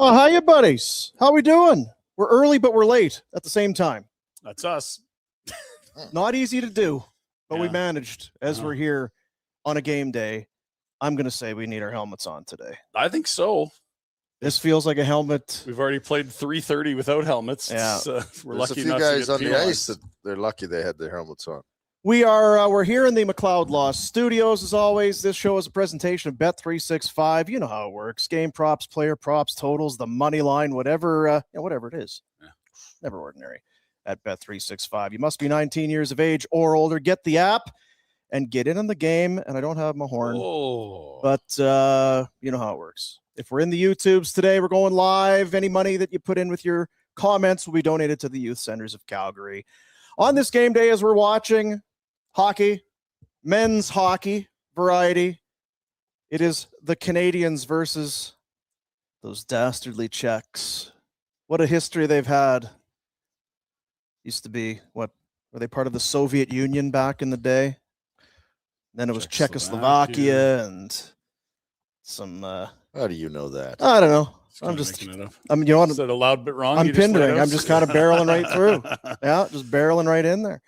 Oh, hi, you buddies. How we doing? We're early, but we're late at the same time. That's us. Not easy to do, but we Yeah. managed as we're here on a game day. I'm going to say we need our helmets on today. I think so. This feels like a helmet. We've already played 3:30 without helmets. Yeah. We're There's lucky a few enough guys to on get the penalized. ice that they're lucky they had their helmets on. We're here in the McLeod Law Studios as always. This show is a presentation of Bet365. You know how it works: game props, player props, totals, the money line, whatever it is. Yeah. Never ordinary at Bet365. You must be 19 years of age or older. Get the app and get in on the game. And I don't have my horn, but you know how it works. If we're in the YouTubes today, we're going live. Any money that you put in with your comments will be donated to the Youth Centers of Calgary. On this game day, as we're watching hockey, men's hockey variety, it is the Canadians versus those dastardly Czechs. What a history they've had. Used to be, were they part of the Soviet Union back in the day? Then it was Czechoslovakia and some... How do you know that? I don't know. I'm just making it up. You know what? Is that a loud bit wrong? I'm pindering. I'm just kind of barreling right through. Yeah, just barreling right in there.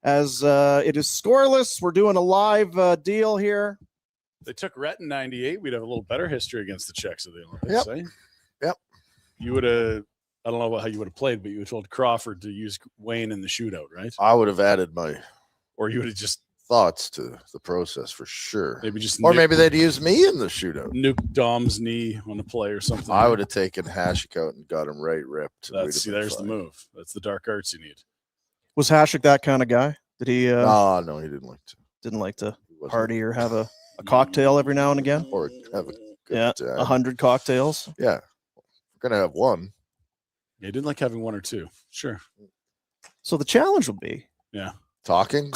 As it is scoreless, we're doing a live deal here. They took Rhett in 98. We'd have a little better history against the Czechs of the Olympics. Yep. Eh? Yep. You would have, I don't know how you would have played, but you would have told Crawford to use Wayne in the shootout, right? I would have added my Or you would have just thoughts to the process for sure. maybe just Maybe they'd use me in the shootout. nuke Dom's knee on the play or something. I would have taken Hasek out and got him right ripped. There's the move. That's the dark arts you need. Was Hasek that kind of guy? Did he? No, he didn't like to. Didn't like to He wasn't. party or have a cocktail every now and again? Or have a Yeah, good time. 100 cocktails. Yeah, we're gonna have one. Yeah, he didn't like having one or two. Sure. So the challenge will be Talking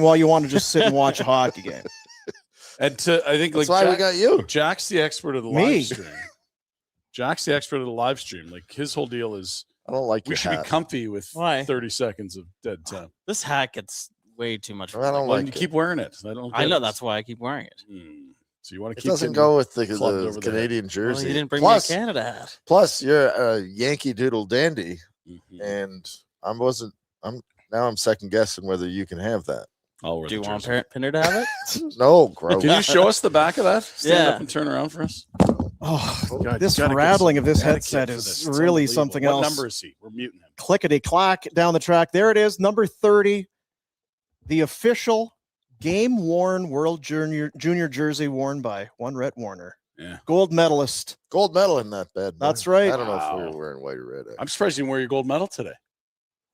while you want to just sit and watch a hockey game. And I think That's like why we got you. Jack's the expert of the Me. live stream. Jack's the expert of the live stream. Like his whole deal is I don't like we your should hat. be comfy with Why? 30 seconds of dead time. This hat gets way too much. I don't Well, like you it. keep wearing it. I don't. I get know it. that's why I keep wearing it. So you want to It keep doesn't getting go with the clubbed over the Canadian Well, jersey. you didn't bring plus, me a Canada hat. plus, you're a Yankee Doodle dandy, Mhm. and now I'm second guessing whether you can have that. I'll wear Do you the want jersey. Pinder to have it? No, gross. Can you show us the back of that? Stand Yeah. up and turn around for us. Oh, God, this you gotta get rattling some of this etiquette headset for is this. It's really unbelievable. something What else. number is he? We're muting him. Clickety clack down the track. There it is, number 30, the official game-worn World Junior jersey worn by one Rhett Warner. Yeah. Gold medalist. Gold medal in that bad boy. That's right. I don't know if we Wow. were wearing white or red. I'm surprised you didn't wear your gold medal today.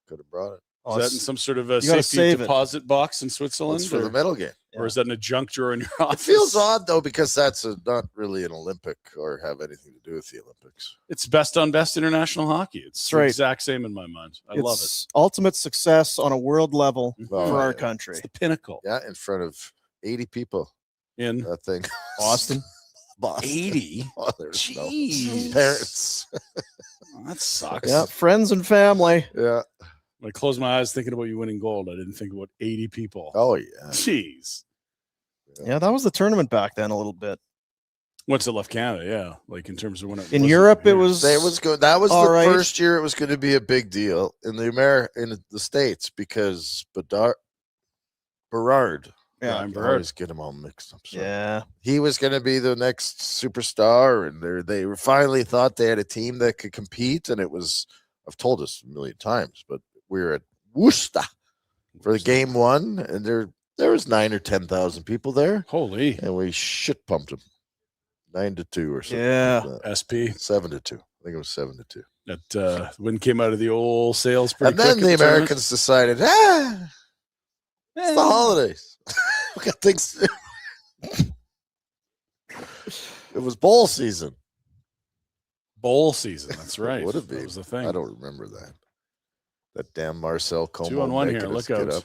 Could have brought it. Is that in some sort of a You gotta safety save it. deposit box in Switzerland? It's for the Or, medal game. or is that in a junk drawer in your It office? feels odd though because that's not really an Olympic or have anything to do with the Olympics. It's best on best international hockey. It's That's the right. exact same in my mind. I love it. It's ultimate success on a world level Oh, for our yeah. country. It's the pinnacle. Yeah, in front of 80 people. In That thing. Boston. Boston. 80? Oh, there's no Jeez. parents. That sucks. Yeah, friends and family. Yeah. When I closed my eyes thinking about you winning gold, I didn't think about 80 people. Oh yeah. Jeez. Yeah, that was the tournament back then a little bit. Once it left Canada, yeah. Like in terms of when it In wasn't Europe, it here. was It was good. That was all the right. first year it was going to be a big deal in the in the States because Berard. Yeah, I'm I always get them all mixed up. So. Yeah. He was going to be the next superstar, and they were finally thought they had a team that could compete, and it was. I've told this a million times, but we were at Worcester for the game one, and there was 9,000 or 10,000 people there, Holy and we shit pumped them 9-2 or something. Yeah. like that. SP. 7-2. I think it was 7-2. That win came out of the old sales pretty And then quick the at tournament. Americans decided, it's the holidays. We got things to do. It was bowl season. Bowl season. That's right. Would have That been. was the thing. I don't remember that. That damn Marcel Como. 2-on-1 here. making us Look get out. up.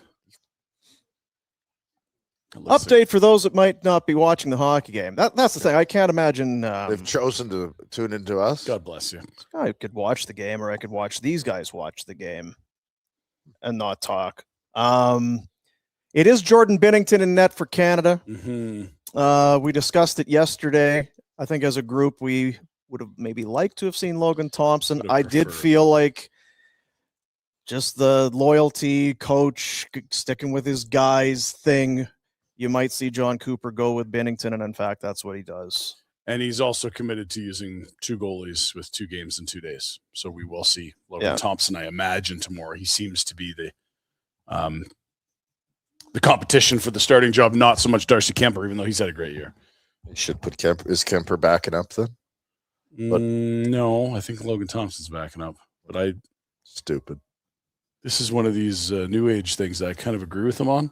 Let's see. Update for those that might not be watching the hockey game. That's the thing. I can't imagine They've chosen to tune into us. God bless you. I could watch the game or I could watch these guys watch the game and not talk. It is Jordan Binnington in net for Canada. Mm-hmm. We discussed it yesterday. I think as a group we would have maybe liked to have seen Logan Thompson. Would have I did preferred. feel like just the loyalty, coach sticking with his guys thing. You might see John Cooper go with Binnington, and in fact, that's what he does. And he's also committed to using 2 goalies with 2 games in 2 days. So we will see Logan Thompson, I imagine, tomorrow. He seems to be the competition for the starting job, not so much Darcy Kemper, even though he's had a great year. They should put Kemper. Is Kemper backing up then? No, I think Logan Thompson's backing up. But Stupid. this is one of these new age things that I kind of agree with him on.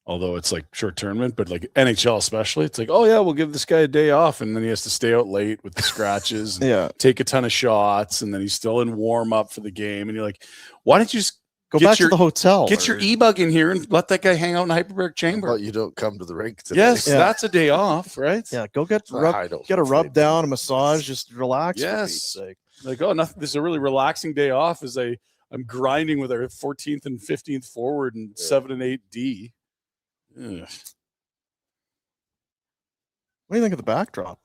Although it's like short tournament, but like NHL especially, it's like, oh yeah, we'll give this guy a day off, and then he has to stay out late with the scratches, and take a ton of shots, and then he's still in warm up for the game, and you're like, why don't you just go back to the hotel, get your e-bug in here, and let that guy hang out in the hyperbaric chamber? Well, you don't come to the rink today. Yes, that's a day off, right? Yeah, go get a rub down, a massage, just relax. Yes, like nothing. This is a really relaxing day off. As I'm grinding with our 14th and 15th forward and 7 and 8 D. Ugh. What do you think of the backdrop?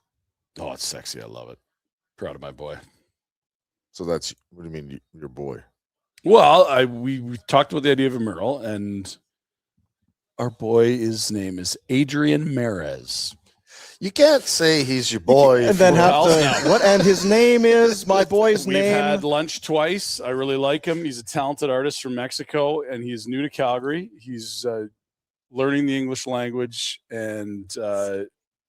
Oh, it's sexy. I love it. Proud of my boy. So that's, what do you mean, your boy? Well, we talked about the idea of a mural, and our boy, his name is Adrian Mares. You can't say he's your boy. And then have to, what? And his name is, my boy's We've name. had lunch twice. I really like him. He's a talented artist from Mexico, and he's new to Calgary. He's learning the English language and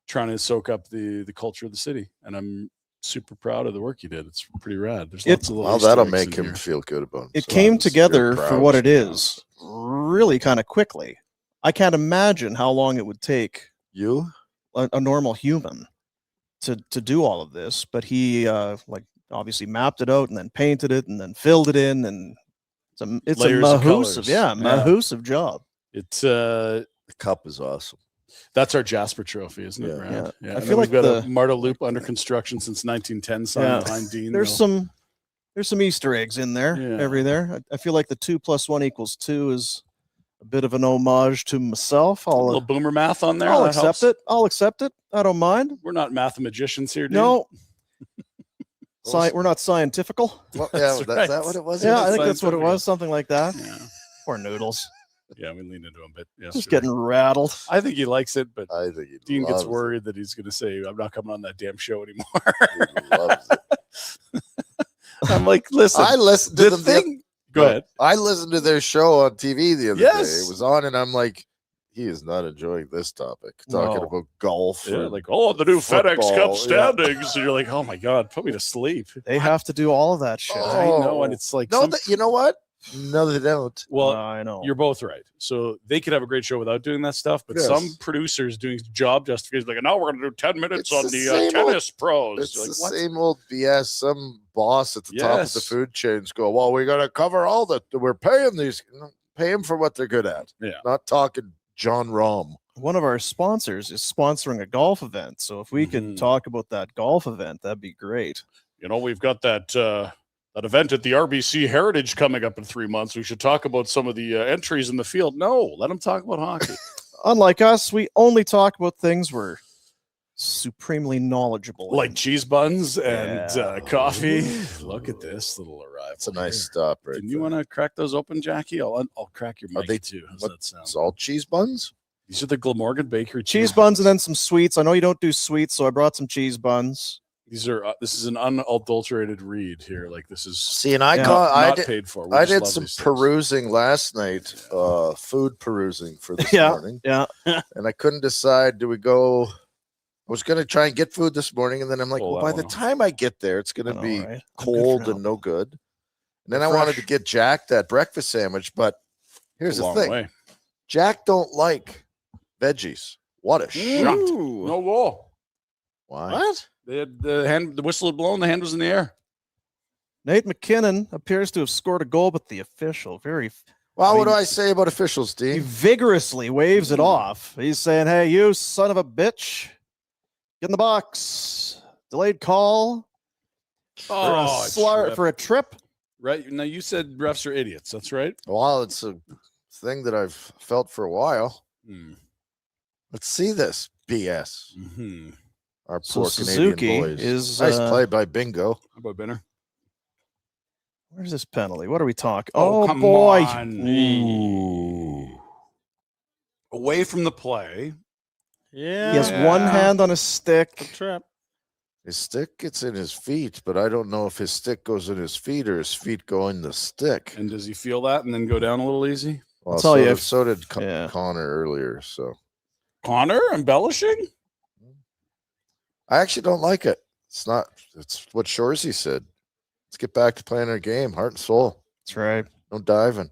trying to soak up the culture of the city. And I'm super proud of the work he did. It's pretty rad. There's lots of little Easter that'll eggs make in him here. feel good about himself. It came together for what it is really kind of quickly. I can't imagine how long it would take a normal human to do all of this, but he obviously mapped it out and then painted it and then filled it in, and it's Layers a of mahoosive job. It's the cup is awesome. That's our Jasper Trophy, isn't it, Brad? Yeah. I feel like we've got a Marta Loop under construction since 1910 sign behind Dean. There's some Easter eggs in there, there. I feel like the 2 + 1 = 2 is a bit of an homage to myself. A little boomer math on there. I'll accept it. I don't mind. We're not mathematicians here, dude. No. We're not scientifical. Well, is that what it was? Yeah, I think that's what it was. Something like that. Yeah. Poor Noodles. Yeah, we leaned into him, but just getting rattled. I think he likes it, but I think Dean gets worried that he's going to say, "I'm not coming on that damn show anymore." He loves it. I'm like, listen, I listened to them. Go ahead. I listened to their show on TV the other day. It was on, and I'm like, he is not enjoying this topic. Talking about golf. Yeah, like, the new FedEx Cup standings. And you're like, oh my God, put me to sleep. They have to do all of that shit. I know, and it's like, you know what? No, they don't. Well, I know. You're both right. So they could have a great show without doing that stuff, but some producers doing job justification, like, now we're going to do 10 minutes on the tennis pros. It's like, the same old BS. Some boss at the top of the food chains go, well, we got to cover all that. We're paying these. Pay them for what they're good at. Yeah. Not talking John Rahm. One of our sponsors is sponsoring a golf event. So if we could talk about that golf event, that'd be great. We've got that event at the RBC Heritage coming up in 3 months. We should talk about some of the entries in the field. No, let them talk about hockey. Unlike us, we only talk about things we're supremely knowledgeable like cheese buns and coffee. Look at this little arrival. It's a nice stop, right? Can you want to crack those open, Jackie? I'll crack your mic too. How's that sound? It's all cheese buns? These are the Glamorgan Bakery cheese buns and then some sweets. I know you don't do sweets, so I brought some cheese buns. These are this is an unadulterated read here. Like this is I did paid for. I did some perusing last night, food perusing for this morning. Yeah. And I couldn't decide. Do we go? I was gonna try and get food this morning, and then I'm like, well, by the time I get there, it's gonna be cold and no good. And then I wanted to get Jack that breakfast sandwich, but here's the thing: Jack don't like veggies. What a shot! No goal. Why? What? They had the whistle had blown, the hand was in the air. Nate McKinnon appears to have scored a goal, but the official what do I say about officials, Dean? He vigorously waves it off. He's saying, "Hey, you son of a bitch, get in the box." Delayed call for a trip. Right now, you said refs are idiots. That's right. Well, it's a thing that I've felt for a while. Let's see this BS. Our So poor Suzuki Canadian boys. is Nice play by Bingo. How about Pinder? Where's this penalty? What are we talking? Oh, Oh, come boy. on. Ooh. Away from the play. Yeah. He has one hand on his stick. Trap. His stick gets in his feet, but I don't know if his stick goes in his feet or his feet go in the stick. And does he feel that and then go down a little easy? Well, tell you so if- did yeah. Connor earlier. So Connor embellishing? I actually don't like it. It's what Shorzy said. Let's get back to playing our game, heart and soul. That's right. No diving.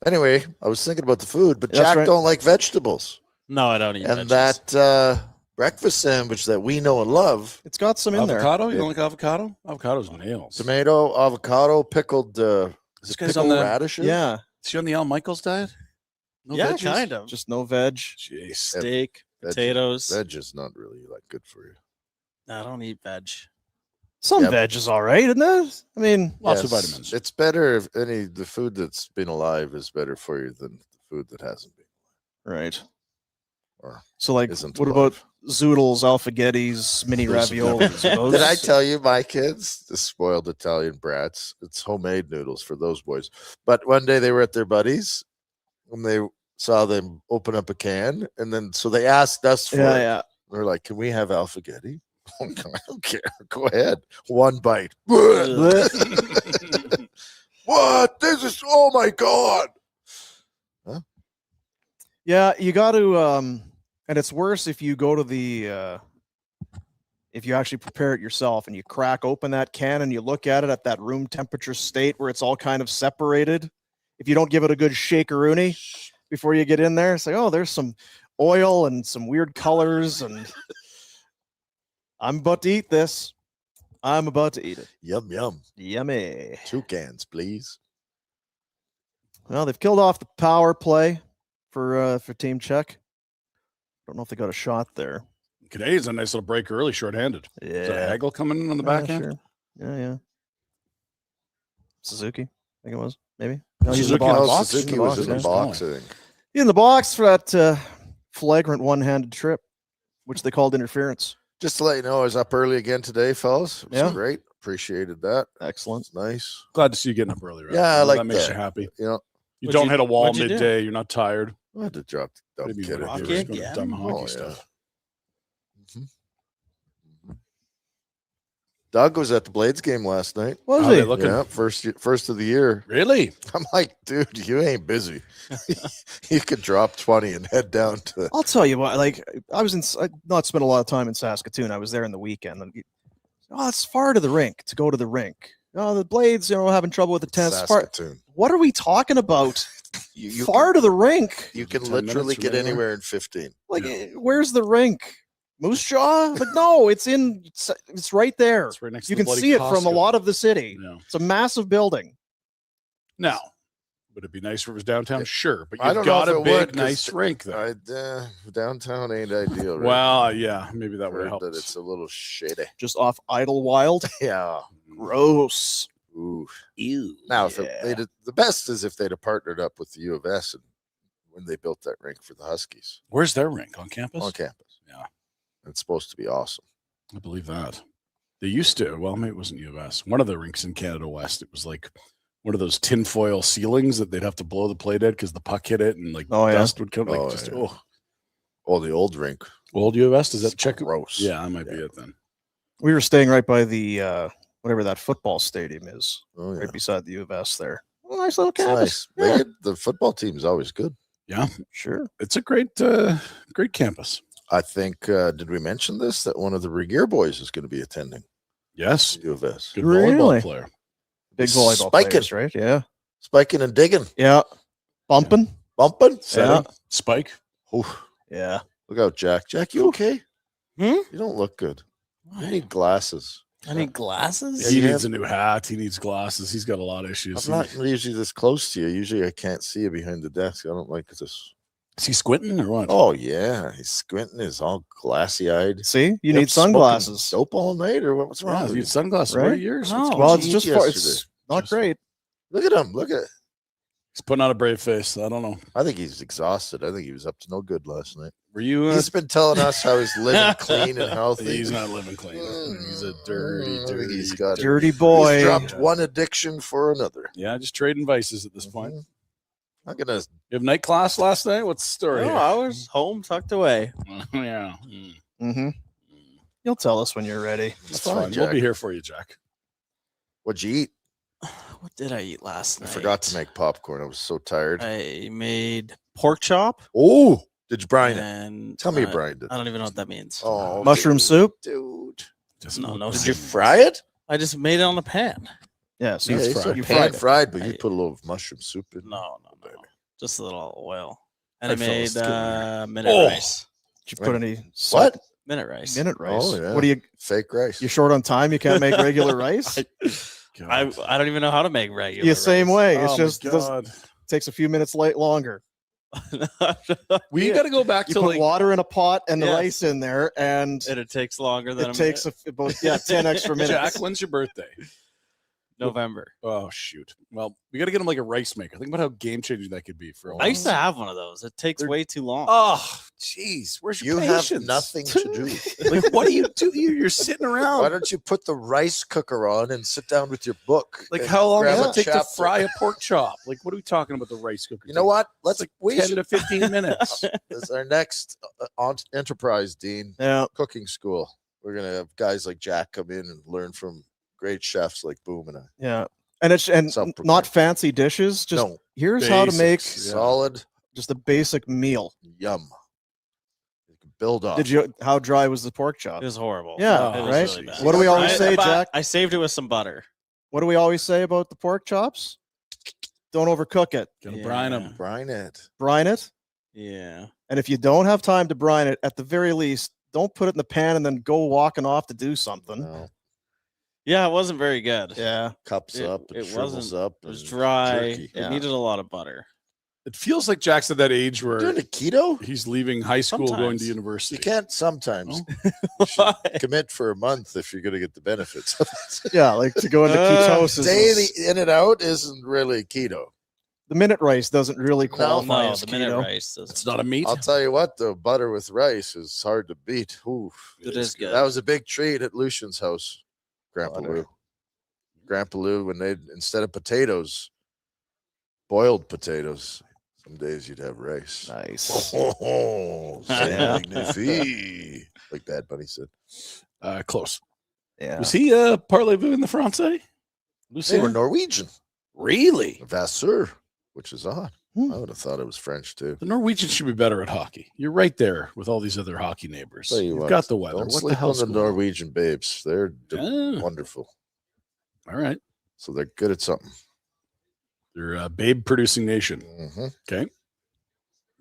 Anyway, I was thinking about the food, but That's Jack right. don't like vegetables. No, I don't eat And veggies. that breakfast sandwich that we know and love, It's got some in there. Avocado? You don't like avocado? Avocado's nails. tomato, avocado, pickled This guy's on pickled the radishes. Yeah. Is he on the Al Michaels diet? No Yeah, veggies? kind of. Just no veg. Jeez. Steak, Veg- potatoes. Veg is not really like good for you. I don't eat veg. Some Yep. veg is all right, isn't it? I mean, Lots of Yes, vitamins. It's better if the food that's been alive is better for you than the food that hasn't been. right. Or So, like, isn't what alive. about zoodles, alfaghettis, mini Those have never raviolis? been- Those- Did I tell you my kids, the spoiled Italian brats? It's homemade noodles for those boys. But one day they were at their buddies and they saw them open up a can, and then so they asked us for it. Yeah, They're like, "Can we have alfaghetti?" I don't care. Go ahead. One bite. yeah. What? This is, oh my God. Yeah, you got to, and it's worse if you go to the, if you actually prepare it yourself and you crack open that can and you look at it at that room temperature state where it's all kind of separated. If you don't give it a good shakeroonie before you get in there, it's like, oh, there's some oil and some weird colors, and I'm about to eat this. I'm about to eat it. Yum, yum. Yummy. 2 cans, please. Well, they've killed off the power play for Team Czech. Don't know if they got a shot there. Canadians a nice little break early, short-handed. Is that Yeah. Hagel coming in on the Yeah, back end? sure. Yeah. Suzuki, I think it was, maybe. No, he's in the Suzuki in the box. box? Suzuki He's was in the yeah. box, I think. He's in the box for that flagrant one-handed trip, which they called interference. Just to let you know, I was up early again today, fellas. It was Yeah. great. Appreciated that. Excellent. It's nice. Glad to see you getting up early, right? Yeah, I know like that. Makes that. you happy. You know, You What'd don't you- hit a wall what'd you do? midday. You're not tired. I had to drop the dumb Maybe kid. what at it the is, Hockey going to again? dumb hockey Oh, yeah. stuff. Doug was at the Blades game last night. Was How he? they looking? Yeah, first of the year. Really? I'm like, dude, you ain't busy. You could drop 20 and head down to. I'll tell you what. Like, I not spent a lot of time in Saskatoon. I was there in the weekend. And it's far to the rink to go to the rink. Oh, the Blades, having trouble with the tennis. Saskatoon. What are we talking about? You Far to the rink. You can 10 literally minutes from get anywhere. anywhere in 15. Like, where's the rink? Moose Jaw? Like, no, it's right there. It's right next You to the can bloody see it from a Costco. lot of the city. No. It's a massive building. Now, would it be nice if it was downtown? Sure, but I you've don't know got if a it big, would, 'cause nice rink there. Downtown ain't ideal. Right Well, yeah, maybe that now. would Heard help. that it's a little shady. Just off Idlewild. Yeah. Gross. Ooh. Ew. Now, if Yeah. the best is if they'd have partnered up with the U of S and when they built that rink for the Huskies Where's their rink? On campus? on campus. Yeah. It's supposed to be awesome. I believe that. They used to. Well, maybe it wasn't U of S. One of the rinks in Canada West, it was like one of those tinfoil ceilings that they'd have to blow the plate at because the puck hit it and like Oh, yeah. dust would come. Like Oh, just yeah. Oh, the old rink. old U of S. Does It's that check? gross. Yeah, that might be Yeah. it then. We were staying right by the whatever that football stadium is, Oh, yeah. right beside the U of S there. Oh, nice little It's campus. nice. Yeah, The football team is always good. Yeah, sure. it's a great campus. I think, did we mention this? That one of the Regier boys is going to be attending Yes, U of S. good Really? volleyball player. Big volleyball Spiking. players, right? Yeah. Spiking and digging. Yeah. Bumping. Bumping. Setting, spike. Oof. Yeah. Look out, Jack. Jack, you okay? Hmm? You don't look good. You Why? need glasses. I need glasses. Yeah, he you needs have- a new hat. He needs glasses. He's got a lot of issues. I'm not usually this close to you. Usually I can't see you behind the desk. I don't like this. Is he squinting or what? Oh, yeah. He's squinting. He's all glassy eyed. See, you need sunglasses. Dope all night or what's yeah, wrong? he's with you? got sunglasses. Right? What are yours? No. Well, What'd it's you just eat for, yesterday? it's not Just- great. Look at him. Look at it. He's putting on a brave face. I don't know. I think he's exhausted. I think he was up to no good last night. Were you? He's been telling us how he's living clean and healthy. He's not living clean. He's a dirty, He's got dirty boy. He's dropped one addiction for another. Yeah, just trading vices at this point. I'm gonna. You have night class last night? What's the story? No, I was home tucked away. Yeah. Mm-hmm. You'll tell us when you're ready. That's fine, fine. Jack. We'll be here for you, Jack. What'd you eat? What did I eat last I night? forgot to make popcorn. I was so tired. I made pork chop. Oh, did you brine it? And Tell me you brined it. I don't even know what that means. Oh, Mushroom soup? dude. No. Did you fry it? I just made it on the pan. Yeah, so Yeah, you, you said you pan fried it. fried, but you I- put a little mushroom soup in. No. Just a little oil. And Right, I made fellas, minute Oh. rice. Did you put any What? Minute rice. minute rice? Oh, yeah. What do you? Fake rice. You short on time? You can't make regular rice? I don't even know how to make regular. You same rice. way. It's Oh, just my does, God. takes a few minutes longer. We got to go back You to put like water in a pot and the Yes. rice in there, and And it takes longer than it takes about 10 extra minutes. Jack. When's your birthday? November. Oh shoot. Well, we got to get him like a rice maker. Think about how game changing that could be for a I used to while. have one of those. It takes They're- way too long. Oh, jeez. Where's your You have patience? nothing to do. Like, what do you do? You're sitting around. Why don't you put the rice cooker on and sit down with your book? Like, and how long grab does a it take to chapter? fry a pork chop? Like, what are we talking about? The rice cooker. You know what? Let's Like we 10 should, to 15 minutes. That's our next enterprise, Dean. Yeah. Cooking school. We're gonna have guys like Jack come in and learn from great chefs like Boom and I. Yeah. And it's Self-prepared. not fancy dishes. Just No, here's how to make Basics, yeah. solid just a basic meal. yum. You can build up. Did you? How dry was the pork chop? It was horrible. Yeah, It was right? really bad. What do we always say, but Jack? I saved it with some butter. What do we always say about the pork chops? Don't overcook it. Gonna brine Yeah. them. brine it? Brine it. Yeah. And if you don't have time to brine it, at the very least, don't put it in the pan and then go walking off to do something. No. Yeah, it wasn't very good. Yeah. Cups It- up, and it shrivels wasn't- up. It was and dry. jerky. It needed a lot of butter. It feels like Jack's at that age You're where doing a keto? he's leaving high school, going Sometimes. to university. You can't sometimes. No? You should commit for a month if you're going to get the benefits of it. Yeah, like to go into ketosis. Daily in and out isn't really keto. The minute rice doesn't really qualify No, as the minute keto. rice doesn't. It's not a meat. I'll tell you what, though, butter with rice is hard to beat. Ooh, It is good. That was a big treat at Lucian's house. Grandpa Butter. Lou. Grandpa Lou, when they instead of potatoes, boiled potatoes. Some days you'd have rice. Nice. Oh, Yeah. magnifique, like Bad Bunny said. Close. Yeah. Was he parlez-vous in the Francais? They were Norwegian. Really? Vasseur, which is odd. Hmm. I would have thought it was French too. The Norwegians should be better at hockey. You're right there with all these other hockey neighbors. Tell you You've what, got the weather. Don't What the sleep on hell's the going on? Norwegian babes. They're Ah, wonderful. all right. So they're good at something. They're a babe-producing nation. Mhm. Okay.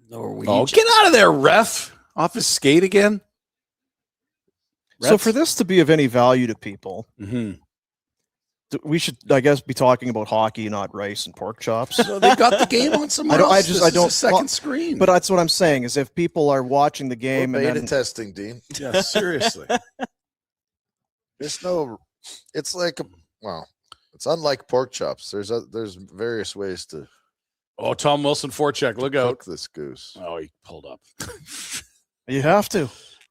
Norwegian. Oh, get out of there, ref! Off his skate again. So for this to be of any value to people, Mm-hmm. we should, I guess, be talking about hockey, not rice and pork chops. So they got the game on somewhere I don't- I else. just- This I is don't- a second screen. But that's what I'm saying is if people are watching the game We're and beta then, testing, Dean. yeah, seriously. There's no. It's like well, it's unlike pork chops. There's various ways to Oh, Tom Wilson forecheck. Look out. cook this goose. Oh, he pulled up. you have to,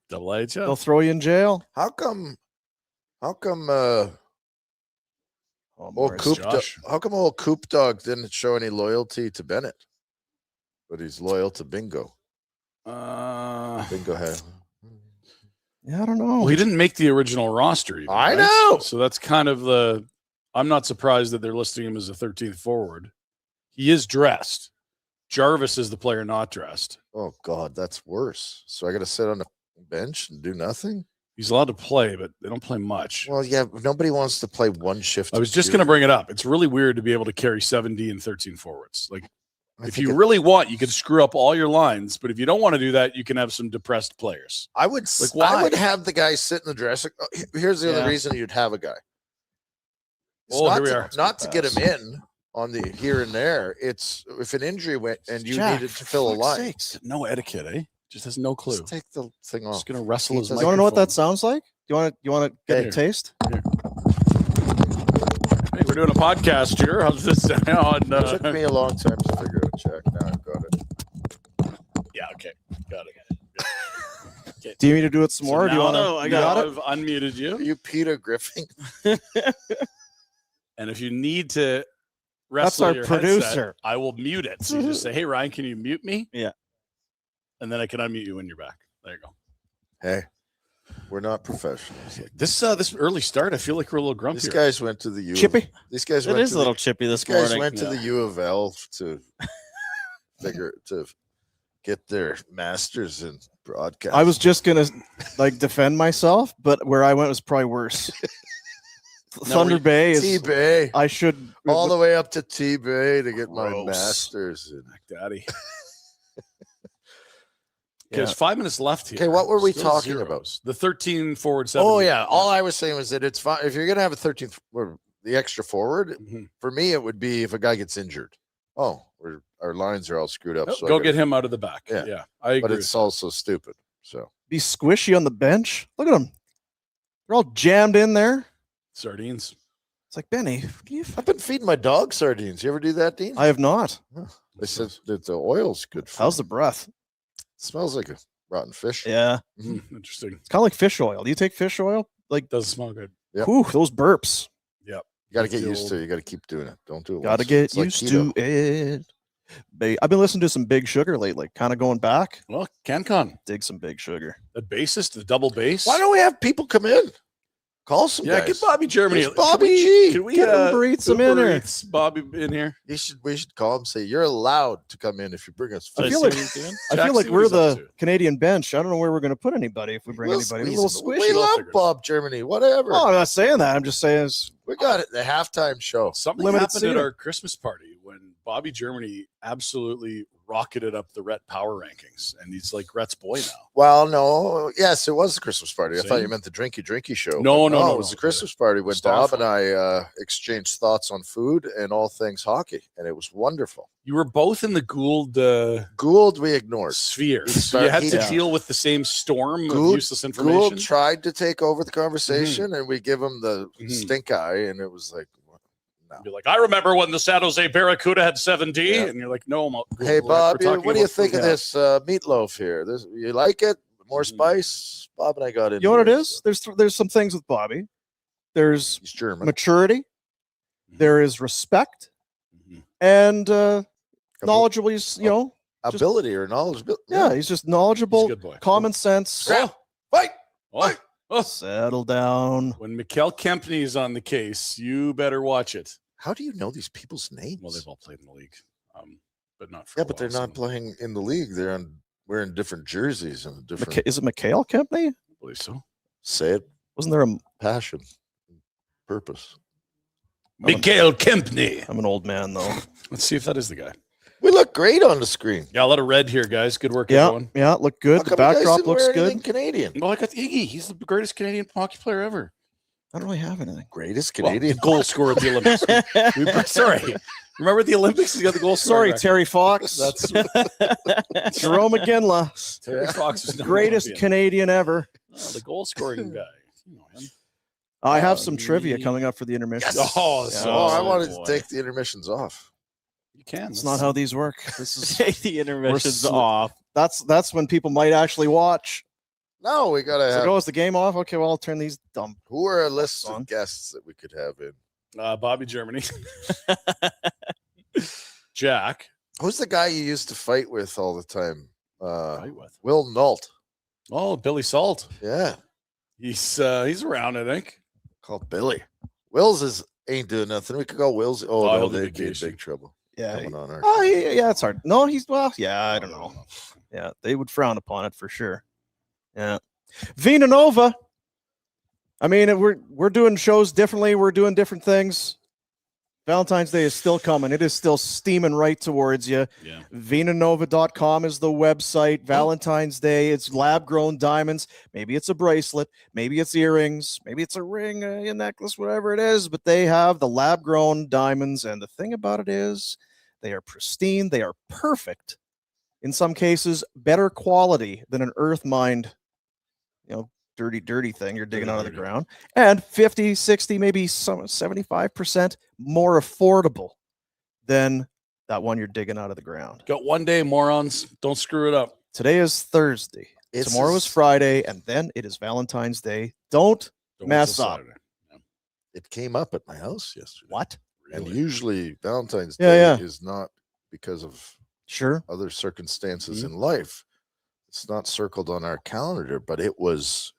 Double H. they'll throw you in jail. How come? Oh, Old Morris. Coop Josh. how come old Coop Dog didn't show any loyalty to Bennett, but he's loyal to Bingo? Bingo had. Yeah, I don't know. Well, he didn't make the original roster. Even, I right? know. So that's kind of the. I'm not surprised that they're listing him as a 13th forward. He is dressed. Jarvis is the player not dressed. Oh God, that's worse. So I got to sit on the bench and do nothing. He's allowed to play, but they don't play much. Well, yeah, nobody wants to play one shift. I was just going to bring it up. It's really weird to be able to carry 7D and 13 forwards. Like, if you really want, you could screw up all your lines. But if you don't want to do that, you can have some depressed players. I would, Like, I why? would have the guy sit in the dressing. Here's the Yeah. other reason you'd have a guy. It's Oh, not here we to, are. not to get him in on the here and there. It's if an injury went and you Jack, needed to fill a for line. fuck's sakes. No etiquette, eh? Just has no clue. Just take the thing off. Just going to wrestle his You You want to know what that microphone. sounds like? You want to get Hey. a taste? Hey, we're doing a podcast here. How's this sound? It took me a long time to figure out, Jack. Now I've got it. Yeah, okay. Got it. Do you need me to do it some more? Or do you now want to? No, I You got got I've unmuted you. Are you Peter Griffin? And if you need to That's wrestle our your producer. headset, I will mute it. So you just say, "Hey Ryan, can you mute me?" Yeah. And then I can unmute you when you're back. There you go. Hey, we're not professionals. This early start, I feel like we're a little grumpy. These guys went to the U. Chippy. These guys It went is to a little chippy this These guys morning. went to the U of L to get their masters in broadcast. I was just gonna like defend myself, but where I went was probably worse. Thunder Bay is. T-Bay. I should All the way up to T-Bay to get my Gross. masters. Daddy. Yeah. There's 5 minutes left here. Okay, what were we Still talking zeros. about? The 13 forward 7. Oh yeah, all I was saying was that it's fine if you're gonna have a 13th or the extra forward. Mhm. For me, it would be if a guy gets injured. Oh, our lines are all screwed up. Nope, so I go gotta- get him out of the back. Yeah. Yeah, I agree. But with it's that. also stupid. So be squishy on the bench. Look at them. They're all jammed in there. Sardines. It's like, Benny, can you I've been feeding my dog sardines. You ever do that, Dean? I have not. They said that the oil's good. For How's the them. breath? Smells like a rotten fish. Yeah. Interesting. It's kind of like fish oil. Do you take fish oil? Like, Doesn't smell good. Yep. whew, those burps. You got to get The used old- to it. You got to keep doing it. Don't do it. Got to once. get It's like used keto. to it. I've been listening to some Big Sugar lately, kind of going back. Well, CanCon. Dig some Big Sugar. The bassist, the double bass. Why don't we have people come in? Call some Yeah, guys. get Bobby Germany. There's Bobby G. Can we Get Uber Eats him in Uber here. Eats Bobby in here? We should call him. Say you're allowed to come in if you bring us. I food." feel like- I Jack, feel like see what we're he's up the to. Canadian bench. I don't know where we're going to put anybody if we bring We'll anybody. A squeeze little him. squishy. We love figure it out. Bob Germany. Whatever. Oh, I'm not saying that. I'm just saying it's We got it. The halftime show. Something Limited happened at seating. our Christmas party when Bobby Germany absolutely rocketed up the Rhett power rankings, and he's like Rhett's boy now. Well, no. Yes, it was the Christmas party. I thought See? you meant the drinky show. No, no, It was no. the Christmas party when Staff Bob and I exchanged thoughts on food and all things hockey, and it was wonderful. You were both in the Gould Gould, we ignored. sphere, He so you had to started- deal with the same storm of Gould- useless information. Gould tried to take over the conversation, and we give him the Mhm. stink eye, and it was like, no. You're like, I remember when the San Jose Barracuda had 7D, Yeah. and you're like, no, Hey, Bob, we're talking what do you about think food. of this meatloaf here? This you like it? More Mhm. spice? Bob and I got it. you know what it is. There's some things with Bobby. There's He's German. maturity. There is respect Mhm. and knowledgeable. He's Ability or knowledge. yeah, he's just He's a knowledgeable. good boy. Common sense. Oh, fight. Oh, oh. Settle down. When Mikkel Kempney is on the case, you better watch it. How do you know these people's names? Well, they've all played in the league, but not for yeah, a but they're while, not so playing in the league. They're wearing different jerseys and different. Is it McHale Kempney? I believe so. Say it, Wasn't there a? passion, purpose. Mikkel Kempney. I'm an old man though. Let's see if that is the guy. We look great on the screen. Yeah, a lot of red here, guys. Good work, Yeah, everyone. yeah, look How good. The come you guys backdrop didn't looks wear good. anything Canadian. Well, I got Iggy. He's the greatest Canadian hockey player ever. I don't really have anything. Greatest Well, Canadian. the goal scorer at the Olympics. Sorry. Remember at the Olympics? He got the goal scorer. Sorry, record. Terry Fox. That's Jerome McGinley, Terry Fox is greatest Canadian ever. the goal scoring guy. You know him. I have some trivia coming up for the intermission. Yes. Oh, Yeah. so I wanted boy. to take the intermissions off. You can. It's not how these work. This is Take the intermissions sli- off. that's when people might actually watch. No, we gotta It's have. like, oh, is the game off? Okay, well, I'll turn these dumb. Who are a list on. of guests that we could have in? Bobby Germany. Jack. Who's the guy you used to fight with all the time? Right with. Will Nault. Oh, Billy Salt. Yeah, He's around, I think. called Billy. Will's ain't doing nothing. We could go Will's. Oh, Oh, no, he'll be they'd be in vacation. big trouble. Yeah. Coming on our Oh, show. yeah, it's hard. No, I don't know. Yeah, they would frown upon it for sure. Yeah. Vina Nova. I mean, we're doing shows differently. We're doing different things. Valentine's Day is still coming. It is still steaming right towards you. Yeah. VinaNova.com is the website. Valentine's Day, it's lab-grown diamonds. Maybe it's a bracelet. Maybe it's earrings. Maybe it's a ring, a necklace, whatever it is. But they have the lab-grown diamonds. And the thing about it is they are pristine. They are perfect. In some cases, better quality than an earth mined, dirty thing you're digging out of the ground. And 50, 60, maybe some 75% more affordable than that one you're digging out of the ground. Got one day, morons. Don't screw it up. Today is Thursday. Tomorrow is Friday, and then it is Valentine's Day. Don't Don't mess wait till up. Saturday. Yeah. It came up at my house yesterday. What? And Really? usually Valentine's Yeah, Day is not because of Sure. other circumstances Mhm. in life. It's not circled on our calendar, but it was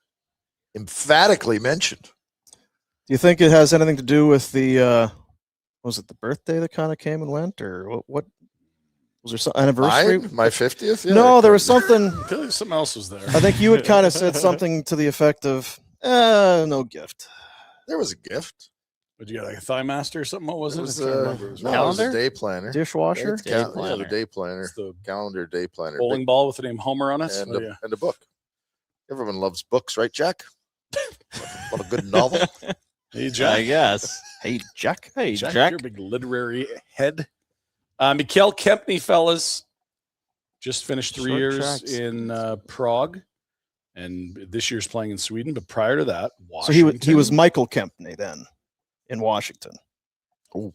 emphatically mentioned. Do you think it has anything to do with the was it the birthday that kind of came and went, or what was there some anniversary? My 50th? Yeah, No, there was kinda. something. I feel like something else was there. I think you had kind of said something to the effect of, no gift. There was a gift. Would you get like a Thigh Master or something? What was It it? was, I can't remember. It was no, one it of was those- a day planner. Dishwasher? It's Day yeah, the planner. day planner. It's the Calendar day planner. bowling ball with the name Homer on it. and, Oh, a, yeah. and a book. Everyone loves books, right, Jack? What a good novel. Hey, I Jack. guess. Hey, Jack. Hey, Jack, Jack. you're a big literary head. Mikhail Kempny, fellas, just finished 3 Short years tracks. in Prague, and this year's playing in Sweden. But prior to that, So Washington. he was Michael Kempney then in Washington.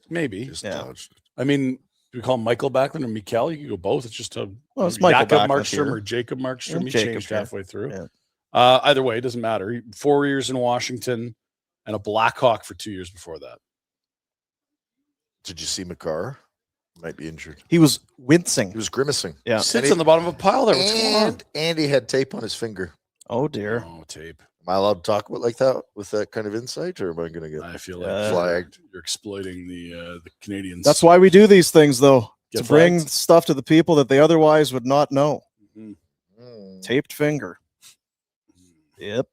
maybe. Just Yeah. dodged it. I mean, do we call him Michael Backlund or Mikhail? You could go both. It's just a Well, it's Michael Jakob Backlund Markstrom here. or Jacob Markstrom. Yeah, He Jacob changed here. halfway through. Yeah. Either way, it doesn't matter. 4 years in Washington and a Blackhawk for 2 years before that. Did you see McCarr? Might be injured. He was wincing. He was grimacing. Yeah. Sits he- on the bottom of a pile there. What's going on? And Andy had tape on his finger. Oh dear. Oh, tape. Am I allowed to talk about like that with that kind of insight, or am I going to get I feel like flagged? you're exploiting the Canadians. That's why we do these things, though, Get to bring flagged. stuff to the people that they otherwise would not know. Mhm. Taped finger. Yep.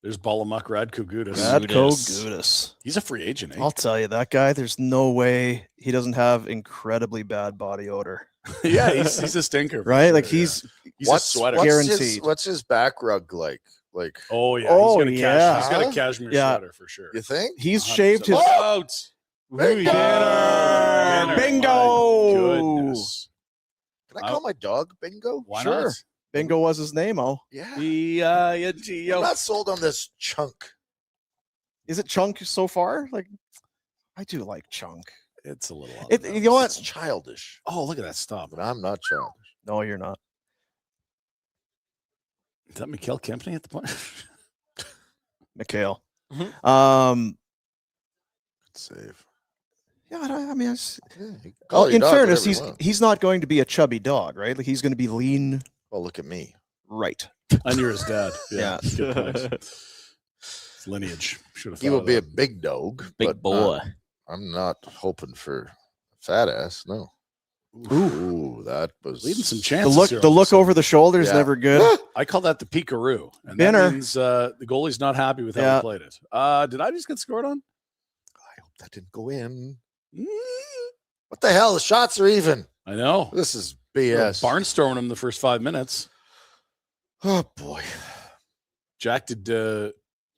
There's Balamak Radko Gudas. Radko Gudis. Gudis. He's a free agent. I'll tell you, that guy, there's no way he doesn't have incredibly bad body odor. Yeah, he's a stinker. for Right? sure, Like yeah. he's he's a sweater. Guaranteed. What's his back rug like? Like, Oh yeah, Oh, he's got a yeah. he's got a cashmere Yeah. sweater for sure. you think? he's 100%. shaved his Look out! Bingo! Bingo! Bingo! My goodness. Can I call my dog Bingo? Why Sure. not? Bingo was his name. Oh, Yeah. B-I-N-G-O. I'm not sold on this chunk. is it Chunk so far? Like, I do like Chunk. It's a little. It, you know It's what? childish, Oh, look at that stop. but I'm not childish. No, you're not. Is that Mikhail Kempny at the point? Mikhail. Mhm. Um, Good save. yeah, I mean, Yeah, you can well, call your in dog fairness, whatever you want. he's not going to be a chubby dog, right? Like he's going to be lean, Well, look at me. right? And you're his dad. Yeah. Good point. His lineage. Should have. He will be a big dog, Big but boy. I'm not hoping for a fat ass. No. Ooh, that was leading some The chances. look, here the all of a look sudden. over the shoulder is Yeah. never good. I call that the peekaroo, and Binner. that means the goalie's not happy with how Yeah. he played it. Did I just get scored on? I hope that didn't go in. Mm, What the hell? The shots are even. I know. This is BS. Barnstorming him the first 5 minutes. Oh boy. Jack, did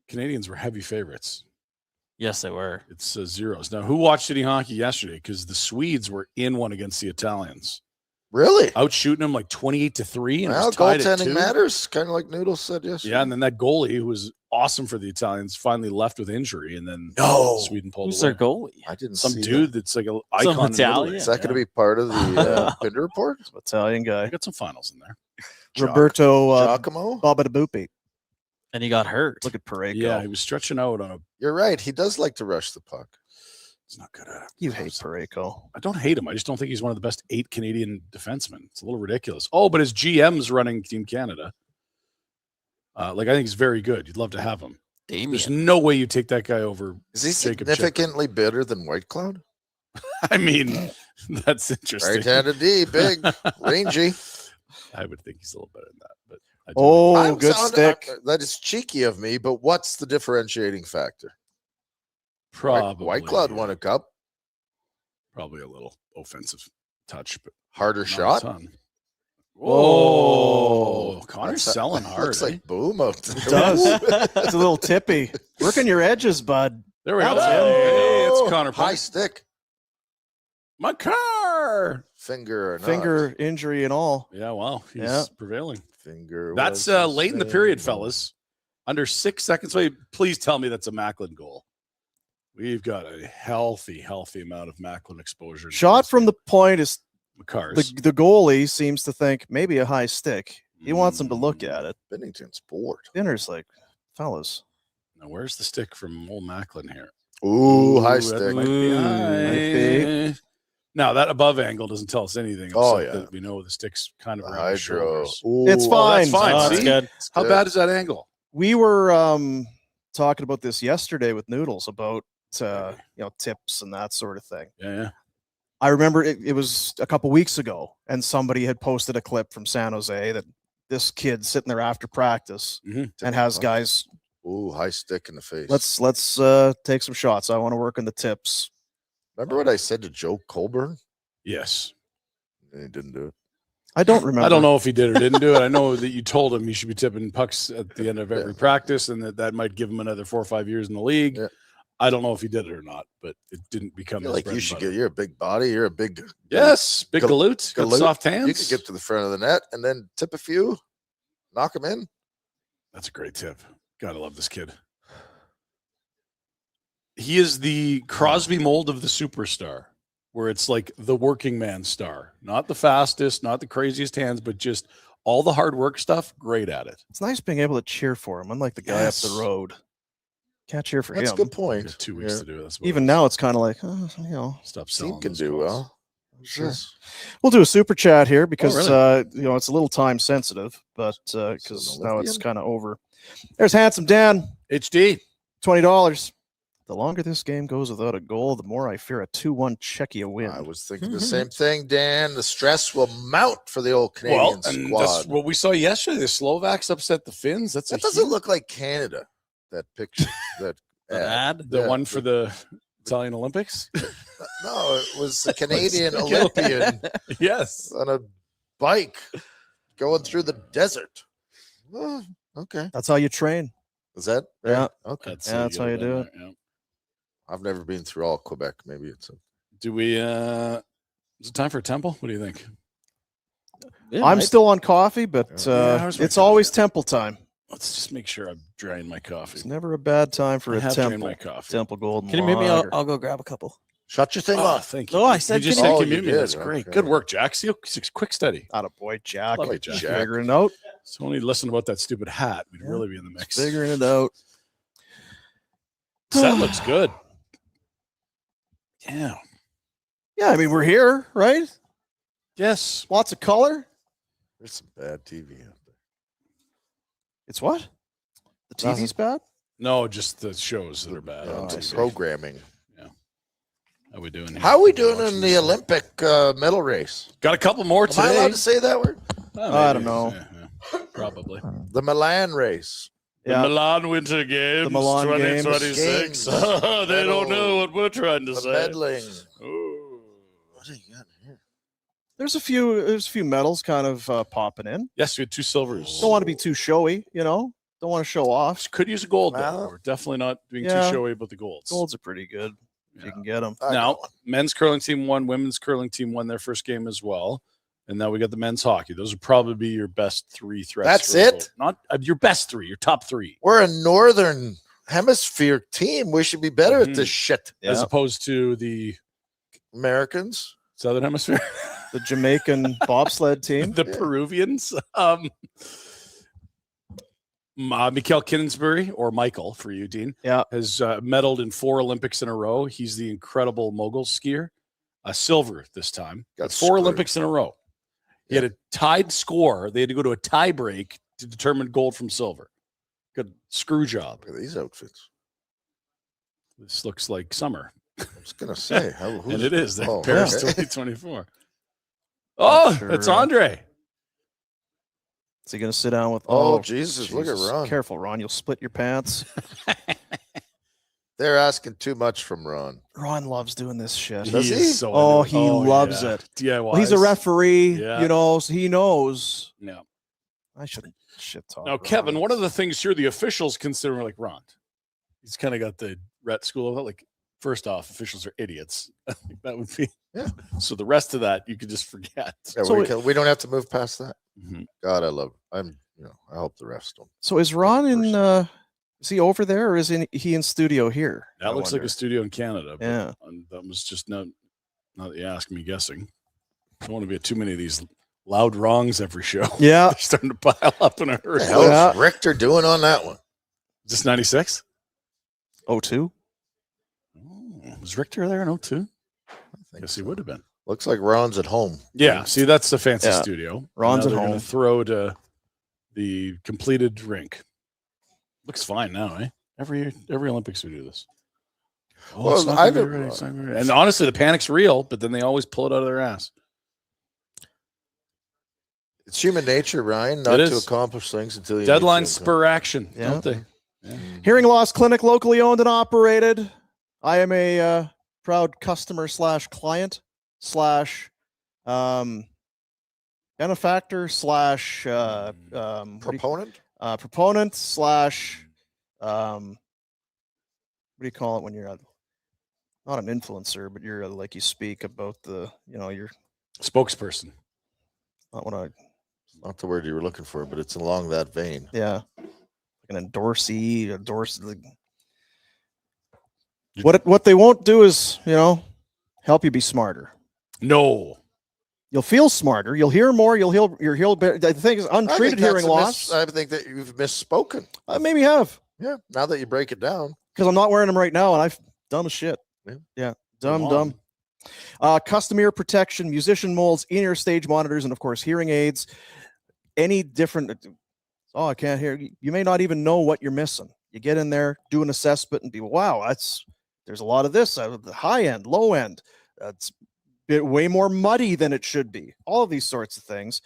Canadians were heavy favorites? Yes, they were. It's zeros. Now, who watched City Hockey yesterday? Because the Swedes were in one against the Italians, Really? out shooting them like 28-3, and it Well, was tied at goaltending 2. matters, kind of like Noodles said yesterday. Yeah, and then that goalie, who was awesome for the Italians, finally left with injury, and then No. Sweden pulled Who's away. their goallie? I didn't Some see dude that's like an icon. in Italy. Italian? Is that going to be part of the Pinder report? Italian guy, I got some finals in there. Roberto Giacomo? Babadaboopy. And he got hurt. Look at Pareko. Yeah, he was stretching out on a. You're right. He does like to rush the puck. He's not good at it. You hate Pareko. I don't hate him. I just don't think he's one of the best 8 Canadian defensemen. It's a little ridiculous. Oh, but his GM's running Team Canada. Like I think he's very good. You'd love to have him. There's Damien. no way you take that guy over. Is he Jacob Chipper. significantly better than White Cloud? I mean, that's interesting. Right-handed D, big, rangy. I would think he's a little better than that, but I do Oh, I'm good sound- stick. That is cheeky of me, but what's the differentiating factor? probably White Cloud won a cup. Probably a little offensive touch, but Harder not a shot. ton. Whoa. Whoa, Connor's That's- selling that hard. Looks eh? like boom out there. It does. It's a little tippy. Working your edges, bud. There we go. That's him. Hey, it's Connor. High Price. stick. My car. Finger or not. Finger injury and all. Yeah, well, he's Yeah. prevailing. Finger. That's was his late in the period, name. fellas. Under 6 seconds. Wait, please tell me that's a Macklin goal. We've got a healthy amount of Macklin exposure. Shot from the point is Macars. the goalie seems to think maybe a high stick. He wants them to look at it. Bennington's bored. Pinder's like, fellas. Now, where's the stick from old Macklin here? Ooh, high that stick. might be Might high. Now, that above angle doesn't tell us anything. Oh, except yeah. that we know the stick's kind of around the Hydro. shoulders. Ooh, It's Oh, fine. that's fine. Oh, that's See? good. How good. bad is that angle? We were talking about this yesterday with Noodles about tips and that sort of thing. Yeah. I remember it was a couple weeks ago, and somebody had posted a clip from San Jose that this kid sitting there after practice and has guys. Ooh, high stick in the face. Let's take some shots. I want to work on the tips. Remember what I said to Joe Colburn? Yes. And he didn't do it. I don't remember. I don't know if he did or didn't do it. I know that you told him he should be tipping pucks at the end of every practice, and that might give him another 4 or 5 years in the league. Yeah. I don't know if he did it or not, but it didn't become Like you should get. You're a big body. You're a big. Yes, big galoot, got galoot. soft hands. You could get to the front of the net and then tip a few, knock them in. That's a great tip. Gotta love this kid. He is the Crosby mold of the superstar, where it's like the working man star, not the fastest, not the craziest hands, but just all the hard work stuff. Great at it. It's nice being able to cheer for him, unlike the guy up the road. Can't cheer for That's a him. good You point. got 2 weeks to do it. That's what Even it is. now, it's kind of like, Stop Team selling. can those do goals. well. Sure. We'll do a super chat here because really? it's a little time sensitive, but because So now it's Olympian? kind of over. There's handsome Dan, HD. $20. The longer this game goes without a goal, the more I fear a 2-1 Czechia win. I was thinking the same thing, Dan. The stress will mount for the old Canadian Well, and that's squad. what we saw yesterday. The Slovaks upset the Finns. That's That a doesn't huge- look like Canada. That picture. That An ad. ad? the Yeah, one for the Italian Olympics. No, it was a Canadian Olympian Yes. on a bike going through the desert. Oh, okay. That's how you train. Is that Yeah. right? Okay. That's how you do it. Yeah. I've never been through all Quebec. Maybe it's a Do we? Is it time for a temple? What do you think? Yeah, I'm right. still on coffee, but Yeah, how's my it's coffee? always temple time. Let's just make sure I'm drying my coffee. It's never a bad time for I a have drained temple. my coffee. Temple Golden Can you mute me? I'll Lager. go grab a couple. shut your thing Oh, off. thank you. No, I said you just can said you- can you Oh, mute me. you That's did. great. Okay. Good work, Jack. See, quick study. Atta boy, Jack. Love it, Jack. Figuring it out. So only listen about that stupid hat. We'd Yeah. really be in the mix. Figuring it out. That looks good. Yeah. Yeah, I mean, we're here, right? Yes. Lots of color. There's some bad TV out there. It's what? The TV's bad? No, just the shows that are bad. on The TV. programming. How we doing? Here? How are we doing Watching in the this? Olympic medal race? Got a couple more Am I today. allowed to say that word? Oh, I maybe. don't know. Yeah, probably. The Milan race. The Milan Winter Games, Milan Games. 2026. Games. They don't know what we're trying to The say. meddling. Ooh. What do you got here? There's a few medals kind of popping in. Yes, we had 2 silvers. Don't want to be too showy, Don't want to show off. Could use a gold, though. Well, We're definitely not being yeah. too showy about the golds. Golds are pretty good if you can get them. Now, men's curling team won, women's curling team won their first game as well. And now we got the men's hockey. Those would probably be your best 3 threats. That's for a it? gold. Not your best 3, your top 3. We're a northern hemisphere team. We should be better at this shit. As opposed to the Americans. Southern Hemisphere. The Jamaican bobsled team. The Peruvians. Mikhail Kinsbury, or Michael for you, Dean, has medaled in 4 Olympics in a row. He's the incredible mogul skier. Silver this time. Got 4 screwed. Olympics in a row. He had a tied score. They had to go to a tie break to determine gold from silver. Good screw job. Look at these outfits. This looks like summer. I was going to say. And it is. Oh, Paris okay. 2024. Oh, Sure. it's Andre. Is he going to sit down with? Oh, Jesus, look at Jesus. Ron. Careful, Ron. You'll split your pants. They're asking too much from Ron. Ron loves doing this shit. Does he? is so Oh, into it. he loves yeah. it. DIY. Well, he's a referee, Yeah. so he knows. No. I shouldn't shit talk. Now, Ron. Kevin, one of the things here the officials consider like Ron. He's kind of got the ret school of it. Like, first off, officials are idiots. That would be. Yeah. So the rest of that you could just forget. Yeah, So we don't have to move past that. Mhm. God, I hope the refs don't. So is Ron in? Is he over there, or is he in studio here? That I looks like wonder. a studio in Canada. But Yeah. that was just not that you ask me guessing. I don't want to be at too many of these Loud wrongs every show. Yeah. They're starting to pile up in a hurry. What the hell is Richter doing on that one? Is this 96? 02? Was Richter there in 02? I Guess he would have been. Looks like Ron's at home. Yeah, see, that's the fancy studio. Ron's now at they're home. gonna throw to the completed rink. Looks fine now, eh? Every Olympics we do this. Oh, Well, it's not gonna be ready, it's not gonna be ready. And honestly, the panic's real, but then they always pull it out of their ass. It's human nature, Ryan, not to accomplish things until you deadlines spur action, don't they? Yeah. Hearing loss clinic, locally owned and operated. I am a proud customer / client / benefactor / proponent. Proponent / what do you call it when you're not an influencer, but you're like you speak about your spokesperson. Not what not the word you were looking for, but it's along that vein. Yeah, like an endorsee. What they won't do is help you be smarter. No. You'll feel smarter. You'll hear more. You'll hear better. The thing is, untreated hearing loss. I think that you've misspoken. I maybe have. Yeah. Now that you break it down, because I'm not wearing them right now, and I've dumb as shit. Yeah. Dumb. Custom ear protection, musician molds, in-ear stage monitors, and of course, hearing aids. Any different. Oh, I can't hear. You may not even know what you're missing. You get in there, do an assessment, and be wow. There's a lot of this. The high end, low end. It's way more muddy than it should be. All of these sorts of things.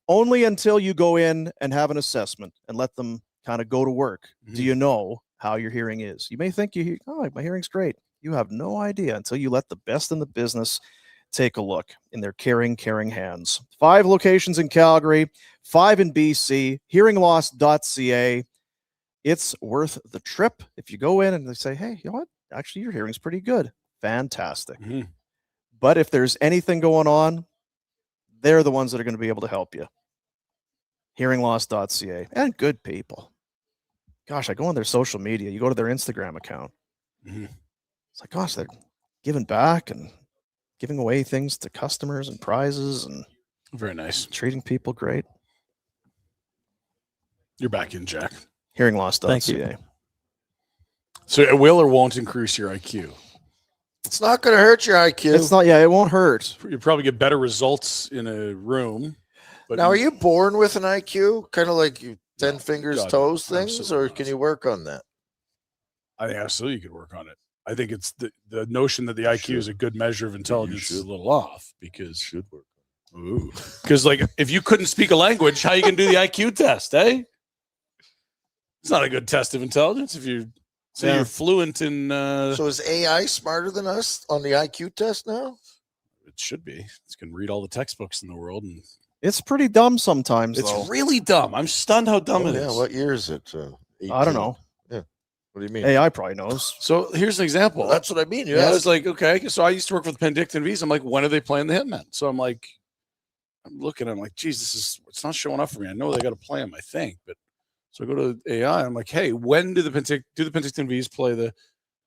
Only until you go in and have an assessment and let them kind of go to work do you know how your hearing is. You may think my hearing's great. You have no idea until you let the best in the business take a look in their caring hands. 5 locations in Calgary, 5 in BC, hearingloss.ca. It's worth the trip. If you go in and they say, hey, you know what? Actually, your hearing's pretty good. Fantastic. But if there's anything going on, they're the ones that are going to be able to help you. Hearingloss.ca. And good people. Gosh, I go on their social media. You go to their Instagram account. It's like, gosh, they're giving back and giving away things to customers and prizes and very nice. Treating people great. You're back in, Jack. Hearingloss.ca. Thank you. So it will or won't increase your IQ? It's not going to hurt your IQ. It's not. Yeah, it won't hurt. You probably get better results in a room. But now, are you born with an IQ, kind of like you 10 fingers, God, toes things, absolutely or can you work on that? I think absolutely you could work on it. I think it's the notion that the IQ is a good measure of intelligence is a little off because should work. Because like if you couldn't speak a language, how you can do the IQ test, eh? It's not a good test of intelligence if you say you're fluent in. So is AI smarter than us on the IQ test now? It should be. It can read all the textbooks in the world, and it's pretty dumb sometimes. It's really dumb. I'm stunned how dumb it is. Yeah, what year is it? I don't know. Yeah, what do you mean? AI probably knows. So here's an example. Well, that's what I mean. Yeah, I was like, okay. So I used to work with Penticton V's. I'm like, when are they playing the Hitmen? So I'm like, I'm looking. I'm like, geez, it's not showing up for me. I know they got to play them, I think, but. So I go to AI. I'm like, hey, when do the Penticton V's play the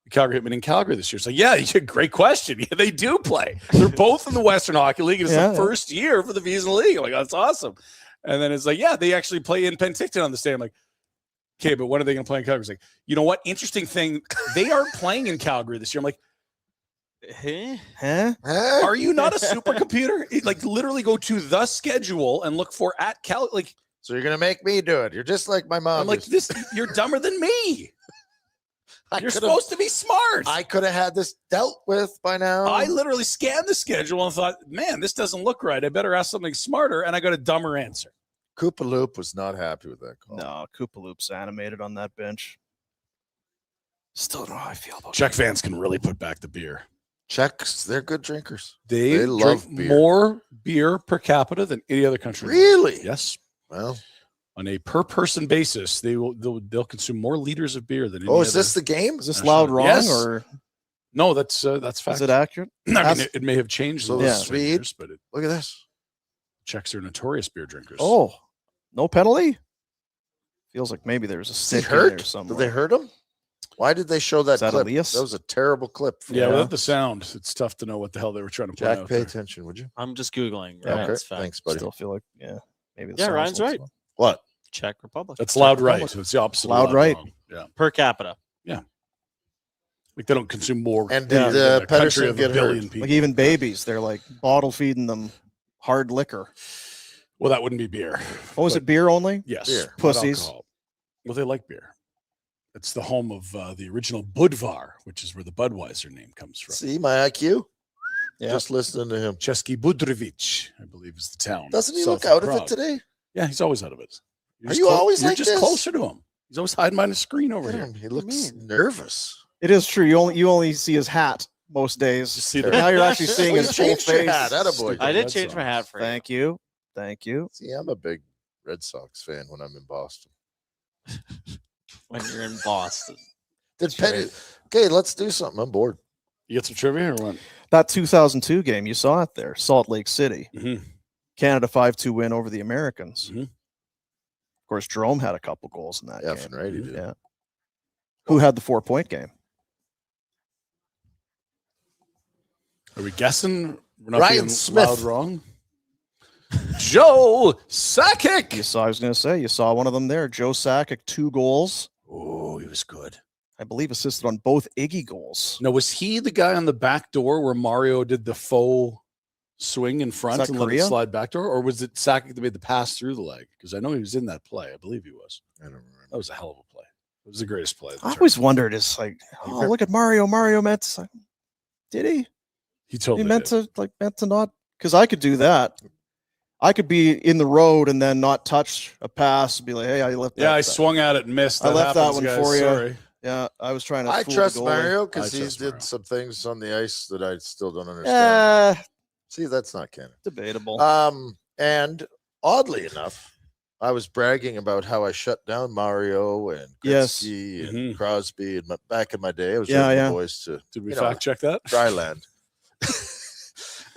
Calgary Hitmen in Calgary this year? It's like, yeah, great question. Yeah, they do play. They're both in the Western Hockey League. It's the first year for the V's in the league. I'm like, that's awesome. And then it's like, yeah, they actually play in Penticton on this day. I'm like, okay, but when are they going to play in Calgary? It's like, you know what? Interesting thing. They aren't playing in Calgary this year. I'm like, huh? Are you not a supercomputer? Like, literally go to the schedule and look for at Cal. Like, so you're gonna make me do it. You're just like my mom. I'm like, you're dumber than me. You're supposed to be smart. I could have had this dealt with by now. I literally scanned the schedule and thought, man, this doesn't look right. I better ask something smarter. And I got a dumber answer. Koopa Loop was not happy with that call. No, Koopa Loop's animated on that bench. Still don't know how I feel about Czech fans can really put back the beer. Czechs, they're good drinkers. They love drink beer. more beer per capita than any other country. Really? Yes. Well, on a per person basis, they'll consume more liters of beer than any is this the game? Is this loud wrong or no? That's fact. Is it accurate? I mean, it may have changed. So the speed. years, but Look at this. Czechs are notorious beer drinkers. Oh, no penalty. Feels like maybe there was a stick in there somewhere. Did they hurt him? Why did they show that Is that clip? Elias? That was a terrible clip. Yeah, without the sound, it's tough to know what the hell they were trying to point Jack, out pay there. attention, would you? I'm just Googling. Yeah, That's fact. thanks, buddy. Still feel like, maybe. The Yeah, sound's Ryan's not right. so- What? Czech Republic. That's Czech loud Republic. right. It's the opposite. Loud of right. wrong. Yeah. Per capita. Like they don't consume more. And Yeah. did than a country Pedersen of get a billion hurt? people. Like even babies, they're like bottle feeding them hard liquor. Well, that wouldn't be beer. Oh, was it beer only? Yes. Beer. not Pussies. alcohol. Well, they like beer. It's the home of the original Budvar, which is where the Budweiser name comes from. See my IQ? Yeah. Just listening to him. Chesky Budrovich, I believe, is the town. Doesn't he south look out of Prague. it today? Yeah, he's always out of it. You're Are just you always You're like just this? closer to him. He's always hiding behind a screen over here. Damn, he looks nervous. It is true. You only see his hat most days. Just see the- Now you're actually seeing Well, his you full changed your face. hat. Attaboy. I did Red change my Sox. hat for you. Thank you. Thank you. See, I'm a big Red Sox fan when I'm in Boston. When you're in Boston. Did Penny? Okay, let's do something. I'm bored. You get some trivia or what? That 2002 game, you saw it there. Salt Lake City. Mhm. Canada 5-2 win over the Americans. Mhm. Of course, Jerome had a couple goals in that Yeah, game. right, he did. Yeah. Who had the 4-point game? Are we guessing? We're not Ryan being Smith. loud wrong. Joe Sakic. You saw, I was going to say, you saw one of them there. Joe Sakic, 2 goals. Oh, he was good. I believe assisted on both Iggy goals. Now, was he the guy on the back door where Mario did the faux swing in front that and let it Korea? slide back door? Or was it Sakic that made the pass through the leg? Because I know he was in that play. I believe he was. I don't remember. That was a hell of a play. It was the greatest play. of the I always tournament. wondered, it's like, oh, look at Mario. Mario meant to, did he? He totally He meant did. to not, because I could do that. I could be in the road and then not touch a pass and be like, hey, I left that. Yeah, I swung at it and missed. I left that happens, one guys. for you. Sorry. Yeah, I was trying to. I fool the trust goalie. Mario I because he trust did Mario. some things on the ice that I still don't understand. See, that's not canon. Debatable. And oddly enough, I was bragging about how I shut down Mario and Yes. Gretzky and Mhm. Crosby. And back in my day, I was Yeah, taking yeah. the boys to Did we You know, fact check that? dry land.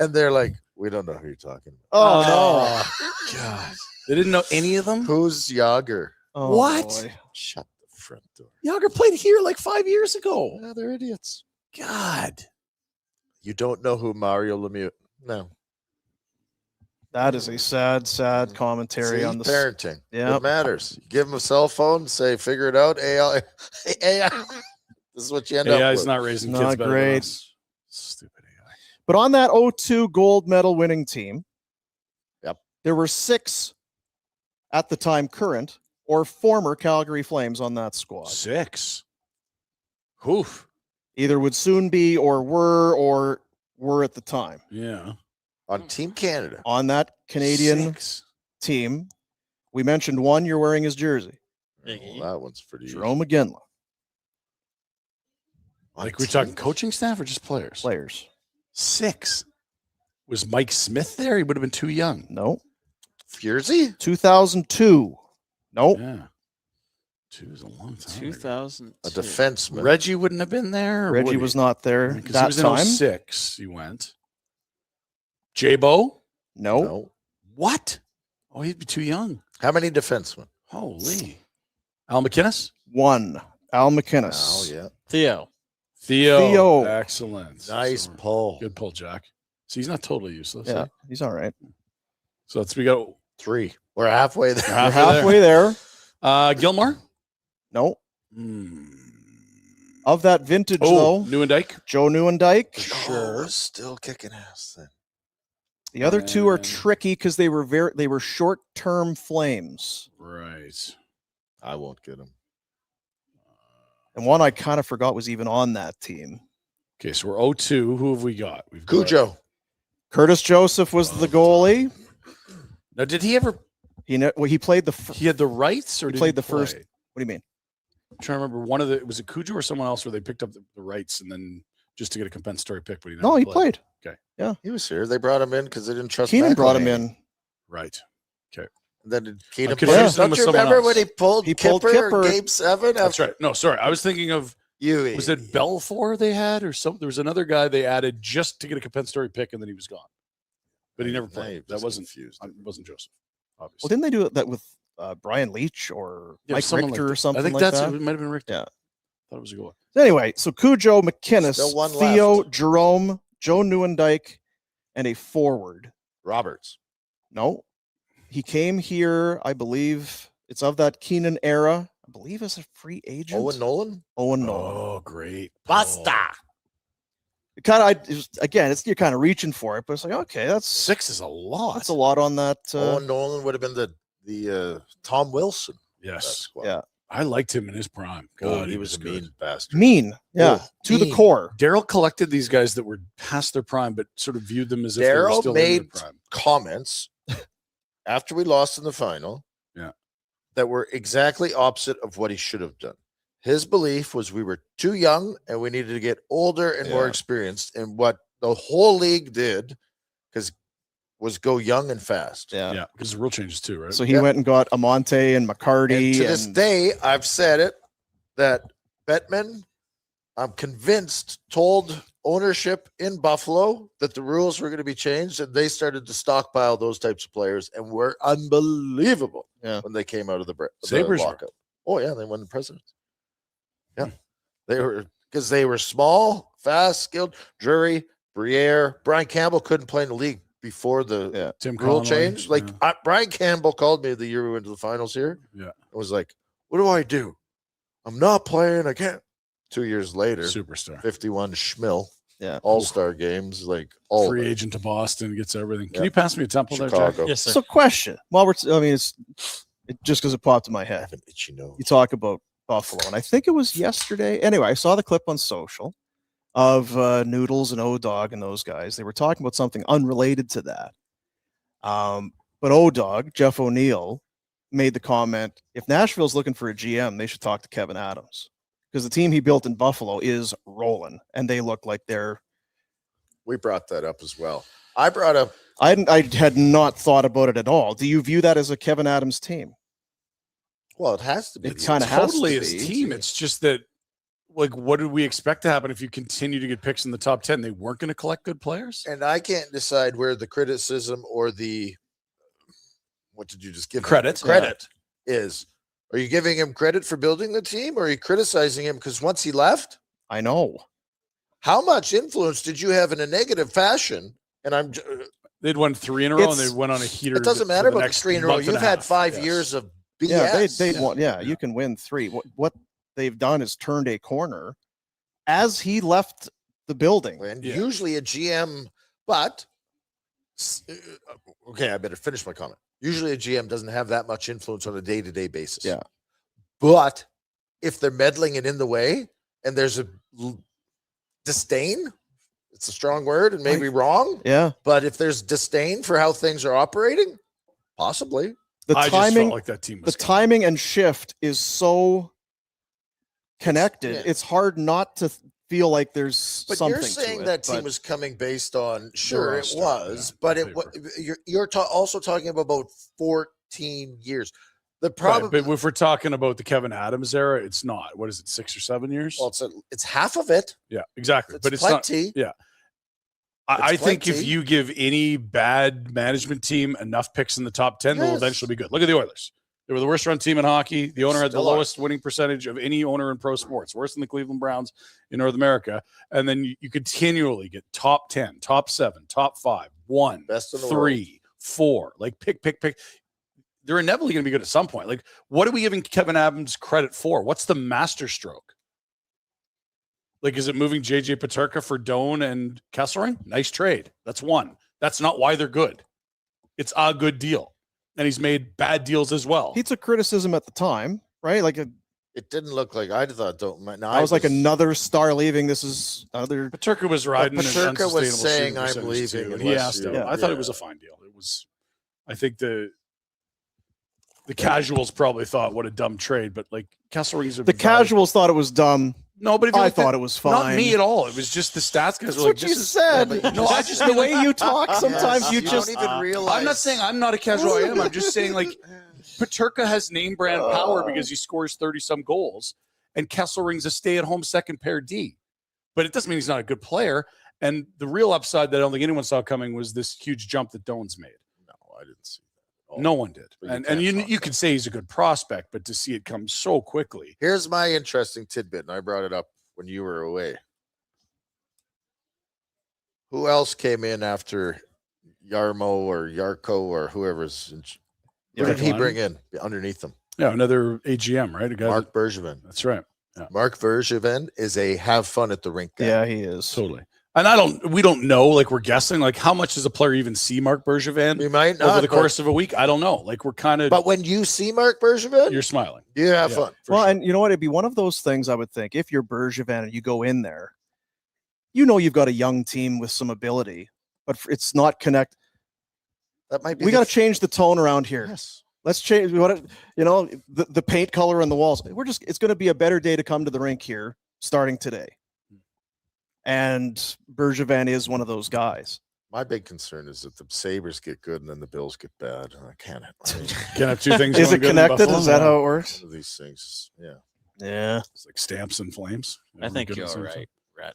And they're like, we don't know who you're talking about. Oh, God. They didn't know any of them? Who's Yager? no. Oh, What? boy. Shut the front door. Yager played here like 5 years ago. Yeah, they're idiots. God. You don't know who Mario Lemieux? No. That is a sad commentary See, on the. parenting. Yeah. It matters. You give them a cell phone, say, figure it out. AI. AI. This is what you end up AI's with. not raising Not kids better great. than us. Stupid AI. But on that 0-2 gold medal winning team, Yep. there were 6 at the time current or former Calgary Flames on that squad. 6. Oof. Either would soon be or were at the time Yeah. On Team Canada. on that Canadian 6. team. We mentioned one. You're wearing his jersey, Iggy. Well, that one's pretty easy. Jerome McGinley. Like we're talking coaching staff or just players? Players. 6. Was Mike Smith there? He would have been too young. No. Furzy? 2002. Nope. Yeah. 2 is a long time. 2000. A defenseman. Reggie wouldn't have been there. or Reggie would he? was not there Because he that was in time. 06. He went. J-Bo? No. No. What? Oh, he'd be too young. How many defensemen? Holy. Al McInnes? One. Al Oh, McInnes. yeah. Theo. Theo. Excellent. Nice So, pull. good pull, Jack. See, he's not totally useless. Yeah, eh? he's all right. So we got 3. We're halfway there. We're halfway there. Gilmore? No. Hmm. Of that vintage, Oh, though, Nieuwendyk? Joe Nieuwendyk. Sure. Still kicking ass then. The other two are Man. tricky because they were short-term Flames, Right. I won't get him. and one I kind of forgot was even on that team. Okay, so we're 0-2. Who have we got? We've got Cujo. Curtis Joseph was the goalie. Now, did he ever? He played the. He had the rights, or He did played he the first- play? What do you mean? I'm trying to remember. One of the was it Cujo or someone else where they picked up the rights and then just to get a compensatory pick, but he never No, he played. He was here. They brought him in because they didn't trust Keenan brought him McElhaney. in. Right. Then did Keenan I'm confusing Don't him with you someone remember else. when he pulled He pulled Kipper, Kipper. Game 7? That's right. No, sorry. I was thinking of You was it Belfour they had or something? There was another guy they added just to get a compensatory pick, and then he was gone. But he never Now played. you've That just wasn't. confused. It wasn't Joseph. Well, Obviously. didn't they do that with Brian Leach or Yeah, Mike someone Richter like or that. something I think like that's that? it might have been Richter. Yeah. Thought it was a goal. Anyway, so Cujo, McInnes, Still one Theo, left. Jerome, Joe Neuendijk, and a forward. Roberts. No, he came here, I believe it's of that Keenan era. I believe as a free agent. Owen Nolan. Owen Nolan. Oh, great. Basta. You're kind of reaching for it, but it's like, okay, that's 6 is a lot. That's a lot on that. Owen Nolan would have been the Tom Wilson. of that Yes. squad. Yeah. I liked him in his prime. God, He was a good. mean bastard. Mean. Yeah. Oh, to the mean. core. Daryl collected these guys that were past their prime, but sort of viewed them as if they were Daryl still in their made prime. comments after we lost in the final. Yeah. That were exactly opposite of what he should have done. His belief was we were too young and we needed to get older and more experienced. And what the whole league did was go young and fast. Yeah. Yeah, because the rule changes too, right? So he went and got Amante and McCarty. And to this day, I've said it that Bettman, I'm convinced, told ownership in Buffalo that the rules were going to be changed, and they started to stockpile those types of players and were unbelievable when they came out of the Sabres were. lockout. Oh, yeah, they won the presidents. Yeah. They were because they were small, fast, skilled. Drury, Briere, Brian Campbell couldn't play in the league before the Tim rule Connolly, change. Like yeah. Brian Campbell called me the year we went to the finals here. Yeah. I was like, what do I do? I'm not playing. I can't. 2 years later, Superstar. 51 Schmill. Yeah. All-star games, like all Free of it. agent to Boston, gets everything. Can Yeah. you pass me a temple there, Chicago. Jack? Yes, sir. So question. It's just because it popped in my I head. have an itchy nose. You talk about Buffalo, and I think it was yesterday. Anyway, I saw the clip on social of Noodles and O-Dog and those guys. They were talking about something unrelated to that. But O-Dog, Jeff O'Neill, made the comment, if Nashville's looking for a GM, they should talk to Kevin Adams. Because the team he built in Buffalo is rolling, and they look like they're. We brought that up as well. I brought up. I had not thought about it at all. Do you view that as a Kevin Adams team? Well, it has to be. It kinda has Totally to his be. team. It's just that, like, what did we expect to happen if you continue to get picks in the top 10? They weren't going to collect good players? And I can't decide where the criticism or the what did you just give him? Credit. Credit is. Are you giving him credit for building the team, or are you criticizing him because once he left? I know. How much influence did you have in a negative fashion? And I'm. They'd won 3 in a row, and It's- they went on a heater. It doesn't for matter about the next 3 in a row. month and You've a had half. 5 Yes. years of BS. Yeah, they want. Yeah, you can win 3. What they've done is turned a corner as he left the building. And Yeah. usually a GM, but okay, I better finish my comment. Usually a GM doesn't have that much influence on a day-to-day basis. Yeah. But if they're meddling it in the way and there's a disdain, it's a strong word and maybe wrong, Yeah, but if there's disdain for how things are operating, possibly. the I just timing, felt like that team the was good. timing and shift is so connected. Yeah. It's hard not to feel like there's But something you're saying to it, that team but was coming based on, sure, it roster, was, yeah, but on it you're also talking about 14 years. The problem, Right, but if we're talking about the Kevin Adams era, it's not. What is it, 6 or 7 years? well, it's half of it. Yeah, exactly. It's But it's plenty. not. I It's think if plenty. you give any bad management team enough picks in the top 10, they'll Yes. eventually be good. Look at the Oilers. They were the worst run team in hockey. The owner had the Still are. lowest winning percentage of any owner in pro sports, worse than the Cleveland Browns in North America. And then you continually get top 10, top 7, top 5, 1, Best in the 3, 4. Like pick. They're inevitably going to be good at some point. Like, what are we giving Kevin Adams credit for? What's the master stroke? Like, is it moving JJ Peterka for Doan and Kesselring? Nice trade. That's one. That's not why they're good. It's a good deal. And he's made bad deals as well. he took criticism at the time, right? Like It didn't look like I thought. I was like another star leaving. This is another. Paterka was riding. Paterka an was unsustainable saying, shooting "I'm percentage leaving too, and unless he asked you-" him. Yeah. I thought it Yeah. was a fine deal. It was. I think the casuals probably thought what a dumb trade, but like Kesselring's The casuals thought it was dumb. No, but if you I looked at- thought it was fine. Not me at all. It was just the stats guys. That's were like, what you this is- said. Yeah, but No, I just the way you talk. Sometimes Yes, you don't just. even realize. I'm not saying I'm not a casual. I am. I'm just saying like Paterka has name brand power because he scores 30-some goals, and Kesselring's a stay-at-home second pair D. But it doesn't mean he's not a good player. And the real upside that I don't think anyone saw coming was this huge jump that Doan's made. No, I didn't see No one did. But you And can't talk you could say he's a good prospect, but to see it come so quickly. Here's my interesting tidbit, and I brought it up when you were away. Who else came in after Yarmo or Yarko or whoever's? Who did he bring in underneath him? Yeah, another AGM, right? A guy Mark Bergevin. That's right. Yeah. Mark Bergevin is a have fun at the rink guy. Yeah, he is. Totally. And we don't know, like we're guessing, like how much does a player even see Mark Bergevin We might not, over the course of a week? I don't know. Like we're kind of, But when you see Mark Bergevin, you're smiling. you have Yeah. fun. Well, sure. and you know what? It'd be one of those things I would think if you're Bergevin and you go in there, you know you've got a young team with some ability, but it's not connect. That might be. We got to change the tone around here. Yes. Let's change. We want to, the paint color on the walls. It's going to be a better day to come to the rink here starting today. And Bergevin is one of those guys. My big concern is that the Sabres get good and then the Bills get bad. I can't. Can't have two things. Is going it good in connected? Buffalo? Is that how it works? One of these things. Yeah. Yeah. It's like stamps and flames. I think Good you're at the all same time. right,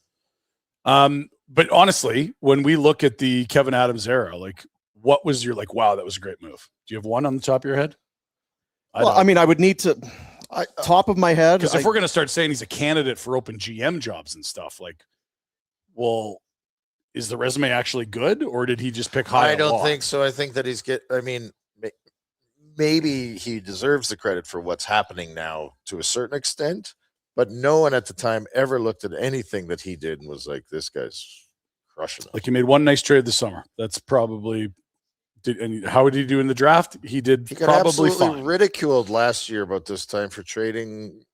Rhett. But honestly, when we look at the Kevin Adams era, like what was your like, wow, that was a great move? Do you have one on the top of your head? I mean, I would need to top of my head. Because if we're going to start saying he's a candidate for open GM jobs and stuff, like, well, is the resume actually good, or did he just pick high? I don't think so. I think that maybe he deserves the credit for what's happening now to a certain extent, but no one at the time ever looked at anything that he did and was like, this guy's crushing it. Like he made one nice trade this summer. That's probably. And how did he do in the draft? He did He got probably absolutely fine. ridiculed last year about this time for trading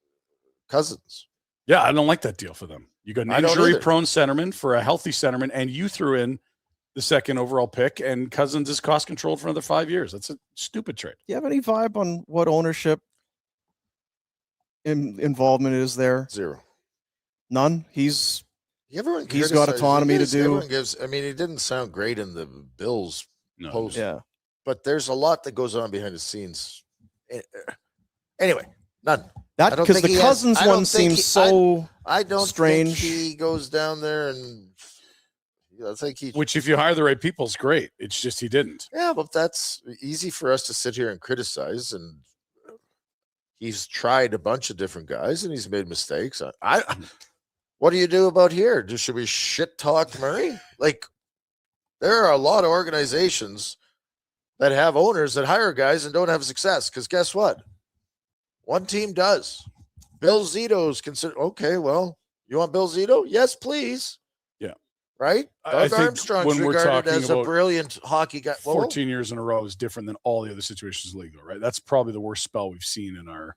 Cousins. Yeah, I don't like that deal for them. You got an I don't either. injury-prone centerman for a healthy centerman, and you threw in the second overall pick, and Cousins is cost-controlled for another 5 years. That's a stupid trade. Do you have any vibe on what ownership involvement is there? Zero. None. He's Everyone He's got criticizes- autonomy to everyone do- gives. I mean, he didn't sound great in the Bills No. post, yeah. but there's a lot that goes on behind the scenes. Anyway, none. That I don't because think the he has- Cousins I don't one think seems he- so I don't strange. think he goes down there and I think he. Which, if you hire the right people, is great. It's just he didn't. Yeah, but that's easy for us to sit here and criticize. And he's tried a bunch of different guys and he's made mistakes. What do you do about here? Should we shit talk Murray? Like, there are a lot of organizations that have owners that hire guys and don't have success. Because guess what? One team does. Bill Zito's considered. Okay, well, you want Bill Zito? Yes, please. Yeah. Right? I Doug think Armstrong's when we're regarded talking as a about brilliant hockey guy. Well, 14 years in a row is different than all the other situations in the league, though, right? That's probably the worst spell we've seen in our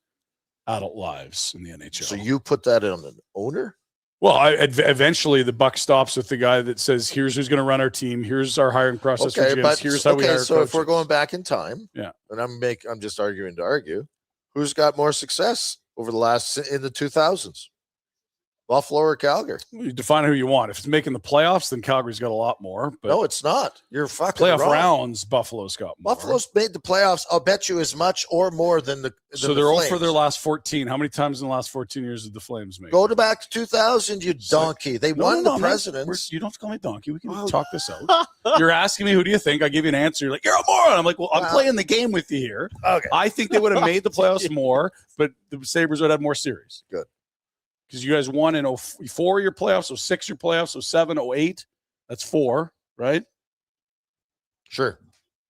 adult lives in the NHL. so you put that on an owner? Well, eventually the buck stops with the guy that says, "Here's who's going to run our team. Here's our hiring process for GMs. Here's how we hire so if we're coaches." going back in time, Yeah. and I'm just arguing to argue, who's got more success over the last in the 2000s? Buffalo or Calgary? You define who you want. If it's making the playoffs, then Calgary's got a lot more. But No, it's not. You're fucking playoff wrong. rounds, Buffalo's got more. Buffalo's made the playoffs. I'll bet you as much or more than the. So than they're the all for Flames. their last 14. How many times in the last 14 years did the Flames make? Go to back to 2000, you donkey. They No, won no, the man. presidents. You don't have to call me donkey. We can Well- talk this out. You're asking me who do you think? I give you an answer. You're like, you're a moron. I'm like, well, I'm Well- playing the game with you here. Okay. I think they would have made the playoffs more, but the Sabres would have more series. Good. Because you guys won in 04 your playoffs, 06 your playoffs, 07, 08. That's 4, right? Sure.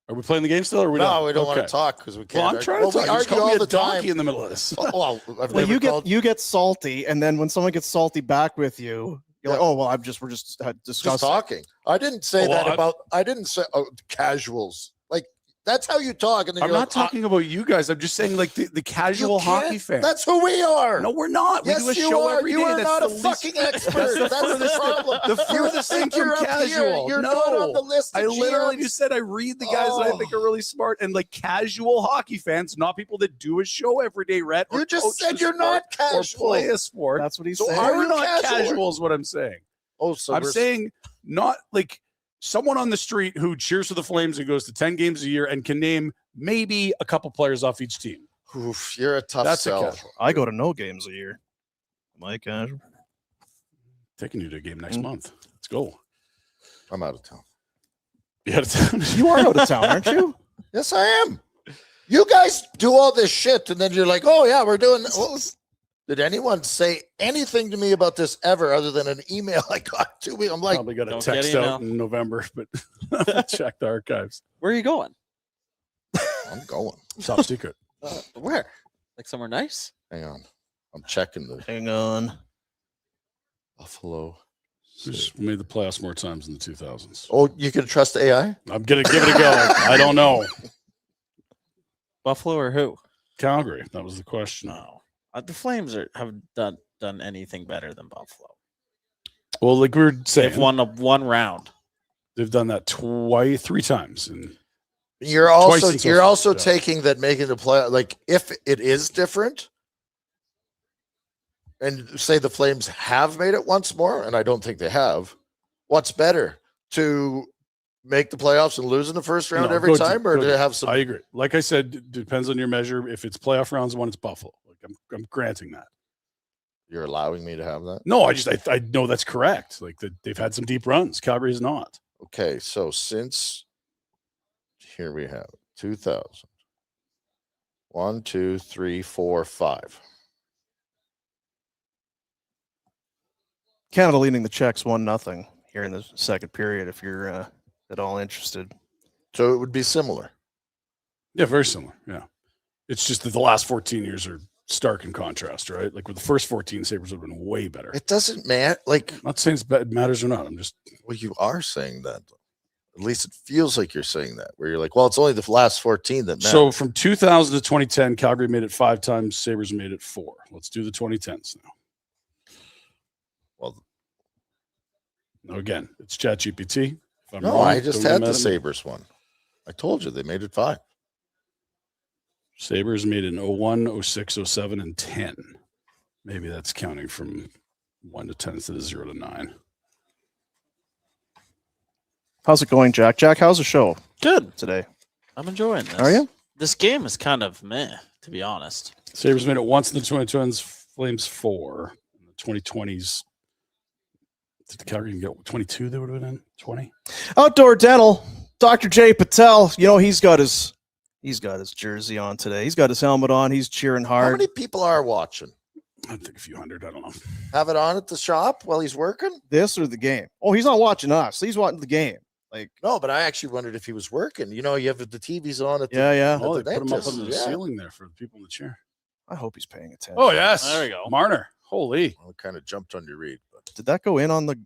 Are we playing the game still? Or are we No, done? we don't want Okay. to talk because we Well, can't. I'm trying to we talk. You just argue called me all a the donkey time. in the middle of this. Well, I've Well, never called you get salty, and then when someone gets salty back with you, you're like, Yeah. oh well, we're just just discussing. talking. I didn't say Well, that about. I didn't say casuals. Like that's how you talk. And then I'm you're not like, talking about you guys. I'm just saying, like, the you casual can't- hockey fan. That's who we are. No, we're not. Yes, we do a you show are. every day. You are That's not the a least- fucking expert. That's the furthest- problem. The You furthest thing think you're from up here. casual. You're No. not on the list. I of literally GMs. just said I read the guys that I think are really smart and like casual hockey fans, not people that do a show every day, Rhett. or You just coach said the you're not sport or casual. play a sport. That's what he's So saying. are We're you not casual? casual is what I'm saying. Oh, so I'm we're saying not like someone on the street who cheers for the Flames and goes to 10 games a year and can name maybe a couple players off each team. Oof, you're a tough That's a sell. casual. I go to no games a year. Am I casual? Taking you to a game next month. Let's go. I'm out of town. You out of town? You are out of town, aren't you? Yes, I am. You guys do all this shit, and then you're like, "Oh yeah, we're doing." Did anyone say anything to me about this ever, other than an email I got 2 weeks? I'm like, Probably got a Don't text get out in November, but check the archives. Where are you going? I'm going. Top secret. Where? Like somewhere nice? Hang on, I'm checking the Hang on. Buffalo. Just made the playoffs more times in the 2000s. Oh, you can trust AI? I'm gonna give it a go. I don't know. Buffalo or who? Calgary. That was the question. No. The Flames have done anything better than Buffalo. Well, like we were saying, They've won one round. they've done that 3 times. And You're also taking that making the play, like if it is different, and say the Flames have made it once more, and I don't think they have. What's better, to make the playoffs and lose in the first round every time, or to have some? I agree. Like I said, it depends on your measure. If it's playoff rounds one, it's Buffalo. Like I'm granting that. You're allowing me to have that? No, I know that's correct. Like they've had some deep runs. Calgary is not. Okay, so since here we have 2000. 1, 2, 3, 4, 5. Canada leading the Czechs 1-0 here in the second period. If you're at all interested, So it would be similar. Yeah, very similar. Yeah, it's just that the last 14 years are stark in contrast, right? Like with the first 14, Sabres would have been way better. It doesn't matter. Like, I'm not saying it matters or not. I'm just. well, you are saying that. At least it feels like you're saying that, where you're like, well, it's only the last 14 that matters. So from 2000 to 2010, Calgary made it 5 times. Sabres made it 4. Let's do the 2010s now. Well, now again, it's ChatGPT. If I'm no, wrong, I just don't had get the mad at me. Sabres one. I told you they made it 5. Sabres made it in 01, 06, 07, and 10. Maybe that's counting from 1 to 10 instead of 0 to 9. how's it going, Jack? Jack, how's the show Good. today? I'm enjoying this. Are you? This game is kind of meh, to be honest. Sabres made it once in the 2010s, Flames 4. In the 2020s, did the Calgary get 22 they would have been in? 20? Outdoor Dental, Dr. J Patel. You know, he's got his jersey on today. He's got his helmet on. He's cheering How hard. many people are watching? I think a few hundred. I don't know. Have it on at the shop while he's working? This or the game? Oh, he's not watching us. He's watching the game. Like, No, but I actually wondered if he was working. You know, you have the TVs on at the yeah. Oh, the they put him up dentist, on the yeah. ceiling there for the people in the chair. I hope he's paying attention. Oh, yes. There we go. Marner. Holy. I kind of jumped on your read, but Did that go in on the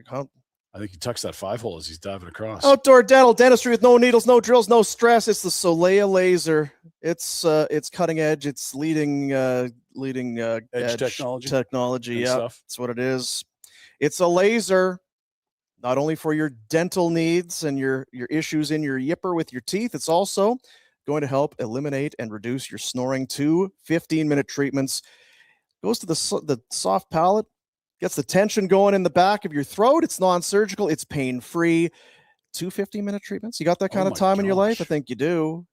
how? I think he tucks that 5 hole as he's diving across. Outdoor Dental dentistry with no needles, no drills, no stress. It's the Soleil laser. It's cutting edge. It's leading edge technology Technology, and yeah, stuff. that's what it is. It's a laser, not only for your dental needs and your issues in your yipper with your teeth. It's also going to help eliminate and reduce your snoring. 2 15-minute treatments. Goes to the soft palate. Gets the tension going in the back of your throat. It's non-surgical. It's pain-free. 2 15-minute treatments. You got that kind of my time in your life? I gosh. think you do.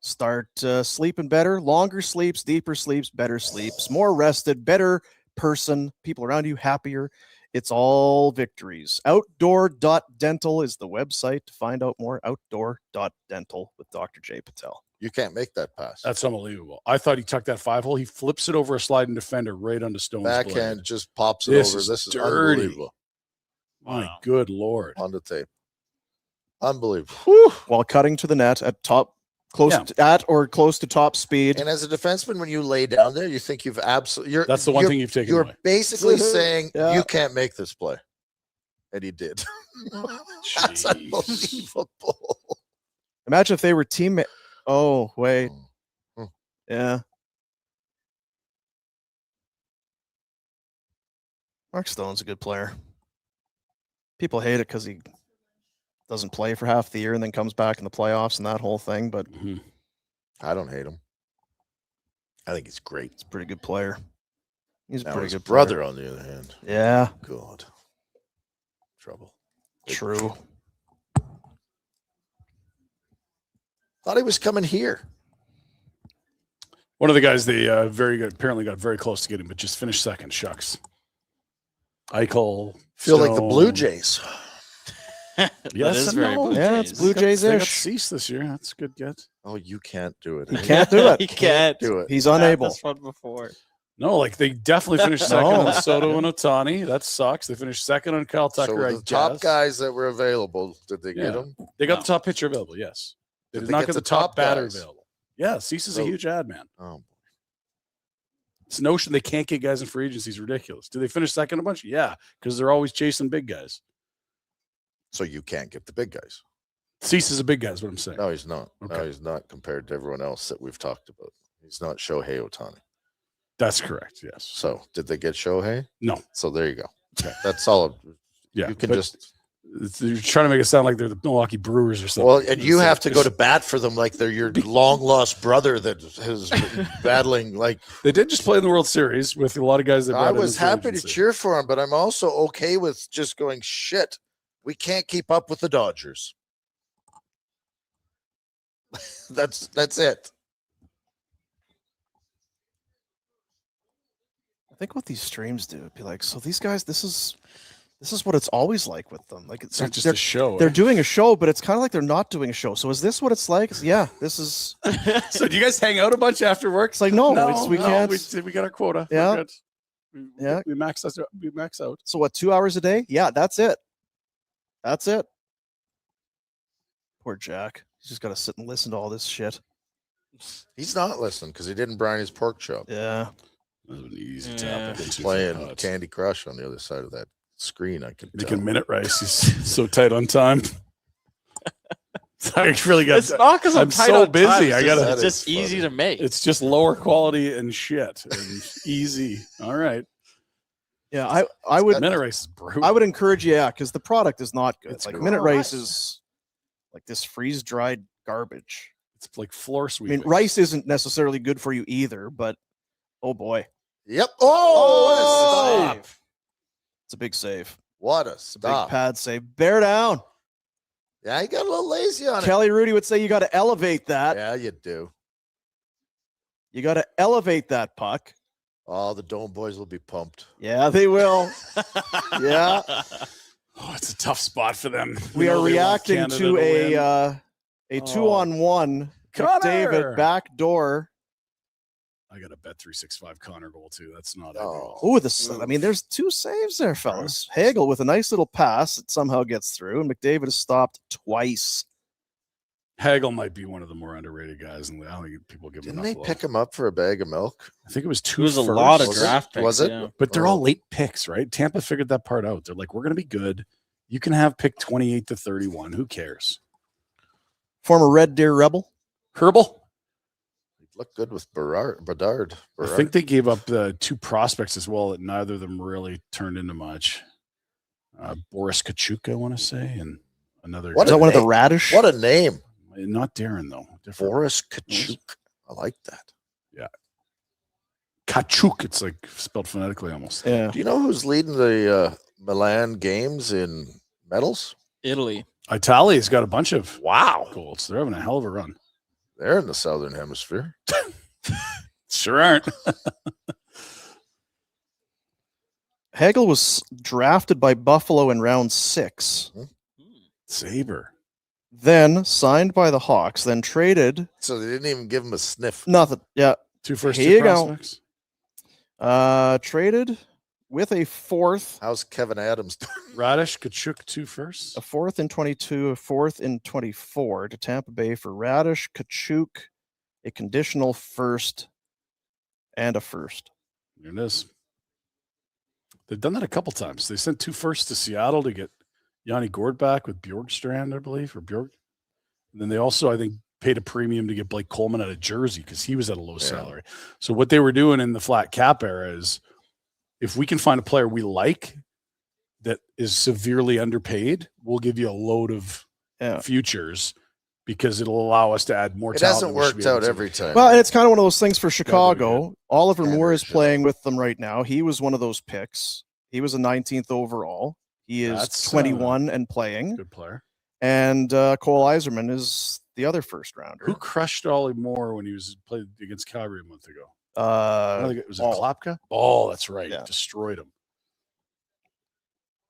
Start sleeping better, longer sleeps, deeper sleeps, better sleeps, more rested, better person, people around you happier. It's all victories. Outdoor.dental is the website to find out more. Outdoor.dental with Dr. J Patel. you can't make that pass. That's unbelievable. I thought he tucked that 5 hole. He flips it over a sliding defender right onto Stone's Backhand blade. just pops it This over. is This is dirty. unbelievable. My Wow. good Lord. On the tape. Unbelievable. While cutting to the net at at or close to top speed. And as a defenseman, when you lay down there, you think you've absolutely. That's the one thing you've taken You're away. basically saying Yeah. you can't make this play, and he did. That's Jeez. unbelievable. Imagine if they were teammates. Oh, wait. Hmm. Yeah. Mark Stone's a good player. People hate it because he doesn't play for half the year and then comes back in the playoffs and that whole thing, but Mhm. I don't hate him. I think he's great. he's a pretty good player. He's a Now pretty his good brother, player. on the other hand, Yeah, God, trouble. true. Thought he was coming here. One of the guys they apparently got very close to getting, but just finished second. Shucks. Eichel. Feel like the Blue Stone. Jays. That Yes is and very no. Blue Yeah, it's Jays. Blue Jays They got ish. Cease this year. That's a good get. Oh, you can't do it. He can't do it. He can't do it. He's He's had unable. this one before. No, like they definitely finished second No. on Soto and Otani. That sucks. They finished second on Kyle Tucker. So I the top guess. guys that were available, did they Yeah. get them? They got No. the top pitcher available. Yes, they Did did they not get get the the top top batter guys? available. Yeah, Cease is a So- huge ad man. Oh, This notion they can't get guys in free agency is ridiculous. Do they finish second a bunch? Yeah, because they're always chasing big guys. so you can't get the big guys. Cease is a big guy, is what I'm saying. No, he's not. No, Okay. he's not compared to everyone else that we've talked about. He's not Shohei Ohtani. That's correct. Yes. So did they get Shohei? No. So there you go. That's all. Yeah. You can but just you're trying to make it sound like they're the Milwaukee Brewers or something. well, and you have to go to bat for them like they're your long lost brother that has been battling. Like They did just play in the World Series with a lot of guys that I brought in was in free happy to agency. cheer for him, but I'm also okay with just going shit. We can't keep up with the Dodgers. That's it. I think what these streams do would be like, so these guys, this is what it's always like with them. Like It's not just a show. they're doing a show, but it's kind of like they're not doing a show. So is this what it's like? Yeah, this is. So do you guys hang out a bunch after work? It's like no, we can't. We got our quota. We're Yeah. good. Yeah. We max out. We max out. So what? 2 hours a day? Yeah, that's it. That's it. Poor Jack. He's just got to sit and listen to all this shit. He's not listening because he didn't brine his pork chop. Yeah. That was an easy Yeah. topic. into Playing for Huts. Candy Crush on the other side of that screen. I can Making tell. minute rice. He's so tight on time. I really got. It's not because I'm I'm tight so on busy. time, I it's gotta- just- That It's is just easy funny. to make. It's just lower quality and shit and easy. All right. Yeah. I would Minute rice is brutal. I would encourage you, yeah, because the product is not good. It's Like gross. minute rice is like this freeze dried garbage. It's like floor I sweeping. mean, rice isn't necessarily good for you either, but oh boy, Yep. Oh, Oh! it's a big save. what a It's a big stop. pad save. Bear down. Yeah, he got a little lazy on Kelly Rudy would say you got to elevate it. that. Yeah, you do. You got to elevate that puck. Oh, the Dome boys will be pumped. Yeah, they will. Yeah. Oh, it's a tough spot for them. We You are know they want reacting Canada to win. a 2-on-1 Connor! David back door. I got a bet 365 Connor goal too. That's not Oh. Oh, I mean, there's two saves there, fellas. Hagel with a nice little pass that somehow gets through, and McDavid is stopped twice. Hagel might be one of the more underrated guys, and I don't think people give him Didn't enough they love. pick him up for a bag of milk? I think it was It two. was a firsts. lot of Was it? draft picks. Was it? Yeah. But they're Oh. all late picks, right? Tampa figured that part out. They're like, we're going to be good. You can have pick 28 to 31. Who cares? Former Red Deer Rebel. Herbal? He looked good with Bedard. I think they gave up the two prospects as well that neither of them really turned into much. Boris Kachuk, I want to say, and another. What Is a that one of the name. Radish? What a name. Not Darren, though. Different. Boris Kachuk. I like that. Kachuk. It's like spelled phonetically almost. Yeah. Do you know who's leading the Milan games in medals? Italy. Italia's got a bunch of Wow. goals. They're having a hell of a run. They're in the Southern Hemisphere. Sure aren't. Hagel was drafted by Buffalo in round 6, Saber. then signed by the Hawks, then traded. So they didn't even give him a sniff. Nothing. Yeah. Two first Here two you go. prospects. Traded with a fourth, How's Kevin Adams? Radish, Kachuk, two firsts. a fourth in 22, a fourth in 24 to Tampa Bay for Radish, Kachuk, a conditional first, and a first. There it is. They've done that a couple times. They sent two firsts to Seattle to get Yanni Gord back with Bjorkstrand, I believe, or Bjork. And then they also, I think, paid a premium to get Blake Coleman out of Jersey because he was at a low salary. So what they were doing in the flat cap era is if we can find a player we like that is severely underpaid, we'll give you a load of Yeah. futures because it'll allow us to add more It talent. hasn't than we should worked be able out to. every time. Well, and it's kind of one of those things for Yeah. Chicago. Oliver Moore is Anderson. playing with them right now. He was one of those picks. He was a 19th overall. He is That's, 21 and playing. Good player. And Cole Eiserman is the other first rounder. Who crushed Ollie Moore when he was played against Calgary a month ago? I Uh, think it was Ball. Klapka. Oh, that's right. Yeah. Destroyed him.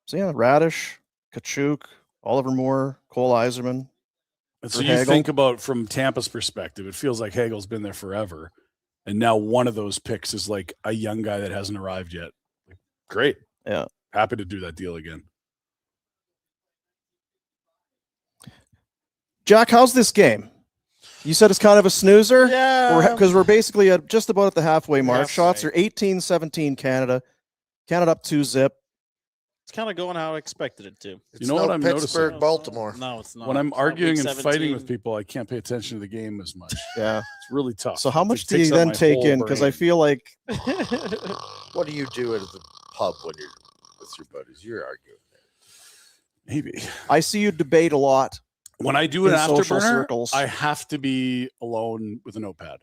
so yeah, Radish, Kachuk, Oliver Moore, Cole Yzerman. And so for you Hagel. think about from Tampa's perspective, it feels like Hagel's been there forever. And now one of those picks is like a young guy that hasn't arrived yet. Like, great. Yeah. Happy to do that deal again. Jack, how's this game? You said it's kind of a snoozer? Yeah. Because we're basically at just about at the halfway mark. Halfway. Shots are 18-17 Canada. Canada up 2-0. It's kind of going how I expected it to. It's You know what I'm Pittsburgh, noticing? Baltimore. No, it's not. When I'm It's not arguing week and fighting 17. with people, I can't pay attention to the game as much. Yeah. It's really tough. So how much It do you takes up then my take whole in? Because I brain. feel like What do you do at the pub when you're with your buddies? You're arguing. Maybe. I see you debate a lot. When I do In an social afterburner, circles. I have to be alone with a notepad.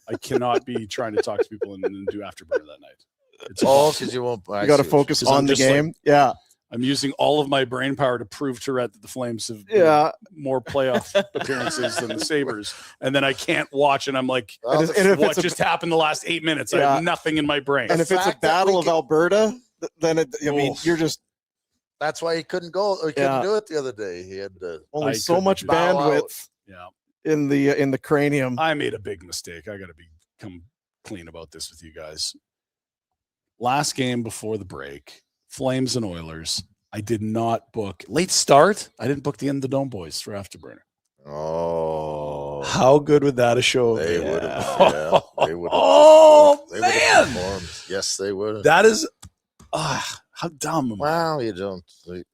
I cannot be trying to talk to people and do afterburner that night. It's Oh, because you won't. You got to focus 'Cause on I'm the just like- game. Yeah. I'm using all of my brain power to prove to Rhett that the Flames have Yeah. more playoff appearances than the Sabres. And then I can't watch, and I'm like, Well, And if what it's a- just happened the last 8 minutes? I Yeah. have nothing in my brain. And if it's a fact that battle we of can- Alberta, then I mean, Oof. you're just That's why he couldn't go. Or he couldn't Yeah. do it the other day. He had only I so couldn't much do that. Bow out. bandwidth yeah. in the cranium. I made a big mistake. I got to become clean about this with you guys. Last game before the break, Flames and Oilers. I did not book late start. I didn't book the end of the Dome boys for afterburner. Oh, How good would that a show have they been? would have. Yeah, they would have. Oh They would have performed. Yes, they would have. that is how dumb am I? Wow, you don't. Like,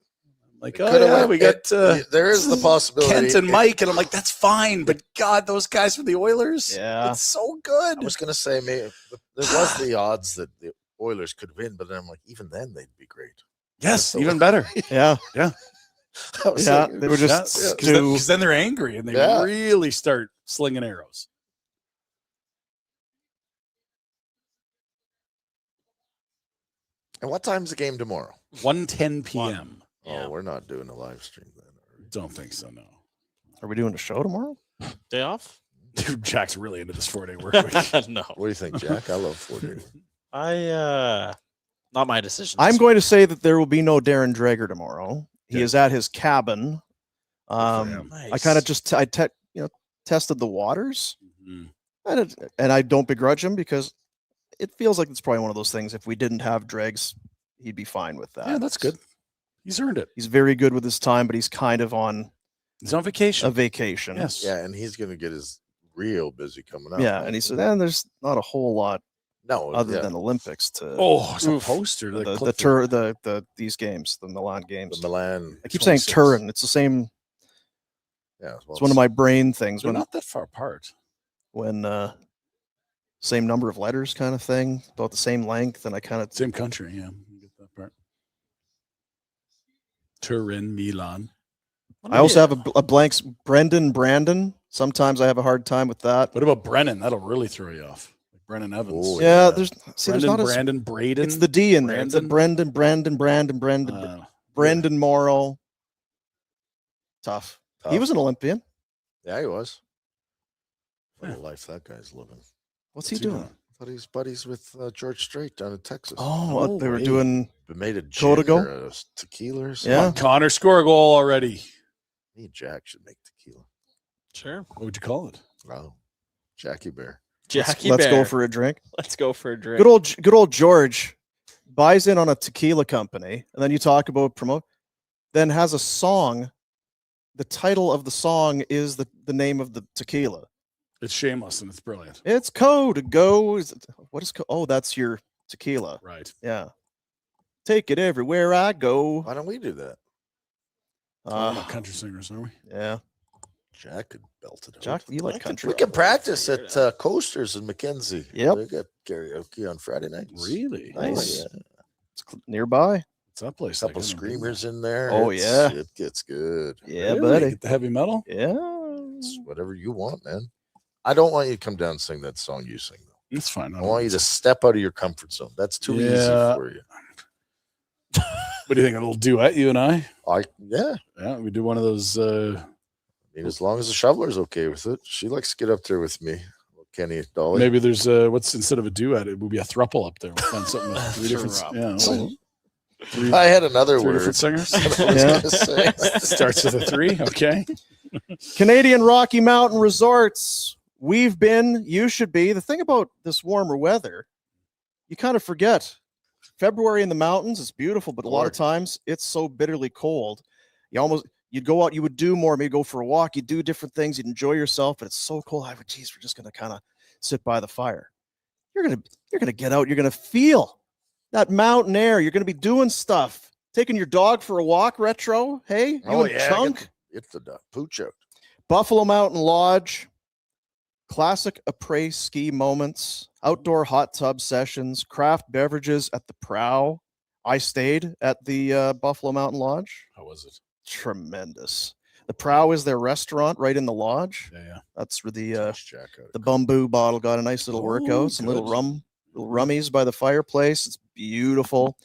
They oh coulda yeah, went- we got there is the possibility. Kent and Mike, and I'm like, that's fine, but God, those guys for the Oilers, Yeah. it's so good. I was going to say, maybe there was the odds that the Oilers could win, but then I'm like, even then they'd be great. Yes, even better. Yeah. I was Yeah. like, They were just yeah. too. Because then they're angry and they Yeah. really start slinging arrows. And what time's the game tomorrow? 1:10 p.m. Yeah. Oh, we're not doing a live stream then. are we? Don't think so. No. Are we doing a show tomorrow? Day off? Dude, Jack's really into this 4-day work week. No. What do you think, Jack? I love 4-day. Not my decision. I'm going to say that there will be no Darren Dreger tomorrow. He Okay. is at his cabin. him. I kind of just tested the waters, Mhm. and I don't begrudge him because it feels like it's probably one of those things. If we didn't have Dregs, he'd be fine with that. Yeah, that's good. He's earned it. He's very good with his time, but he's kind of on He's on vacation. a vacation. Yes. Yeah, and he's going to get his real busy coming up. Yeah, and he said, and there's not a whole lot no, other yeah, than Olympics to Oh, it's a Oof. poster. Like these games, the Milan games. the Milan. I keep saying 26. Turin. It's the same. Yeah, It's one of my brain things They're when not that far apart. same number of letters kind of thing, about the same length, and I kind of Same country. Yeah. You get that part. Turin, Milan. I also have a blank Brandon. Sometimes I have a hard time with that. What about Brennan? That'll really throw you off. Like Brennan Evans. Oh, Yeah, yeah. there's Brendan, not Brandon, Braden. it's the D in there. It's a Brandon? Brendan, Brendan Morrow. Tough. He was an Olympian. Yeah, he was. What Yeah. a life that guy's living. What's he doing? I thought he's buddies with George Strait down in Texas. Oh, No they were way. doing. But made a Toe to gin go? or a tequila or something. Yeah. Connor, score a goal already. Me and Jack should make tequila. Sure. What would you call it? Wow. Jackie Bear. Jackie Let's go Bear. for a drink. Let's go for a drink. Good old George buys in on a tequila company, and then you talk about promote, then has a song. The title of the song is the name of the tequila. It's shameless and it's brilliant. It's Code Go. What is Oh, that's your tequila. Right. Yeah. Take it everywhere I go. Why don't we do that? We're not country singers, are we? Yeah. Jack could belt it out. Jack, you like country? We can practice at Coasters in Mackenzie. Yep. We got karaoke on Friday nights. Really? Nice. Oh, yeah. It's nearby. What's that place? Couple like? I don't know. screamers in there. Oh, yeah. It gets good. Yeah, Really? buddy. Get the heavy metal? Yeah. It's whatever you want, man. I don't want you to come down and sing that song you sing, though. That's fine. I want you to step out of your comfort zone. That's too easy Yeah. for you. What do you think? A little duet, you and I? Yeah. Yeah, we do one of those. I mean, as long as the shoveler's okay with it. She likes to get up there with me. Kenny, Dolly. Maybe there's what's instead of a duet, it would be a thruple up there. We'll find something with three different. Yeah. I had another Three word. different singers. I was Yeah. gonna say. Starts with a 3. Okay. Canadian Rocky Mountain Resorts. We've been, you should be. The thing about this warmer weather, you kind of forget. February in the mountains, it's beautiful, but a lot of times it's so bitterly cold. You'd go out, you would do more, maybe go for a walk, you'd do different things, you'd enjoy yourself, but it's so cold. Geez, we're just gonna kind of sit by the fire. You're gonna get out, you're gonna feel that mountain air, you're gonna be doing stuff, taking your dog for a walk, Retro. Hey, you and Chunk. It's the pooch out. Buffalo Mountain Lodge, classic après ski moments, outdoor hot tub sessions, craft beverages at the Prow. I stayed at the Buffalo Mountain Lodge. How was it? Tremendous. The Prow is their restaurant right in the lodge. Yeah. That's where the Jack out. bamboo bottle got a nice little workout. Some little rummies by the fireplace. It's beautiful.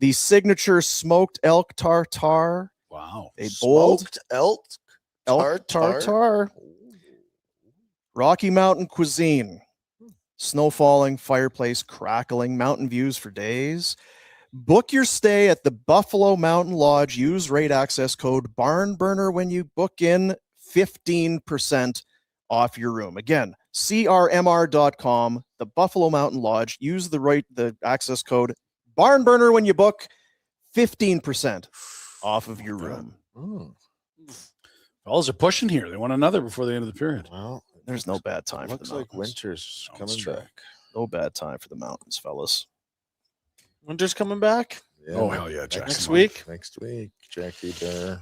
The signature smoked elk tartare. Wow. A bold Smoked elk tartare. Rocky Mountain cuisine. Snow falling, fireplace crackling, mountain views for days. Book your stay at the Buffalo Mountain Lodge. Use rate access code BarnBurner when you book in. 15% off your room. Again, crmr.com, the Buffalo Mountain Lodge. Use the access code BarnBurner when you book. 15% off of your room. Fellas are pushing here. They want another before the end of the period. Well, There's no bad time for looks the like mountains. winter's No, it's coming true. back. No bad time for the mountains, fellas. Winter's coming back. Yeah, Oh, hell yeah, Jackson. Next week. Next week, Jackie Bear.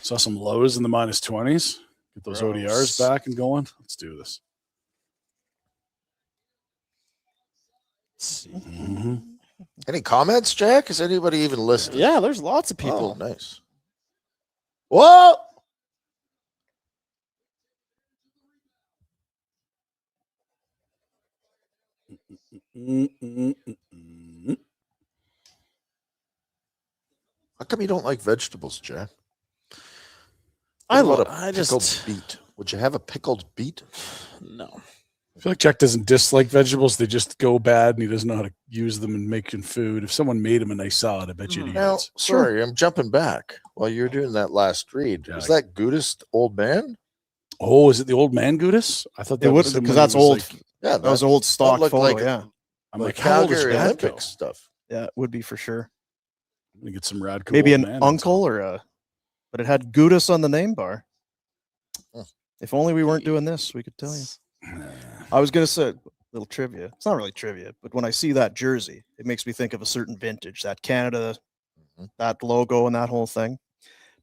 Saw some lows in the -20s. Get those Gross. ODRs back and going. Let's do this. Mhm. Any comments, Jack? Is anybody even listening? Yeah, there's lots of Oh, people. nice. Whoa! How come you don't like vegetables, Jack? I What love. about I a pickled just beet. Would you have a pickled beet? no. I feel like Jack doesn't dislike vegetables. They just go bad and he doesn't know how to use them in making food. If someone made him a nice salad, I bet you'd eat Now, it. sorry, I'm jumping back while you're doing that last read. Yeah, Was that Gudis old man? Oh, is it the old man Gudis? I thought It that would was him because when he that's was old. like- Yeah, That was old stock looked photo. like- Yeah, I'm like like, how old is Calgary that Olympics guy? stuff. yeah, it would be for sure. I'm gonna get some rad. Maybe old an man uncle or a, but it had Gudis on the name bar. Huh. If only we weren't doing this, we could tell you. I was gonna say a little trivia. It's not really trivia, but when I see that jersey, it makes me think of a certain vintage, that Canada, that logo and that whole thing.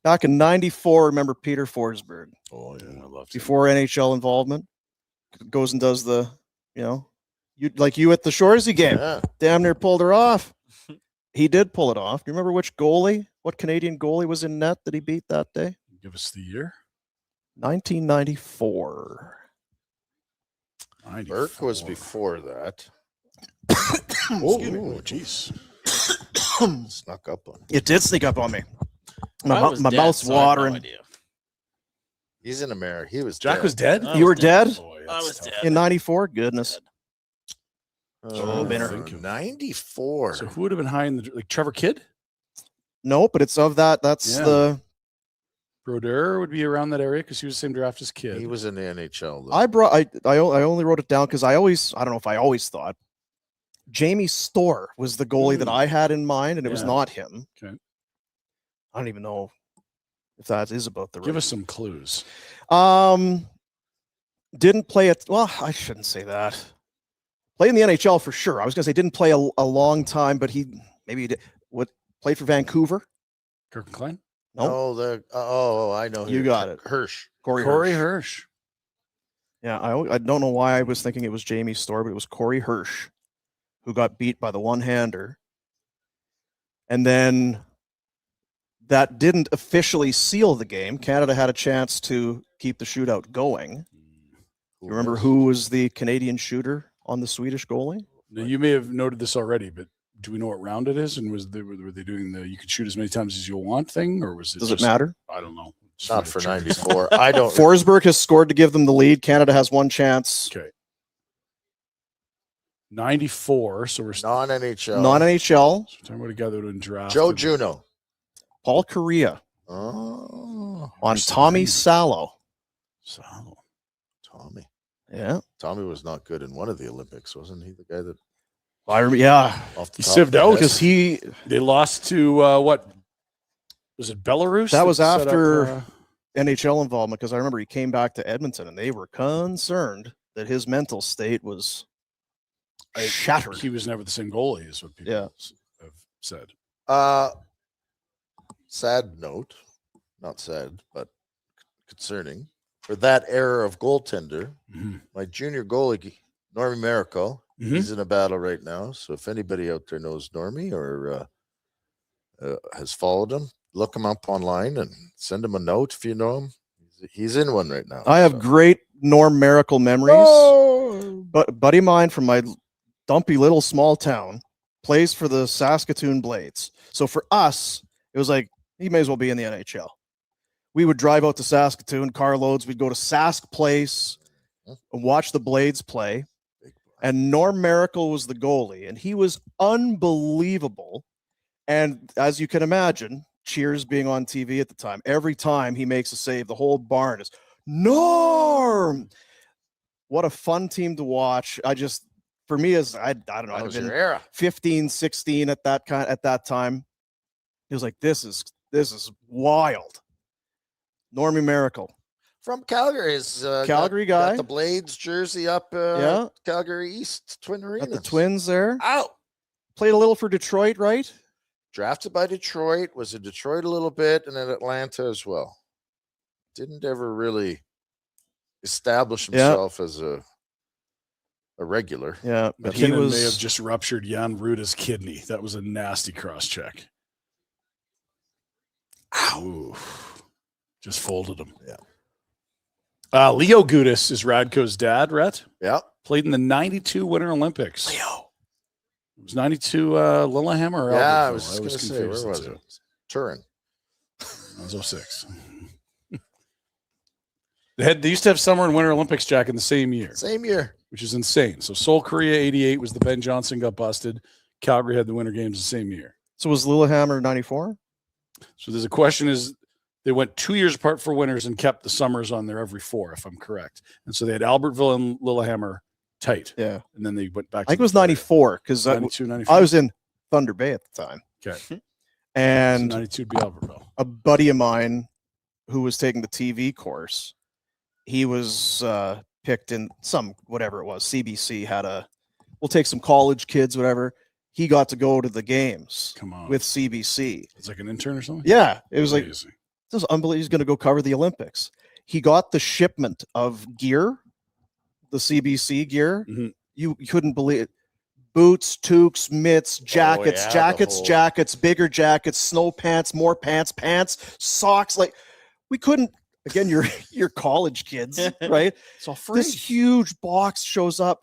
Back in '94, remember Peter Forsberg? Oh yeah, I love Before NHL involvement, goes and does the, you at the Shoresy game, yeah. damn near pulled her off. He did pull it off. Do you remember what Canadian goalie was in net that he beat that day? Give us the year. 1994. Burke was before that. Oh, jeez. Snuck up on. It did sneak up on me. I My was dead, mouth's so I have no watering. idea. He's in America. He was Jack dead. was dead. I You was were dead Boy, I that's was tough. dead. in '94. Goodness. Oh, Binner. thank you. 94. So who would have been high in the like Trevor Kidd? No, but it's of that. That's Yeah. the. Brodeur would be around that area because he was the same draft as Kidd. He was in the NHL. Though. I only wrote it down because I don't know if I always thought Jamie Storr was the goalie that I had in mind, and it was Yeah. not him. Okay. I don't even know if that is about the. Give right. us some clues. Didn't play it. Well, I shouldn't say that. Played in the NHL for sure. I was gonna say didn't play a long time, but he did. What played for Vancouver? Kirk McLean? Nope. I know. You got it. Hirsch. Corey Hirsch. Yeah, I don't know why I was thinking it was Jamie Storr, but it was Corey Hirsch who got beat by the one-hander. And then that didn't officially seal the game. Canada had a chance to keep the shootout going. You remember who was the Canadian shooter on the Swedish goalie? Now, you may have noted this already, but do we know what round it is? And were they doing the you could shoot as many times as you want thing, or was it? Does it just- matter? I don't know. Just Not wanted for to check this out. 94. I don't. Forsberg has scored to give them the lead. Canada has one chance. Okay. 94. So we're non-NHL. Non-NHL. So we're talking about a guy that would have been drafted. Joe Juno. Paul Correa. Oh, On Tommy Salo. Salo. Tommy. Yeah. Tommy was not good in one of the Olympics, wasn't he? The guy that off the He top sieved of the out head? Because they lost to what was it, Belarus? that was set up, after NHL involvement, because I remember he came back to Edmonton and they were concerned that his mental state was shattered. he was never the same goalie, is what people have said. Sad note, not sad, but concerning. For that era of goaltender, my junior goalie, Normie Miracle, he's in a battle right now. So if anybody out there knows Normie or has followed him, look him up online and send him a note if you know him. He's in one right now. I have great Norm Miracle memories. Oh! But buddy of mine from my dumpy little small town plays for the Saskatoon Blades. So for us, it was like, he may as well be in the NHL. We would drive out to Saskatoon, carloads. We'd go to Sask Place and watch the Blades play. And Norm Miracle was the goalie, and he was unbelievable. And as you can imagine, Cheers being on TV at the time, every time he makes a save, the whole barn is, Norm! What a fun team to watch. For me, as I don't know, That I'd was been your era. 15, 16 at that time. It was like, this is wild. Normie Miracle. From Calgary. Is Calgary got guy. the Blades jersey up Calgary East Twin Arenas. Got the Twins there. Ow! Played a little for Detroit, right? Drafted by Detroit, was in Detroit a little bit, and then Atlanta as well. Didn't ever really establish himself as a regular. Yeah, but McKinnon he was may have just ruptured Jan Ruda's kidney. That was a nasty cross check. Ow. Just folded him. Yeah. Leo Gudis is Radko's dad, Rhett. Yeah. Played in the 92 Winter Olympics. Leo. It was 92 Lillehammer or Yeah, Albertville? I was just going to say, where was it? Turin. That was 06. They used to have Summer and Winter Olympics, Jack, in the same year. Same year. Which is insane. So Seoul, Korea, 88 was the Ben Johnson got busted. Calgary had the Winter Games the same year. So was Lillehammer 94? So there's a question is they went 2 years apart for winters and kept the summers on there every 4, if I'm correct. And so they had Albertville and Lillehammer tight. Yeah. And then they went back I think it was 94 because 92, 94. I was in Thunder Bay at the time. Okay. And so 92 would be Albertville. A buddy of mine who was taking the TV course, he was picked in some, whatever it was, CBC had we'll take some college kids, whatever. He got to go to the games with CBC. It's like an intern or something? Yeah. It was Amazing. like, this is unbelievable. He's going to go cover the Olympics. He got the shipment of gear, the CBC gear. Mm-hmm. You couldn't believe it. Boots, toques, mitts, jackets, jackets, bigger jackets, snow pants, more pants, socks. Like, we couldn't, again, you're college kids, right? It's all free. This huge box shows up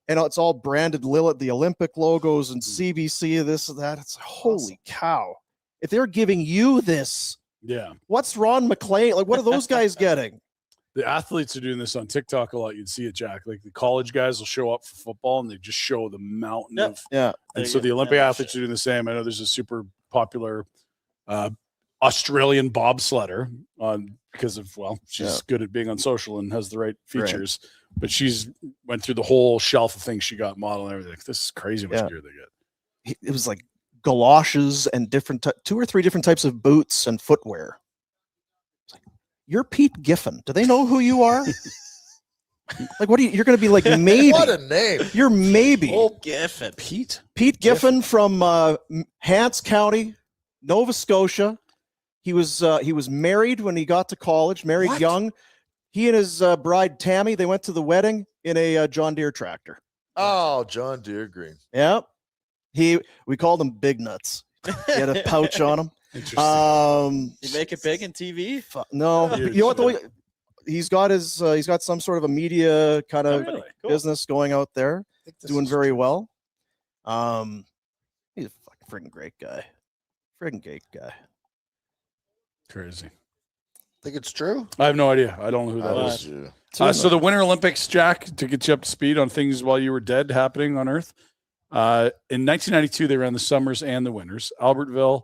and it's all branded Lilith, the Olympic logos and CBC, this and that. It's holy cow. If they're giving you this, what's Ron McLean? Like, what are those guys getting? The athletes are doing this on TikTok a lot. You'd see it, Jack. Like the college guys will show up for football and they just show the mountain of. Yeah. And so the Olympic athletes are doing the same. I know there's a super popular Australian bobsledder because of, she's good at being on social and has the right features. Right. But she's went through the whole shelf of things she got model and everything. This is crazy how much gear they get. It was like galoshes and different 2 or 3 different types of boots and footwear. It's like, you're Pete Giffen. Do they know who you are? Like, what are you're going to be like, maybe. What a name. You're maybe. Oh, Giffen. Pete Giffen from Hants County, Nova Scotia. He was married when he got to college, married young. He and his bride, Tammy, they went to the wedding in a John Deere tractor. Oh, John Deere green. Yeah. We called him Big Nuts. He had a pouch on him. Interesting. You make it big in TV? No. You know what? He's got he's got some sort of a media kind of business going out there, doing very well. He's a fucking friggin' great guy. Crazy. Think it's true? I have no idea. I don't know who that is. So the Winter Olympics, Jack, to get you up to speed on things while you were dead happening on Earth. In 1992, they ran the summers and the winters. Albertville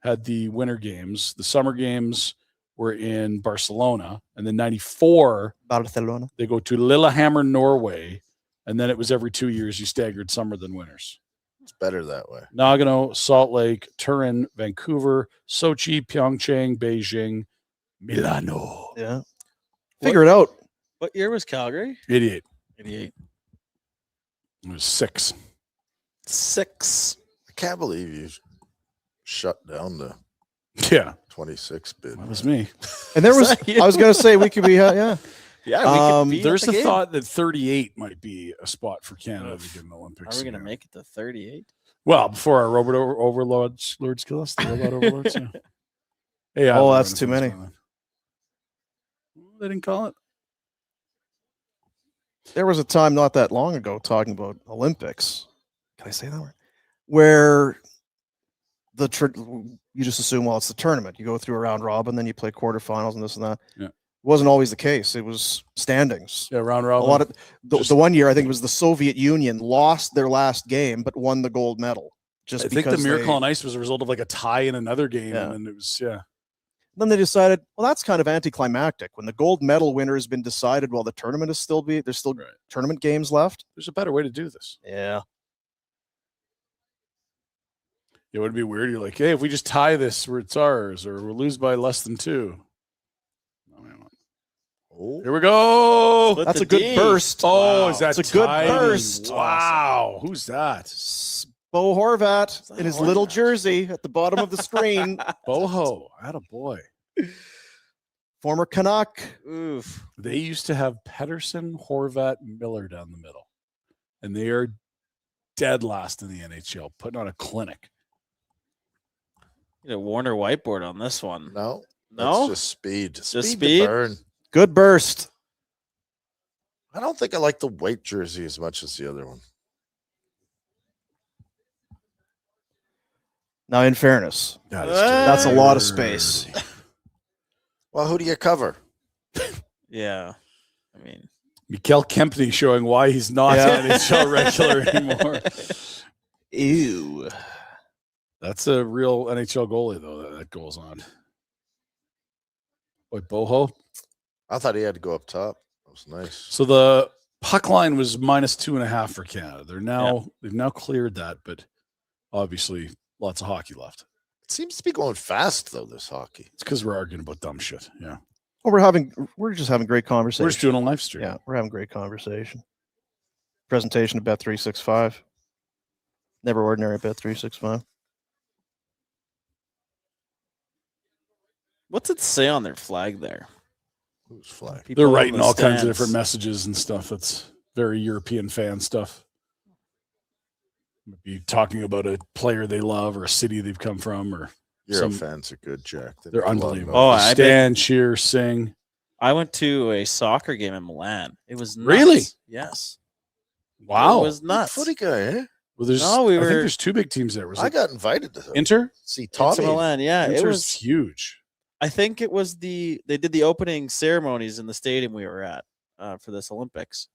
had the winter games. The summer games were in Barcelona. And then 94, Barcelona. they go to Lillehammer, Norway. And then it was every 2 years you staggered summer than winters. It's better that way. Nagano, Salt Lake, Turin, Vancouver, Sochi, Pyeongchang, Beijing, Milano. Yeah. Figure it out. What year was Calgary? 88. 88. It was 6. 6. I can't believe you shut down the Yeah. 26 bid. That was me. And there was, I was going to say, we could be, yeah. Yeah, we could be There's at the game. thought that 38 might be a spot for Canada to get an Olympics. Are we going to make it to 38? Well, before our robot overlords kill us, the robot overlords. Yeah. Hey, Oh, that's too many. They didn't call it. There was a time not that long ago talking about Olympics. Can I say that word? Where you just assume, well, it's the tournament. You go through a round robin, then you play quarterfinals and this and that. Yeah. Wasn't always the case. It was standings. Yeah, round A robin. lot of the 1 year, I think it was the Soviet Union lost their last game but won the gold medal. Just I think the because Miracle on Ice was a result of like a tie in another game, Yeah. and it was Then they decided, well, that's kind of anticlimactic. When the gold medal winner has been decided while the tournament is there's still Right. tournament games left. There's a better way to do this. Yeah. It would be weird. You're like, hey, if we just tie this, it's ours, or we'll lose by less than 2. Oh, Here we go. Split That's the a good D. burst. Oh, Wow. is that It's a good tight? burst. Wow. Who's that? Bo Horvat that in his little Horvat? jersey at the bottom of the screen. Boho. Attaboy. Former Canuck. Oof. They used to have Pedersen, Horvat, Miller down the middle. And they are dead last in the NHL, putting on a clinic. Get a Warner whiteboard on this one. no. No? That's just speed. Just to speed? burn. Good burst. I don't think I like the white jersey as much as the other one. Now, in fairness, That that's a lot of space. Well, who do you cover? Yeah. I mean, Mikael Kempney showing why he's not Yeah. an NHL regular anymore. Ew. That's a real NHL goalie, though, that goes on. Boy, Boho. I thought he had to go up top. That was nice. So the puck line was -2.5 for Canada. They've now cleared that, but obviously lots of hockey left. It seems to be going fast though. This hockey. It's because we're arguing about dumb shit. Yeah, Well, we're just having great conversation. we're just doing a live stream. Yeah, we're having great conversation. Presentation of Bet365. Never ordinary at Bet365. what's it say on their flag there? Who's flag? People They're in writing the all kinds of stands. different messages and stuff. That's very European fan stuff. Be talking about a player they love or a city they've come from, or Euro some- fans are good, Jack. they're unbelievable. Oh, They I stand, cheer, sing. I went to a soccer game in Milan. It was nuts. Really? Yes. Wow. It was nuts. Footy guy, eh? Well, there's. No, we I think were- there's 2 big teams there. Was I it got invited to Inter? see Into Tommy. Milan. Yeah, it Inter's was. huge. I think it was they did the opening ceremonies in the stadium we were at for this Olympics.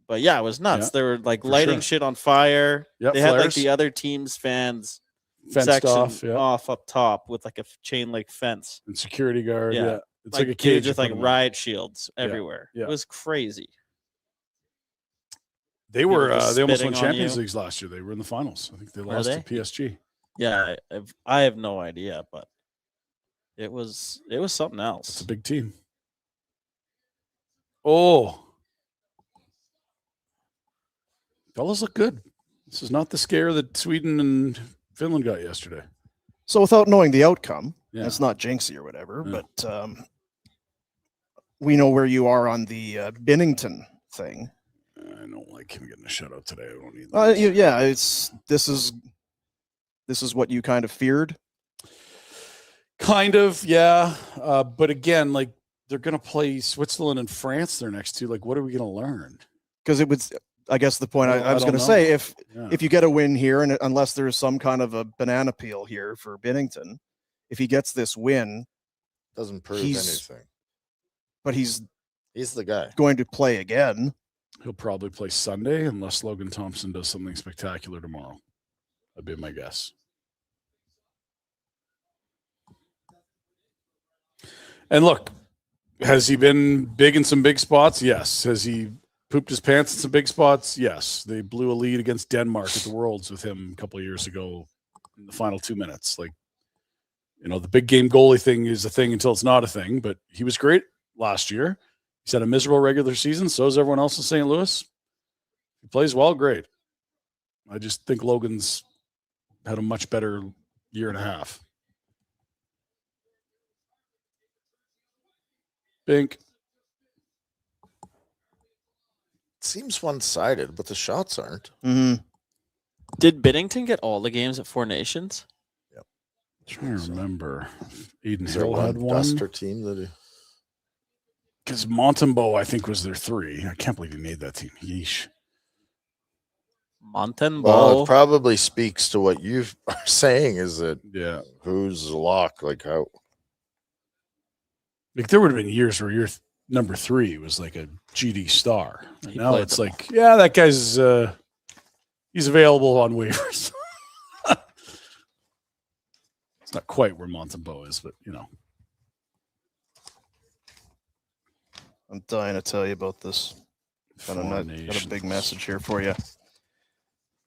But yeah, it was nuts. Yeah, they were like for lighting sure. shit on fire. Yep, they had like flares. the other team's fans Fenced section off, yeah. off up top with like a chain link fence. And security guard. Yeah. Yeah. It's like a dudes cage. with you like put 'em in. riot shields Yeah, everywhere. yeah. It was crazy. They were. People just They almost spitting won on Champions you. Leagues last year. They were in the finals. I think they Were lost they? to PSG. Yeah, I have no idea, but it was something else. It's a big team. Oh, fellas look good. This is not the scare that Sweden and Finland got yesterday. So without knowing the outcome, Yeah. it's not jinxy or whatever, Yeah. but we know where you are on the Binnington thing. I don't like him getting a shutout today. I don't need that. Yeah, this is what you kind of feared. Kind of, yeah. But again, like they're going to play Switzerland and France their next 2. Like, what are we going to learn? Because it was, I guess the point Well, I was don't going to know. say, Yeah. if you get a win here, and unless there's some kind of a banana peel here for Binnington, if he gets this win, Doesn't prove He's- anything. but he's He's the guy. going to play again. He'll probably play Sunday unless Logan Thompson does something spectacular tomorrow. That'd be my guess. And look, has he been big in some big spots? Yes. Has he pooped his pants in some big spots? Yes. They blew a lead against Denmark at the Worlds with him a couple of years ago in the final 2 minutes. Like, you know, the big game goalie thing is a thing until it's not a thing, but he was great last year. He's had a miserable regular season. So is everyone else in St. Louis. He plays well, great. I just think Logan's had a much better year and a half. Bink. Seems one-sided, but the shots aren't. Mm-hmm. Did Binnington get all the games at Four Nations? Yep. I'm trying to remember. Eden Is there Hill had one one. Duster team that Because Montembeau, I think, was their 3. I can't believe he made that team. Yeesh. Montembeau. Well, it probably speaks to what you are saying. Is that Yeah. who's the lock? Like how? Like there would have been years where your number 3 was like a GD star. And He now played it's them like, yeah, that guy's he's available on waivers. It's not quite where Montembeau is, but you know. I'm dying to tell you about this. Got Four a Nations. big message here for you.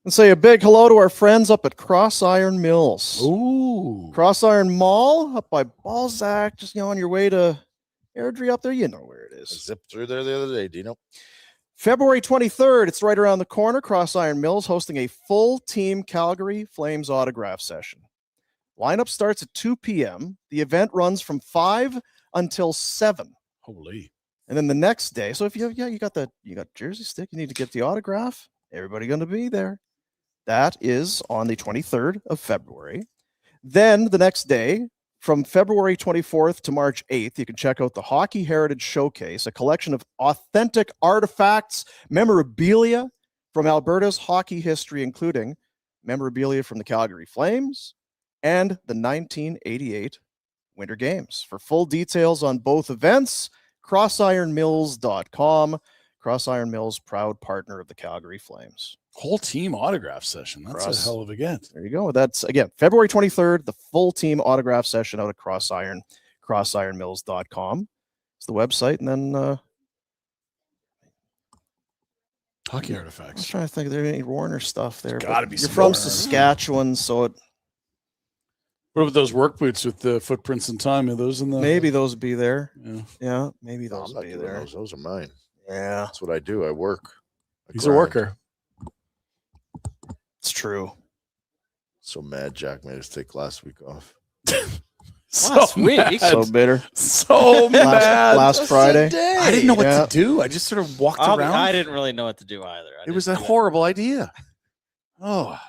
And say a big hello to our friends up at Cross Iron Mills. Ooh. Cross Iron Mall up by Balzac, just on your way to Airdrie up there. You know where it I is. zipped through there the other day. Do you know? February 23rd, it's right around the corner. Cross Iron Mills hosting a full team Calgary Flames autograph session. Lineup starts at 2 p.m. The event runs from 5 until 7. Holy. And then the next day, so if you got jersey stick, you need to get the autograph. Everybody going to be there. That is on the 23rd of February. Then the next day, from February 24th to March 8th, you can check out the Hockey Heritage Showcase, a collection of authentic artifacts, memorabilia from Alberta's hockey history, including memorabilia from the Calgary Flames and the 1988 Winter Games. For full details on both events, crossironmills.com. Cross Iron Mills, proud partner of the Calgary Flames. Whole team autograph session. That's Cross. a hell of a get. There you go. That's, again, February 23rd, the full team autograph session out at Cross Iron, crossironmills.com. It's the website. And then Hockey I was artifacts. trying to think if there's any Warner stuff there. Gotta but be you're some from Warner. Saskatchewan, so it, What about those work boots with the footprints in time? Are those in the maybe those would be there. Yeah. Yeah, maybe No, those I'm would not be doing there. those. Those are mine. Yeah, That's what I do. I work. I He's a grind. worker. it's true. So mad Jack made us take last week off. Last week? mad. So bitter. So mad. Last Friday. I didn't know what Yeah. to do. I just sort of walked around. I didn't really know what to do either. It was a horrible idea. Oh,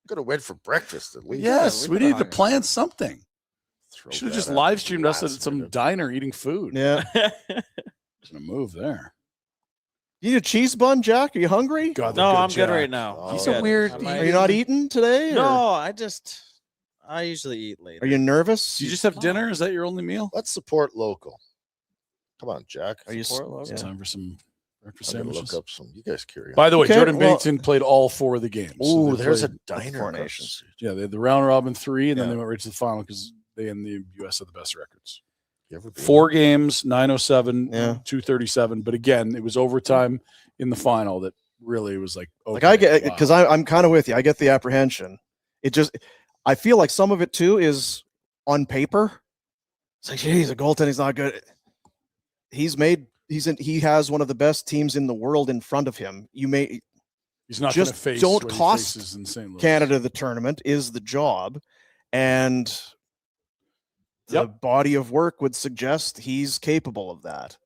Could have went for breakfast at least. yes. we We could've needed to hung plan something. Throw Should have that just out live streamed us at last some minute. diner eating food. Yeah. Gonna move there. You need a cheese bun, Jack? Are you hungry? God, No, they're I'm good Jack. right now. Oh, I'm He's a good. weird- I Are might- Are you not eating today? or- No, I usually eat later. Are you nervous? Do you just have dinner? Is that your only meal? Let's support local. Come on, Jack. Are you Support local? yeah. It's time for some breakfast I'm gonna sandwiches. look up some. You guys carry on. By the way, Okay, Jordan well- Bennington played all 4 of the games. So Ooh, they there's a played- diner. Four across the Nations. street. Yeah, they had the round robin 3, and then Yeah. they went right to the final because they in the US have the best records. You ever been? 4 games, 907, Yeah. 237. But again, it was overtime in the final that really was like, okay, Like I get, wow. because I'm kind of with you. I get the apprehension. I feel like some of it too is on paper. It's like, geez, a goaltending's not good. He has one of the best teams in the world in front of him. You may he's not going to just face don't what he cost faces in St. Louis. Canada the tournament is the job, and the Yep. body of work would suggest he's capable of that.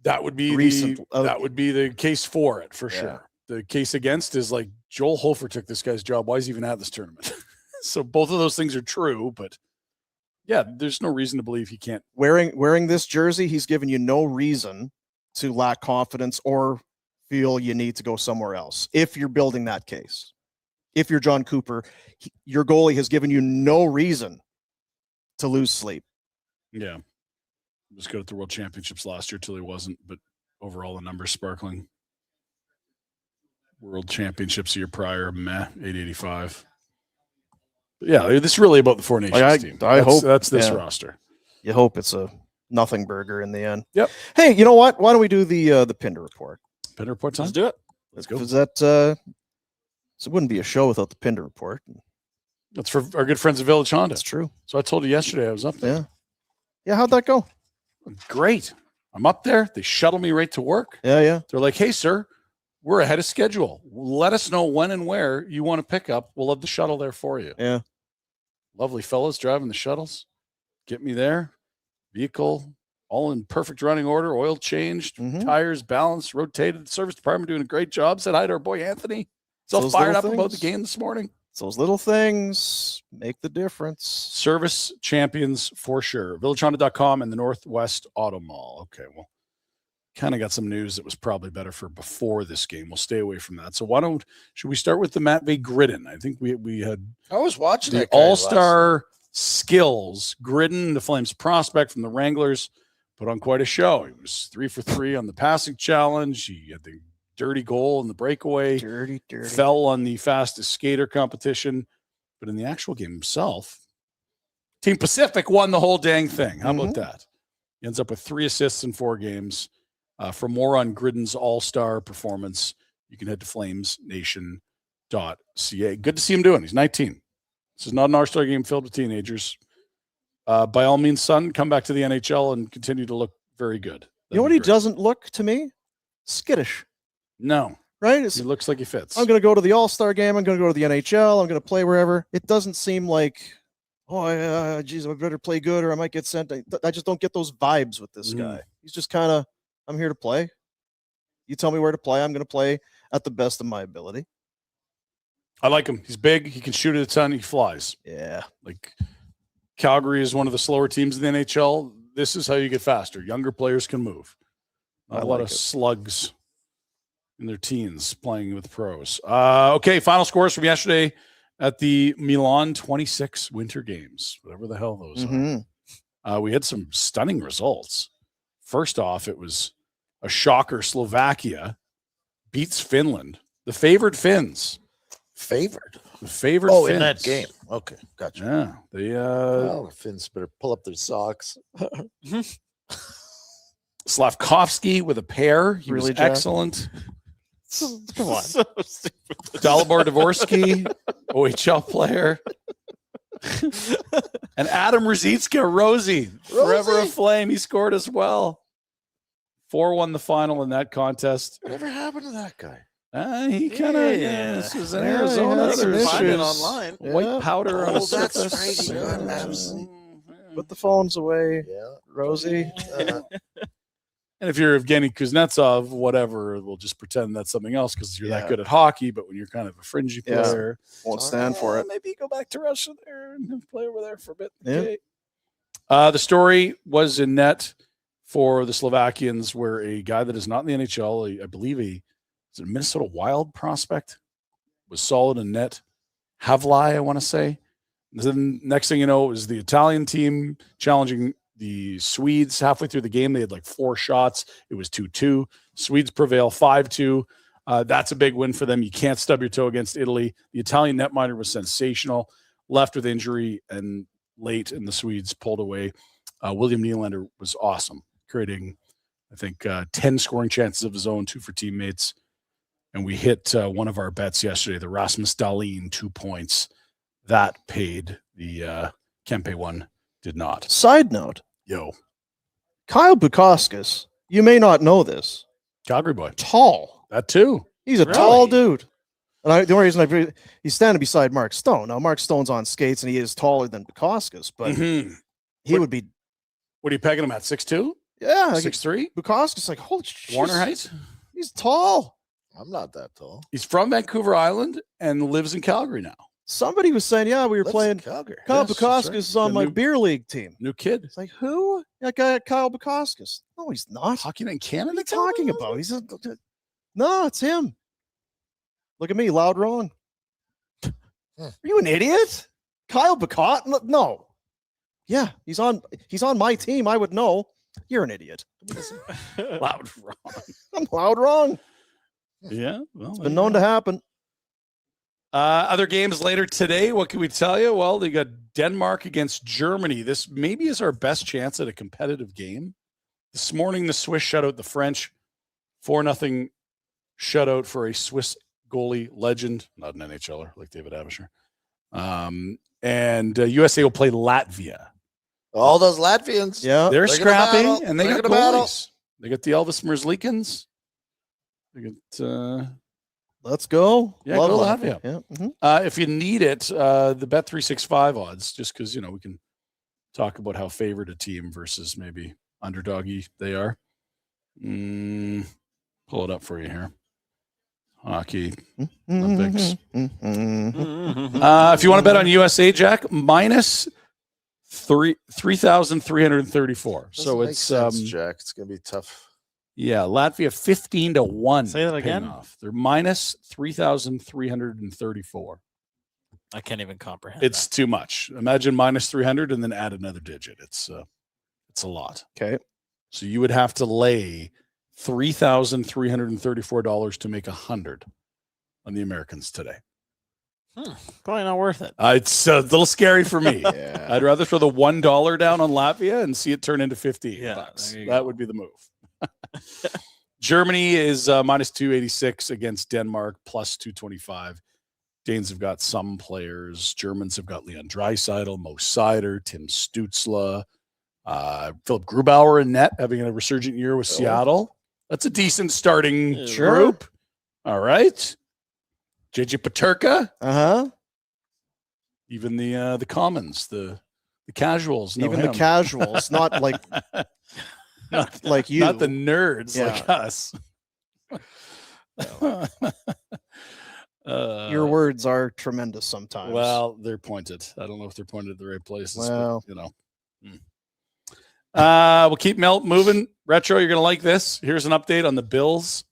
That would be that would be the case for it for Yeah. sure. The case against is like Joel Hofer took this guy's job. Why is he even at this tournament? So both of those things are true, but yeah, there's no reason to believe he can't. Wearing this jersey, he's given you no reason to lack confidence or feel you need to go somewhere else. If you're building that case, if you're John Cooper, your goalie has given you no reason to lose sleep. Yeah. was good at the World Championships last year till he wasn't, but overall the numbers sparkling. World Championships a year prior, meh, 885. But yeah, this is really about the Four Nations team. I hope that's this roster. You hope it's a nothing burger in the end. Yep. Hey, you know what? Why don't we do the Pinder report? Pinder report time? Let's do it. Let's go. Because that it wouldn't be a show without the Pinder report. That's for our good friends at Village Honda. That's true. So I told you yesterday I was up there. Yeah. Yeah, how'd that go? Great. I'm up there. They shuttle me right to work. Yeah. They're like, hey, sir, we're ahead of schedule. Let us know when and where you want to pick up. We'll have the shuttle there for you. Yeah. Lovely fellows driving the shuttles. Get me there. Vehicle all in perfect running order. Oil changed. Tires balanced, rotated. The service department doing a great job. Said hi to our boy Anthony. He's all fired up about the game this morning. It's those little things make the difference. Service champions for sure. VillageHonda.com and the Northwest Auto Mall. Okay, well, kind of got some news that was probably better for before this game. We'll stay away from that. So should we start with the Matvey Gridden? I think we had I was watching the all-star skills. Gridden, the Flames prospect from the Wranglers, put on quite a show. He was 3 for 3 on the passing challenge. He had the dirty goal in the breakaway. Dirty. Fell on the fastest skater competition. But in the actual game himself, Team Pacific won the whole dang thing. How about that? He ends up with 3 assists in 4 games. For more on Gridden's all-star performance, you can head to flamesnation.ca. Good to see him doing. He's 19. This is not an all-star game filled with teenagers. By all means, son, come back to the NHL and continue to look very good. You know what he doesn't look to me? Skittish. No. Right? He looks like he fits. I'm going to go to the All-Star game. I'm going to go to the NHL. I'm going to play wherever. It doesn't seem like, geez, I better play good or I might get sent. I just don't get those vibes with this guy. He's just kind of, I'm here to play. You tell me where to play. I'm going to play at the best of my ability. I like him. He's big. He can shoot at a ton. He flies. Yeah. Like Calgary is one of the slower teams in the NHL. This is how you get faster. Younger players can move. Not a lot of slugs in their teens playing with pros. Okay, final scores from yesterday at the Milan 26 Winter Games, whatever the hell those are. We had some stunning results. First off, it was a shocker. Slovakia beats Finland. The favored Finns. Favored? The favored Finns. In that game. Okay, gotcha. Yeah. The Finns better pull up their socks. Slavkovsky with a pair. He Really, was Jack? Excellent. Come on. So stupid. Dalibor Dvorsky, OHL player. And Adam Ruzicka, Rosie, forever a Flame. He scored as well. 4-1 the final in that contest. Whatever happened to that guy? He kind of this was in Arizona. Yeah, There's Find it issues. online. white powder on a Oh, that's surface. right. He got absolutely. Put the phones away, Yeah. Rosie. And if you're Evgeny Kuznetsov, whatever, we'll just pretend that's something else because you're that Yeah. good at hockey. But when you're kind of a fringy Yeah. player, Won't stand for it. Maybe you go back to Russia there and play over there for a bit. Yeah. Okay. The story was in net for the Slovakians, where a guy that is not in the NHL, I believe is a Minnesota Wild prospect, was solid in net. Havlai, I want to say. And then next thing you know, it was the Italian team challenging the Swedes halfway through the game. They had like 4 shots. It was 2-2. Swedes prevail 5-2. That's a big win for them. You can't stub your toe against Italy. The Italian netminder was sensational, left with injury and late, and the Swedes pulled away. William Nylander was awesome, creating, I think, 10 scoring chances of his own, 2 for teammates. And we hit one of our bets yesterday, the Rasmus Dahlin 2 points. That paid. The Kempe one did not. Side note, Yo, Kyle Bukauskas, you may not know this, Calgary boy. tall. That too. He's a Really? tall dude. And the only reason he's standing beside Mark Stone. Now, Mark Stone's on skates and he is taller than Bukauskas, but he would be. What are you pegging him at? 6'2"? Yeah. 6'3"? Bukauskas, like, holy shit. Warner height? He's tall. I'm not that tall. He's from Vancouver Island and lives in Calgary now. Somebody was saying, yeah, we were playing. Calgary. Kyle Yes, that's Bukauskas right. is on The my new- beer league team. New kid. It's like, who? That guy, Kyle Bukauskas. No, he's not. Hockey in What Canada? are you talking about? No, it's him. Look at me, loud wrong. Are you an idiot? Kyle Bukauskas? No. Yeah, he's on my team. I would know. You're an idiot. Loud wrong. I'm loud wrong. Yeah. Well, It's been known to happen. Other games later today. What can we tell you? Well, they got Denmark against Germany. This maybe is our best chance at a competitive game. This morning, the Swiss shut out the French. 4-0 shutout for a Swiss goalie legend, not an NHLer like David Abisher. And USA will play Latvia. All those Latvians. Yeah. They're gonna scrappy, battle. and they They're got gonna battle. goalies. They got the Elvis Merzlikins. They got Let's go. Yeah, Love go Latvia. Latvia. Yeah. if you need it, the Bet365 odds, just because we can talk about how favored a team versus maybe underdoggy they are. Pull it up for you here. Hockey Olympics. If you want to bet on USA, Jack, minus 3,334. So Doesn't make it's sense, Jack. It's gonna be tough. yeah, Latvia 15-1. Say that paying again? off. They're minus 3,334. I can't even comprehend. It's too much. Imagine minus 300 and then add another digit. It's a lot. Okay. So you would have to lay $3,334 to make 100 on the Americans today. probably not worth it. It's a little scary for me. Yeah. I'd rather throw the $1 down on Latvia and see it turn into 50 Yeah, bucks. there you That go. would be the move. Germany is minus 286 against Denmark, plus 225. Danes have got some players. Germans have got Leon Draisaitl, Mo Seider, Tim Stützle, Philip Grubauer in net, having a resurgent year with Seattle. That's a decent starting Sure. group. All right. JJ Paterka, Uh-huh. even the commons, the casuals. know Even him. the casuals, not like not, like you. not the nerds Yeah. like us. Your words are tremendous sometimes. Well, they're pointed. I don't know if they're pointed at the right places. Well. But, we'll keep moving. Retro, you're going to like this. Here's an update on the Bills'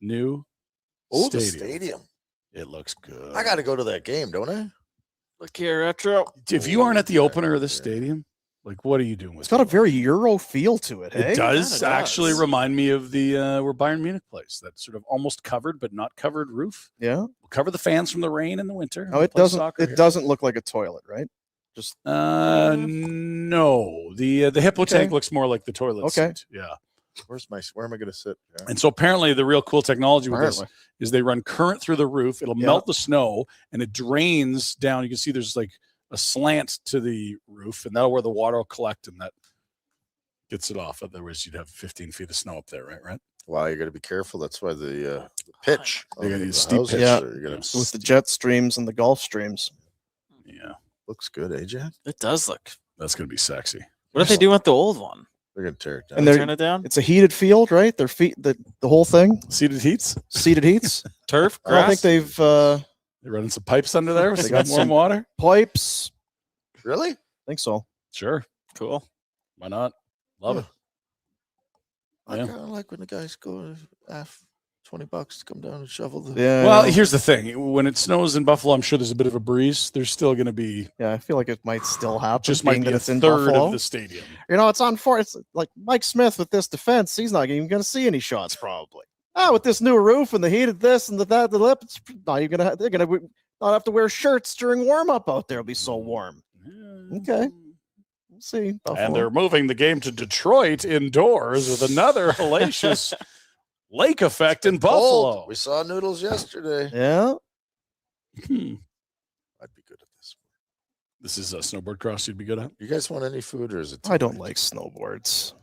new The stadium. stadium. It looks good. I got to go to that game, don't I? Look here, Retro. If you aren't at the opener of the stadium, like, what are you doing with it's got a it? very Euro feel to it, hey? It does Yeah, it actually does. remind me of the where Bayern Munich plays, that sort of almost covered but not covered roof. Yeah. We'll cover the fans from the rain in the winter. Oh, We'll it play doesn't soccer it here. doesn't look like a toilet, right? Just No. The hippo Okay. tank looks more like the toilet Okay. seat. Yeah. Where am I going to sit? Yeah. And so apparently the real cool technology with this apparently. is they run current through the roof. It'll Yeah. melt the snow and it drains down. You can see there's like a slant to the roof, and that'll where the water will collect, and that gets it off. Otherwise, you'd have 15 feet of snow up there, right? Wow, you got to be careful. That's why the pitch. They gotta on use the steep houses pitch. Yeah. are gonna With the jet streams and the Gulf streams. Yeah. looks good, AJ. It does look. That's going to be sexy. What if they do with the old one? They're gonna tear it down. And they're- Turn it down? It's a heated field, right? Their feet the whole thing, Seated heats. seated heats. Turf? I don't think Grass? they've They're running some pipes under there. They They got got warm some- water. pipes. Really? I think so. Sure. Cool. Why not? Love it. I Yeah. kind of like when the guys go $20 to come down and shovel the. Yeah. Well, I know. here's the thing. When it snows in Buffalo, I'm sure there's a bit of a breeze. There's still going to be Yeah, I feel like it might still happen. just might being be that a it's in third Buffalo. of the stadium. You know, it's on for it's like Mike Smith with this defense. He's not even going to see any shots probably. With this new roof and the heat of this and the lip, it's not even gonna. They're gonna not have to wear shirts during warm up out there. It'll be so warm. Okay. We'll see. Buffalo. And they're moving the game to Detroit indoors with another hellacious lake effect in Cold. Buffalo. We saw noodles yesterday. Yeah. I'd be good at this. This is a snowboard cross you'd be good at. You guys want any food, or is it? I don't like snowboards.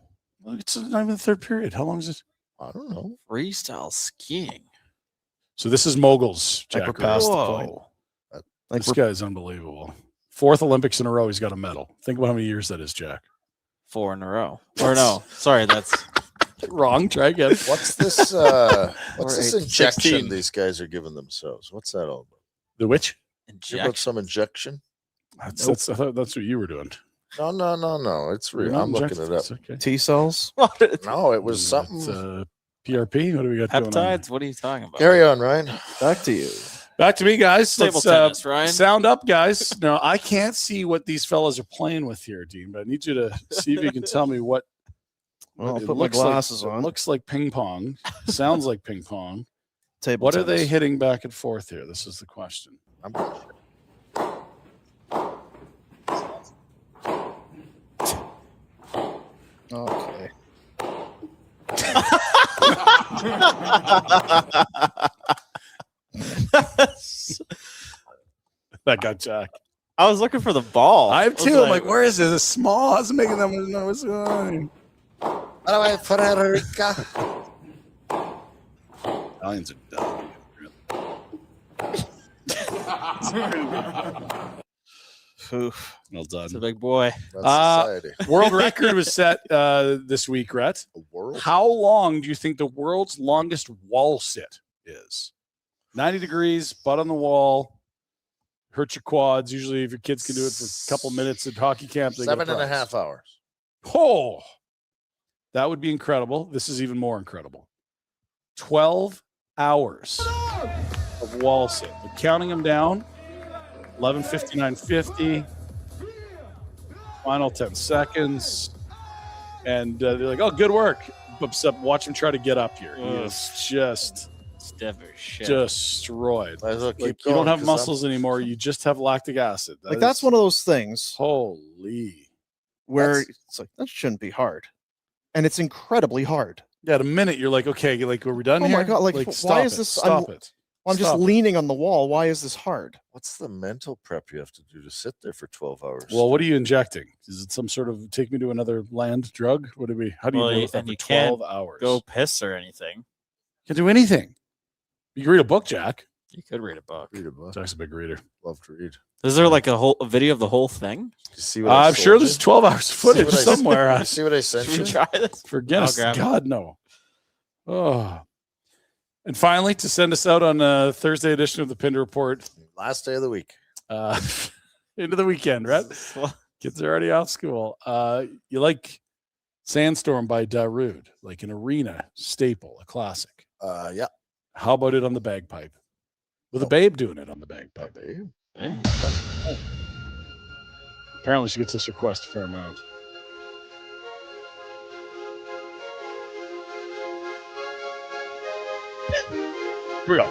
Well, it's not even the third period. How long is it? I don't know. Freestyle skiing. So this is moguls. I think we're Jack. past the Whoa. point. Like This guy's unbelievable. 4th Olympics in a row. He's got a medal. Think about how many years that is, Jack. 4 in a row. Or no, sorry, that's Wrong. Try again. What's this? What's this 8, injection 16. these guys are giving themselves? What's that all about? The which? You about injection. some injection? I thought that's what you were doing. No. It's real. You're not I'm looking injected. it up. It's okay. T cells. No, it was something. It's, PRP. What do we got going on? Peptides? What are you talking about? Carry on, Ryan. Back to you. Back to me, guys. Table Let's tennis, Ryan. sound up, guys. Now, I can't see what these fellas are playing with here, Dean, but I need you to see if you can tell me what I'll It put my looks like- glasses it on. looks like ping pong. Sounds like ping pong. Table What are they tennis. hitting back and forth here? This is the question. I'm Okay. That got Jack. I was looking for the ball. I have was too. I'm like, where is it? It's small. How's it making that much noise? Anyway, Frederica. Italians are dumb. Oof. Well done. It's a big boy. That's society. World record was set this week, Rhett. A world. How long do you think the world's longest wall sit is? 90 degrees, butt on the wall, hurt your quads. Usually, if your kids can do it for a couple minutes at hockey camp, they get a 7.5 prize. hours. Oh, that would be incredible. This is even more incredible. 12 hours of wall sit. But counting them down, 11:59:50, final 10 seconds. And they're like, oh, good work. Except watch him try to get up here. He is just Stiff as shit. destroyed. Might as well keep Like, you don't going, have 'cause muscles anymore. You just have lactic acid. Like that's one of those things Holy. where That's- it's like that shouldn't be hard, and it's incredibly hard. Yeah, at a minute, you're like, okay, like, are we done Oh here? my God, like, why stop is it, this- Stop it. I'm just Stop it. leaning on the wall. Why is this hard? What's the mental prep you have to do to sit there for 12 hours? Well, what are you injecting? Is it some sort of take me to another land drug? What do we? How do you Well, deal with that and for you can't 12 hours? Go piss or anything. You can do anything. You can read a book, Jack. You could read a book. read a book. Jack's a big reader. Love to read. Is there like a video of the whole thing? You see what I I'm sure sold there's you? 12 hours of footage what I- somewhere. You see what I sent Should you? we try this? For goodness, grab it. God, no. Oh. And finally, to send us out on a Thursday edition of the Pinder Report, Last day of the week. into the weekend, right? Kids are already off school. You like Sandstorm by Darude, like an arena staple, a classic. Yeah. How about it on the bagpipe? With a babe doing it on the bagpipe. Apparently, she gets this request a fair amount. Here we go.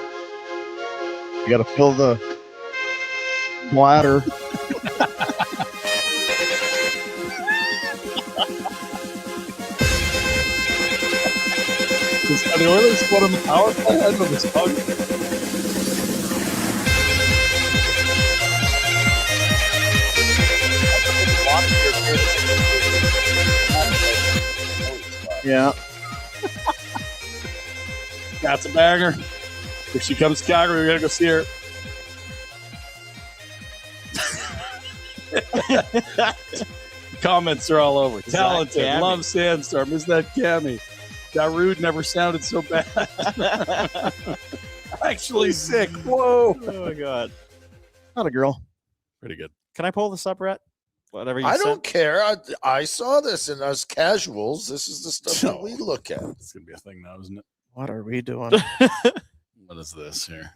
You got to fill the bladder. Are the Oilers put him power play? I know this bug. Yeah. That's a banger. If she comes to Calgary, we gotta go see her. Comments are all over. that Talented. Cammy? Love Sandstorm. Is that Cammy? Darude never sounded so bad. Actually sick. Whoa. Oh my god. Not a girl. Pretty good. Can I pull this up, Rhett? Whatever you I said. don't care. I saw this, and us casuals, this is the stuff that we look at. It's gonna be a thing now, isn't it? What are we doing? What is this here?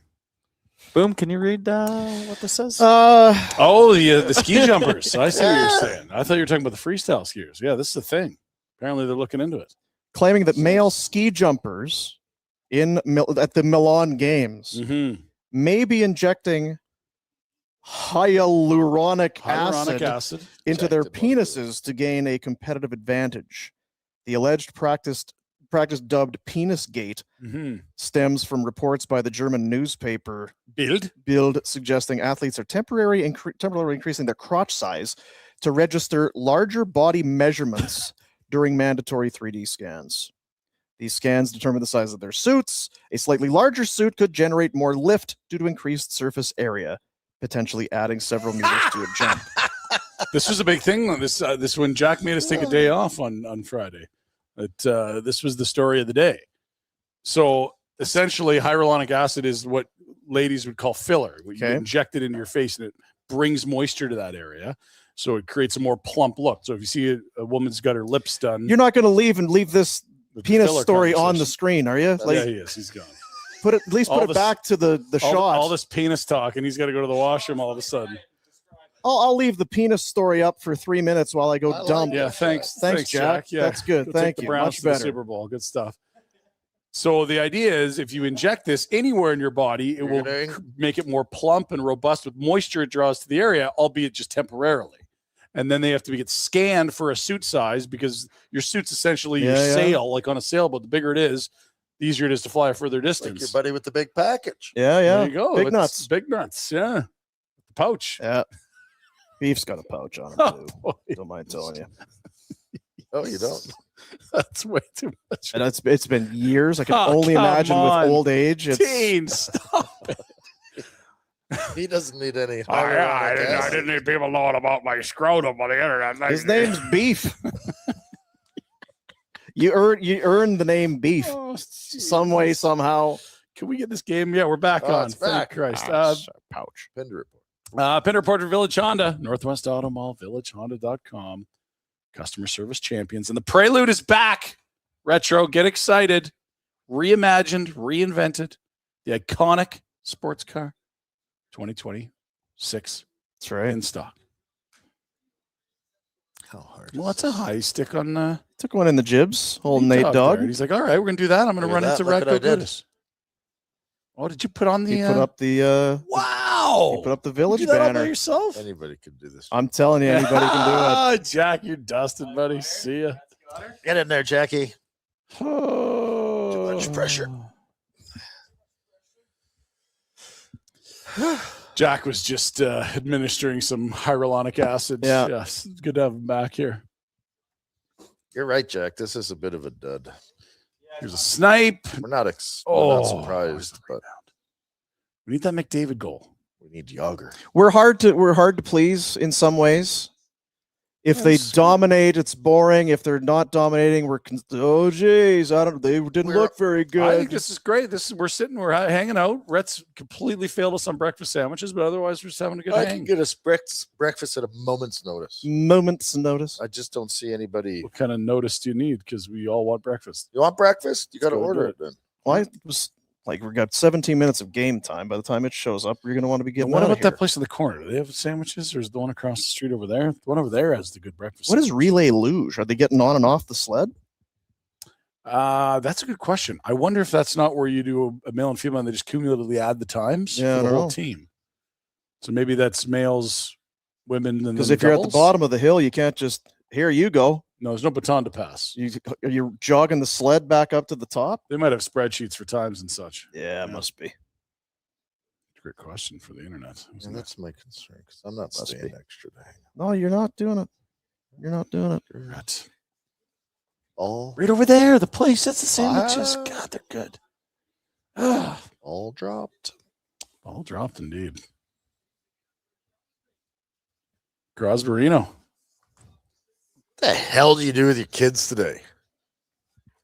Boom, can you read what this says? Oh, the ski jumpers. I see what you're saying. I thought you were talking about the freestyle skiers. Yeah, this is a thing. Apparently, they're looking into it. Claiming that male ski jumpers at the Milan Games Mm-hmm. may be injecting hyaluronic Hyaluronic acid acid. into their Injected one. penises to gain a competitive advantage. The alleged practice dubbed Penis Gate Mm-hmm. stems from reports by the German newspaper Bild. suggesting athletes are temporarily increasing their crotch size to register larger body measurements during mandatory 3D scans. These scans determine the size of their suits. A slightly larger suit could generate more lift due to increased surface area, potentially adding several meters to a jump. This was a big thing. This when Jack made us take a day off on Friday. This was the story of the day. So essentially, hyaluronic acid is what ladies would call filler. You Okay. inject it into your face, and it brings moisture to that area. So it creates a more plump look. So if you see a woman's got her lips done, You're not going to leave this with the penis filler story on the conversation- screen, are you? Like, yeah, he is. He's gone. at least all put it this- back to the shot. All this penis talk, and he's got to go to the washroom all of a sudden. I'll leave the penis story up for 3 minutes while I go I like dump. it. Yeah, thanks, Jack. Yeah, That's good. Go Thank take the you. Browns Much to the better. Super Bowl. Good stuff. So the idea is, if you inject this anywhere in your body, it will make it more plump and robust with moisture it draws to the area, albeit just temporarily. And then they have to get scanned for a suit size, because your suit's essentially your sail, like on a sailboat. The bigger it is, the easier it is to fly a further distance. Like your buddy with the big package. Yeah. There you go. Big nuts. Big nuts. Yeah. The pouch. Yeah. Beef's got a pouch on him too. Don't mind telling you. Oh, you don't? That's way too much. And it's been years. I can only imagine with old age. Teen, stop it. He doesn't need any. I didn't need people knowing about my scrotum on the internet. His name's Beef. You earned the name Beef some way, somehow. Can we get this game? Yeah, we're back on. It's back. Thank Christ. Pouch. Pinder report. Pinder Porter Village Honda, Northwest Auto Mall, villagehonda.com. Customer service champions. And the Prelude is back. Retro. Get excited. Reimagined, reinvented. The iconic sports car. 2026. That's right. In stock. How hard? Well, that's a high stick on Took one in the jibs. Old Nate Dog. And he's like, all right, we're going to do that. I'm going to run into Radko Gudis. Oh, did you put on the... You put up the... wow! You put up the Village you do that all by banner. yourself? Anybody can do this. I'm telling you, anybody can do it. Jack, you're dusted, buddy. See ya. Get in there, Jackie. Too much pressure. Jack was just administering some hyaluronic acid. Yeah. Yes. Good to have him back here. You're right, Jack. This is a bit of a dud. Here's a snipe. We're not surprised, but we need that McDavid goal. we need Yager. We're hard to please in some ways. If they dominate, it's boring. If they're not dominating, oh geez, they didn't look very good. I think this is great. We're hanging out. Rhett's completely failed us on breakfast sandwiches, but otherwise we're just having a good I hang. can get us breakfast at a moment's notice. Moment's notice. I just don't see anybody. What kind of notice do you need? Because we all want breakfast. You want breakfast? You got to Let's go order do it then. Well, I was like, we got 17 minutes of game time. By the time it shows up, you're going to want to be getting What out about of here. that place in the corner? Do they have sandwiches, or is the one across the street over there? The one over there has the good breakfast. What is Relay Luge? Are they getting on and off the sled? That's a good question. I wonder if that's not where you do a male and female and they just cumulatively add the times for the whole team. So maybe that's males, women, and because if you're at the bottom of the hill, you can't just here you go. No, there's no baton to pass. You're jogging the sled back up to the top. They might have spreadsheets for times and such. Yeah, it must be. Great question for the internet. And that's my concern because I'm not staying extra day. No, you're not doing it. You're not doing it. Right. Right over there, the place. That's the sandwiches. God, they're good. All dropped. All dropped indeed. Grosborino. What the hell do you do with your kids today?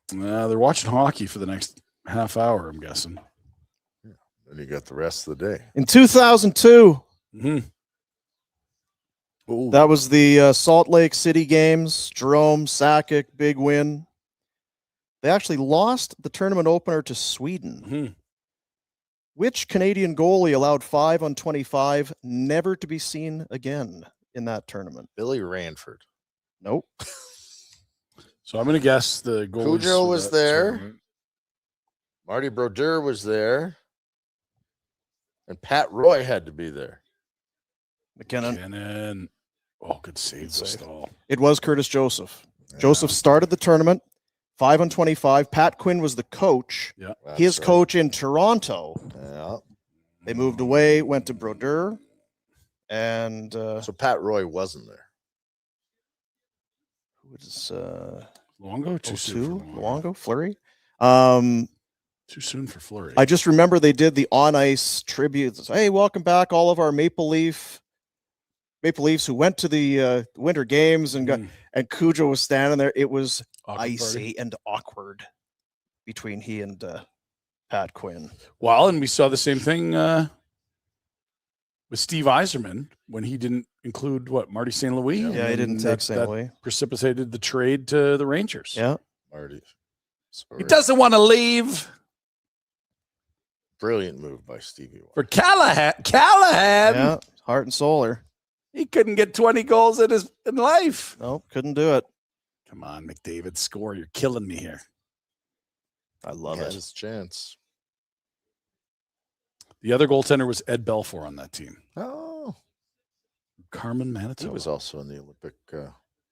They're watching hockey for the next half hour, I'm guessing. And you got the rest of the day. In 2002, Ooh. that was the Salt Lake City games. Jerome, Sakic, big win. They actually lost the tournament opener to Sweden. Which Canadian goalie allowed 5 on 25, never to be seen again in that tournament? Billy Ranford. Nope. So I'm going to guess the goalies. Cujo was there. tournament. Marty Brodeur was there. And Pat Roy had to be there. McKinnon. Oh, good save. Stall. It was Curtis Joseph. Joseph started the tournament, 5 on 25. Pat Quinn was the coach. Yeah. His coach in Toronto. Yeah. They moved away, went to Brodeur. And so Pat Roy wasn't there. Who was Longo? Too soon for Luongo? Fleury? Too soon for Fleury. I just remember they did the on-ice tributes. Hey, welcome back, all of our Maple Leafs who went to the Winter Games and and Cujo was standing there. It was icy and awkward between he and Pat Quinn. Well, and we saw the same thing with Steve Yzerman when he didn't include Marty St. Louis. Yeah, he didn't take St. Louis. Precipitated the trade to the Rangers. Yeah, Marty. Sorry. He doesn't want to leave. Brilliant move by Stevie. For Callahan. Yeah, heart and solar. He couldn't get 20 goals in life. Nope, couldn't do it. Come on, McDavid, score. You're killing me here. I love Had it. his chance. The other goaltender was Ed Belfour on that team. Oh, Carmen, he Manitoba. was also in the Olympic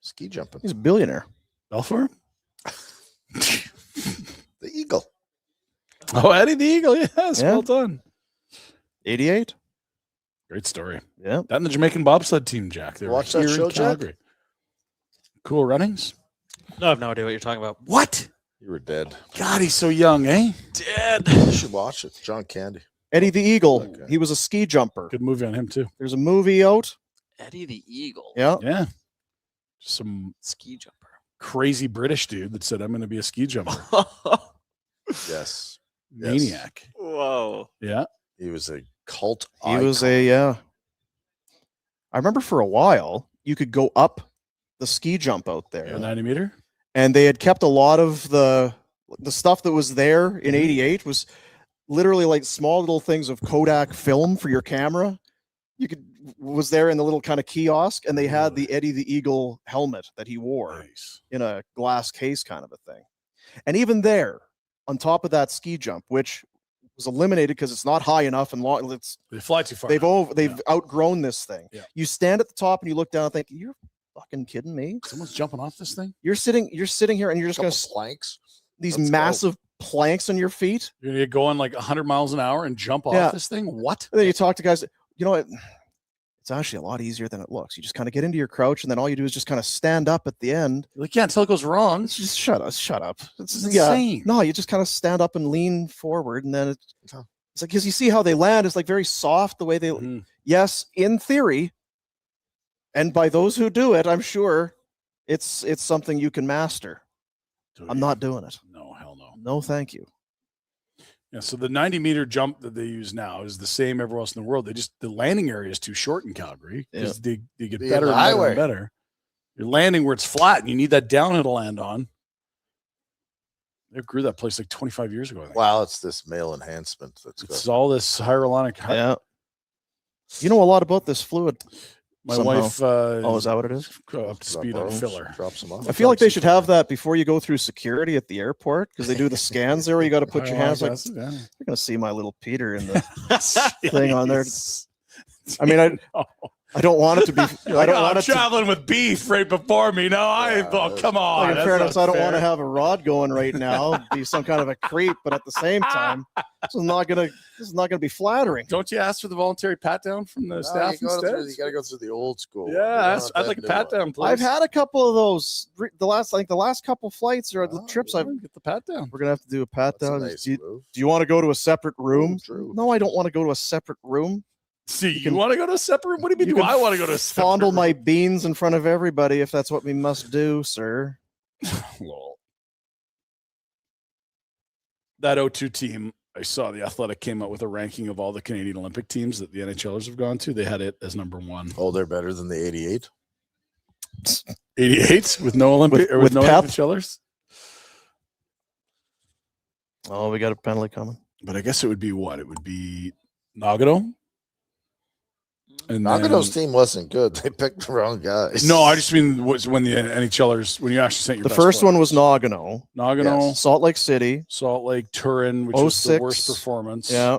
ski jumping. He's a billionaire. Belfour? The Eagle. Oh, Eddie the Eagle. Yes, Yeah. well done. 88. Great story. Yeah. That and the Jamaican bobsled team, Jack. They were Watch that here show, in Jack? Calgary. Cool Runnings. No, I have no idea what you're talking about. What? You were dead. God, he's so young, eh? Dead. You should watch it. John Candy. Eddie the Eagle. Okay. He was a ski jumper. Good movie on him, too. There's a movie out. Eddie the Eagle. Yeah. Yeah. Some Ski jumper. crazy British dude that said, I'm going to be a ski jumper. Yes. Maniac. Whoa. Yeah. He was a cult He icon. was a, I remember for a while, you could go up the ski jump out there. A 90 meter. And they had kept a lot of the stuff that was there in 88 was literally like small little things of Kodak film for your camera. Was there in the little kind of kiosk, and they had the Eddie the Eagle helmet that he wore Nice. in a glass case kind of a thing. And even there, on top of that ski jump, which was eliminated because it's not high enough and long, They fly too far. they've outgrown this thing. Yeah. You stand at the top and you look down and think, you're fucking kidding me. Someone's jumping off this thing. You're sitting here and you're just Couple gonna planks. these Let's go. massive planks on your feet. You're going to get going like 100 miles an hour and jump off Yeah. this thing? What? And then you talk to guys, you know what? It's actually a lot easier than it looks. You just kind of get into your crouch, and then all you do is just kind of stand up at the end. You can't tell it goes wrong. It's just shut up. It's insane. No, you just kind of stand up and lean forward, and then it's Oh. like, because you see how they land is like very soft the way they. Mhm. Yes, in theory, and by those who do it, I'm sure it's something you can master. I'm not doing it. No, hell no. No, thank you. Yeah, so the 90 meter jump that they use now is the same everywhere else in the world. The landing area is too short in Calgary because they get Be better in and the better highway. and better. You're landing where it's flat and you need that downhill to land on. They grew that place like 25 years ago. I think. Wow, it's this male enhancement that's It's good. all this hyaluronic. Yeah. You know a lot about this fluid. My somehow. wife Oh, is that what it is? up to speed on filler. Drops them off. I feel like they should have that before you go through security at the airport, because they do the scans there where you got to put your hands like, Yeah. you're going to see my little Peter in the thing on there. I mean, I don't want it to be. I don't want it to. traveling with beef right before me. No, come on. Like, in that's fairness, not I don't want to fair. have a rod going right now, be some kind of a creep, but at the same time, this is not gonna be flattering. Don't you ask for the voluntary pat down from the No, staff you got instead? to go through the old school. Yeah, I'd like a pat down, please. I've had a couple of those. The last couple flights or the trips I've. get the pat down. We're gonna have to do a pat That's a down. nice do move. you want to go to a separate room? True. No, I don't want to go to a separate room. See, you can- want to go to a separate room? What do you mean? You Do can I want to go to a separate Fondle room? my beans in front of everybody if that's what we must do, sir. Lol. That 02 team, I saw the Athletic came out with a ranking of all the Canadian Olympic teams that the NHLers have gone to. They had it as number 1. Oh, they're better than the 88. 88 with no Olympic With no Pep? NHLers. Oh, we got a penalty coming. But I guess it would be what? It would be Nagano. And Nagano's then- team wasn't good. They picked the wrong guys. No, I just mean was when the NHLers when you actually sent your The best first one was players. Nagano, Nagano, Yes. Salt Lake City, Salt Lake, Turin, which was the 06. worst performance. yeah,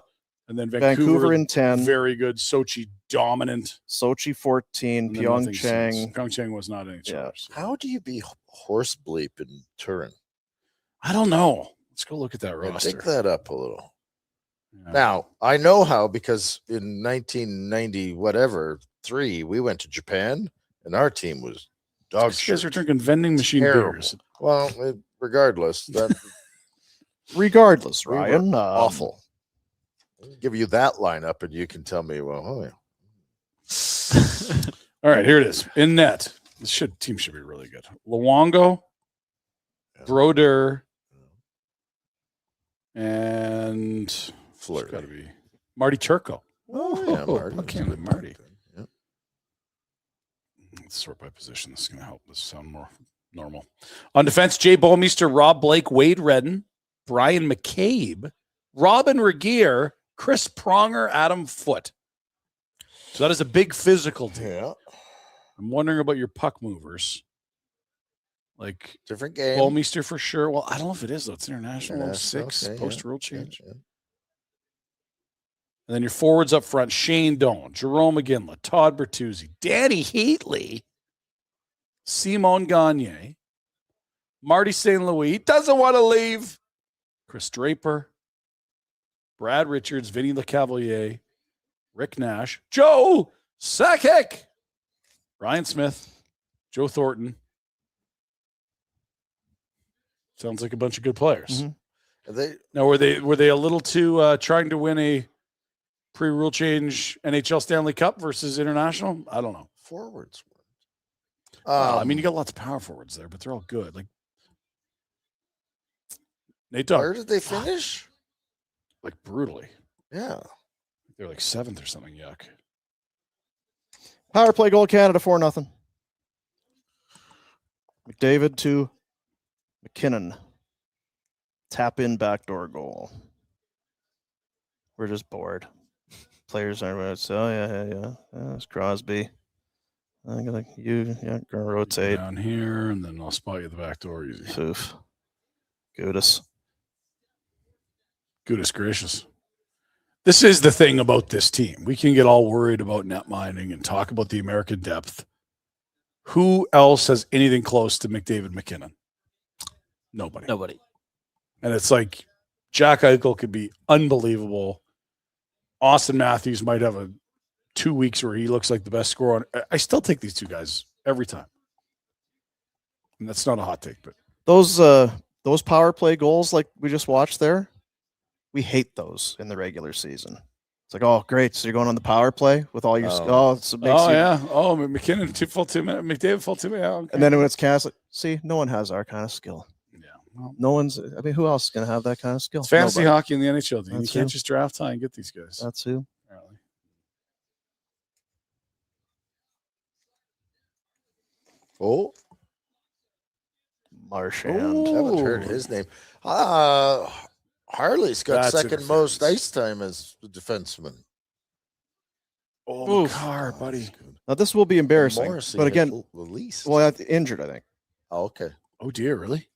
And then Vancouver in 10, very good. Sochi dominant. Sochi 14, And then nothing Pyeongchang. since. Pyeongchang was not NHLers. Yeah. So. How do you be horse bleep in Turin? I don't know. Let's go look at that Yeah, roster. dig that up a little. Yeah. Now, I know how because in 1990, whatever, 3, we went to Japan and our team was dog These guys shit. are drinking vending machine Terrible. beers. Well, regardless, that Regardless, we were Ryan, awful. I'll give you that lineup and you can tell me, well, oh, yeah. All right, here it is. In net. This team should be really good. Luongo, Yeah. Broder, and Fleury. got to be Marty Turco. Oh, yeah, Marty. Okay, was a good Marty. Yeah. Let's sort by position. This is going to help this sound more normal. On defense, Jay Bolmeister, Rob Blake, Wade Redden, Brian McCabe, Robin Regier, Chris Pronger, Adam Foote. So that is a big physical team. Yeah. I'm wondering about your puck movers. Like Different game. Ballmeister for sure. Well, I don't know if it is, though. It's international. Yeah, 06, okay, post-rule change. Yeah. And then your forwards up front, Shane Doan, Jerome McGinley, Todd Bertuzzi, Danny Heatley, Simon Gagne, Marty St. Louis. He doesn't want to leave. Chris Draper, Brad Richards, Vinny LeCavalier, Rick Nash, Joe Sakic, Ryan Smith, Joe Thornton. Sounds like a bunch of good players. Mm-hmm. Now, were they a little too trying to win a pre-rule change NHL Stanley Cup versus international? I don't know. Forwards. I mean, you got lots of power forwards there, but they're all good. Like Nate Dogg. Where did they finish? Like brutally. Yeah. They're like 7th or something. Yuck. Power play goal Canada 4-0. McDavid to McKinnon. Tap in backdoor goal. We're just bored. Players aren't so yeah. That's Crosby. I'm gonna gonna rotate down here, and then I'll spot you at the back door easy. Oof. Goodness gracious. This is the thing about this team. We can get all worried about net mining and talk about the American depth. Who else has anything close to McDavid McKinnon? Nobody. And it's like Jack Eichel could be unbelievable. Austin Matthews might have 2 weeks where he looks like the best scorer. I still take these two guys every time. And that's not a hot take, but those power play goals like we just watched there, we hate those in the regular season. It's like, oh, great. So you're going on the power play with all your yeah. Oh, McKinnon full 2 minutes. McDavid full 2 minutes. Yeah, okay. And then when it's cast, see, no one has our kind of skill. Yeah. Well, no one's. I mean, who else is going to have that kind of skill? It's fantasy Nobody. hockey in the NHL. You can't just draft high and get these guys. That's who. Apparently. Oh, Marchand. I haven't heard his name. Harley's got That's a second most defense. ice time as a defenseman. Oh, car, buddy. Now this will be embarrassing, Morrissey but at again, the least. well, injured, I think. Oh, okay. Oh dear, really?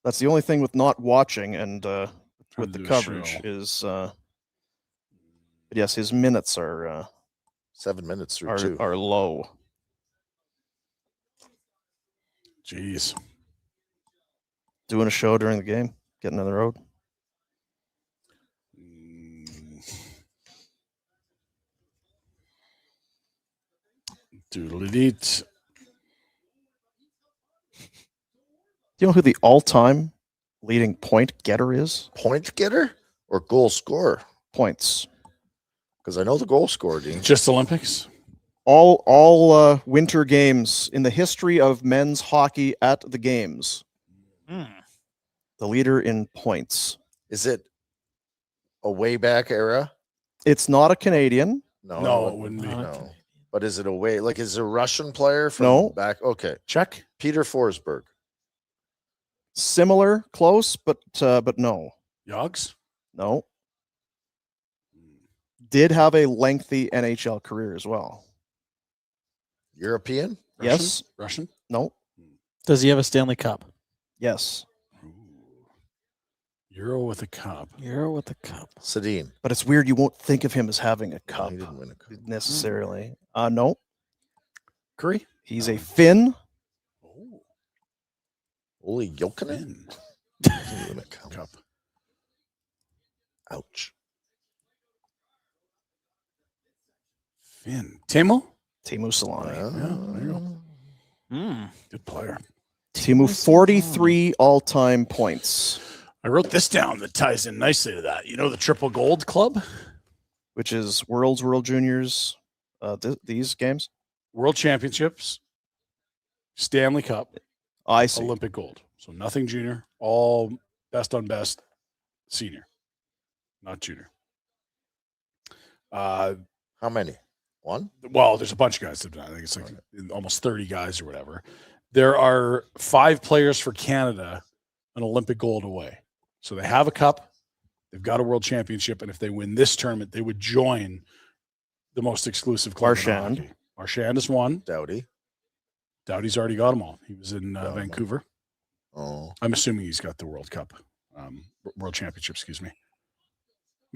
That's the only thing with not watching and Trying with to the do a coverage show. is, but yes, his minutes are 7 minutes through 2. are low. Jeez. Doing a show during the game, getting on the road. Doodle-deet. Do you know who the all-time leading point getter is? Point getter or goal scorer? Points. Because I know the goal scorer, Dean. Just Olympics? All winter games in the history of men's hockey at the games. The leader in points. Is it a way back era? It's not a Canadian. No, it wouldn't be. No. But is it a way? Like, is it a Russian player from No. back? Okay. Check. Peter Forsberg. Similar, close, but no. Yogs? No. Did have a lengthy NHL career as well. European? Yes. Russian? No. Does he have a Stanley Cup? Yes. Ooh. Euro with a cup. Euro with a cup. Sedin. But it's weird you won't think of him as having a cup He didn't win a cup. necessarily. No. Curry? He's a Finn. Oh, Oli Jokinen? Finn. Didn't win a cup. Cup. Ouch. Finn. Timo? Teemu Solani. Yeah, there you go. Good player. Teemu, 43 all-time points, I wrote this down that ties in nicely to that. You know the Triple Gold Club? which is World Juniors, these games. World Championships, Stanley Cup, I see. Olympic gold. So nothing junior, all best on best senior, not junior. How many? One? Well, there's a bunch of guys that have done. I think it's like almost 30 guys or whatever. There are 5 players for Canada an Olympic gold away. So they have a cup, they've got a world championship, and if they win this tournament, they would join the most exclusive club. Marchand. Marchand has won. Doughty's already got them all. He was in Vancouver. Oh, I'm assuming he's got the World Cup, World Championship, excuse me.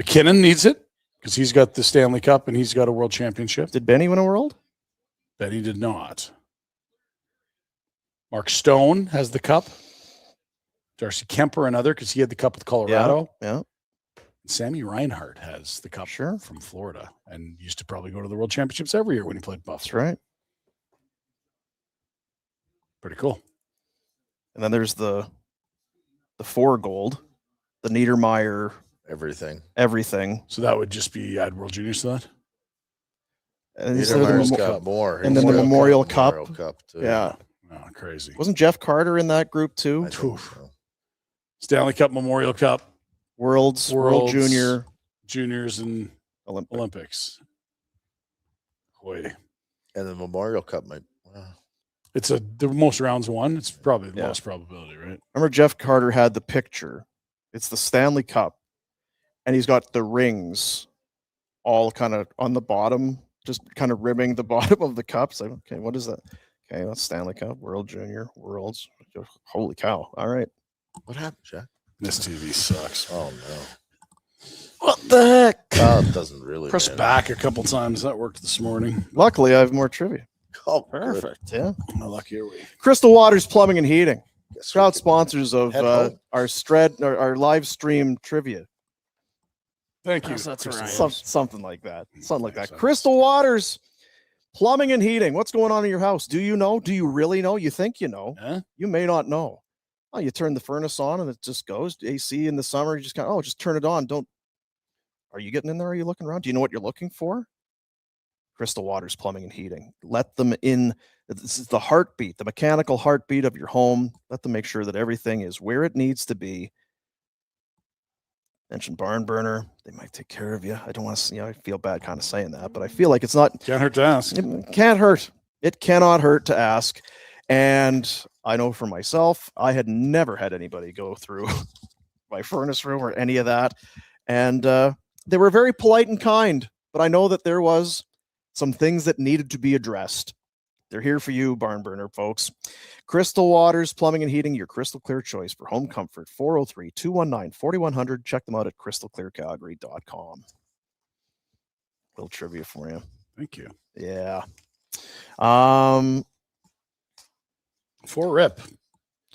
McKinnon needs it because he's got the Stanley Cup and he's got a World Championship. Did Benny win a World? Benny did not. Mark Stone has the cup. Darcy Kemper another because he had the cup with Colorado. Yeah. Sammy Reinhart has the cup from Florida and used to probably go to the World Championships every year when he played Buffalo. That's right. Pretty cool. And then there's the 4 gold, the Niedermeyer everything. So that would just be add World Juniors to that. And Niedermeyer's got more. And then the Memorial Cup. Too. Yeah. Oh, crazy. Wasn't Jeff Carter in that group too? So. Stanley Cup, Memorial Cup, World Junior, Juniors, and Olympics. Boy. And the Memorial Cup might. It's the most rounds won. It's probably the most probability, right? Remember Jeff Carter had the picture. It's the Stanley Cup, and he's got the rings all kind of on the bottom, just kind of rimming the bottom of the cup. So, okay, what is that? Okay, that's Stanley Cup, World Junior, Worlds. Holy cow. All right. What happened, Jack? This TV sucks. Oh, no. What the heck? It doesn't really Press back a couple times. That worked this morning. Luckily, I have more trivia. Oh, perfect. Good. Yeah. How lucky are we? Crystal Waters Plumbing and Heating. Proud sponsors of our live stream trivia. Thank you. That's right. Something like that. Something like that. Crystal Waters Plumbing and Heating. What's going on in your house? Do you know? Do you really know? You think you know. You may not know. Oh, you turn the furnace on and it just goes. AC in the summer, you just kind of, just turn it on. Are you getting in there? Are you looking around? Do you know what you're looking for? Crystal Waters Plumbing and Heating. Let them in. This is the heartbeat, the mechanical heartbeat of your home. Let them make sure that everything is where it needs to be. Mention barn burner. They might take care of you. I don't want to, I feel bad kind of saying that, but I feel like it's not. Can't hurt to ask. It can't hurt. It cannot hurt to ask. And I know for myself, I had never had anybody go through my furnace room or any of that. And they were very polite and kind, but I know that there was some things that needed to be addressed. They're here for you, barn burner folks. Crystal Waters Plumbing and Heating, your crystal clear choice for home comfort. 403-219-4100. Check them out at crystalclearcalgary.com. Little trivia for you. Thank you. Yeah. For rip.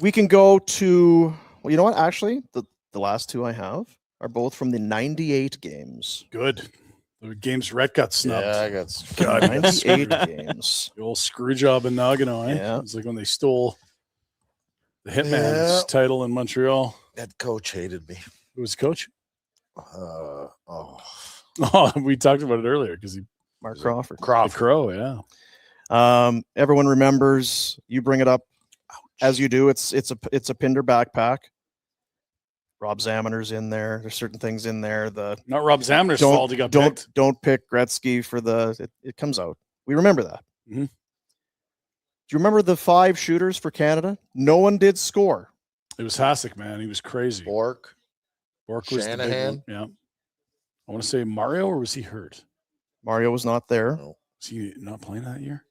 We can go to, well, you know what? Actually, the last two I have are both from the 98 games. Good. The games Rhett got snubbed. Yeah, I got 98 games. The old screw job in Nagano, eh? Yeah. It's like when they stole the Hitman's title in Montreal. That coach hated me. Who was coach? Oh, we talked about it earlier because Mark Crawford. The Crow, yeah. Everyone remembers, you bring it up as you do. It's a Pinder backpack. Rob Zamener's in there. There's certain things in there. Not Rob Zamener's fault. He got picked. Don't pick Gretzky for it comes out. We remember that. Mm-hmm. Do you remember the 5 shooters for Canada? No one did score. It was Hasek, man. He was crazy. Bork was Shanahan. Yeah. I want to say Mario, or was he hurt? Mario was not there. No. Was he not playing that year?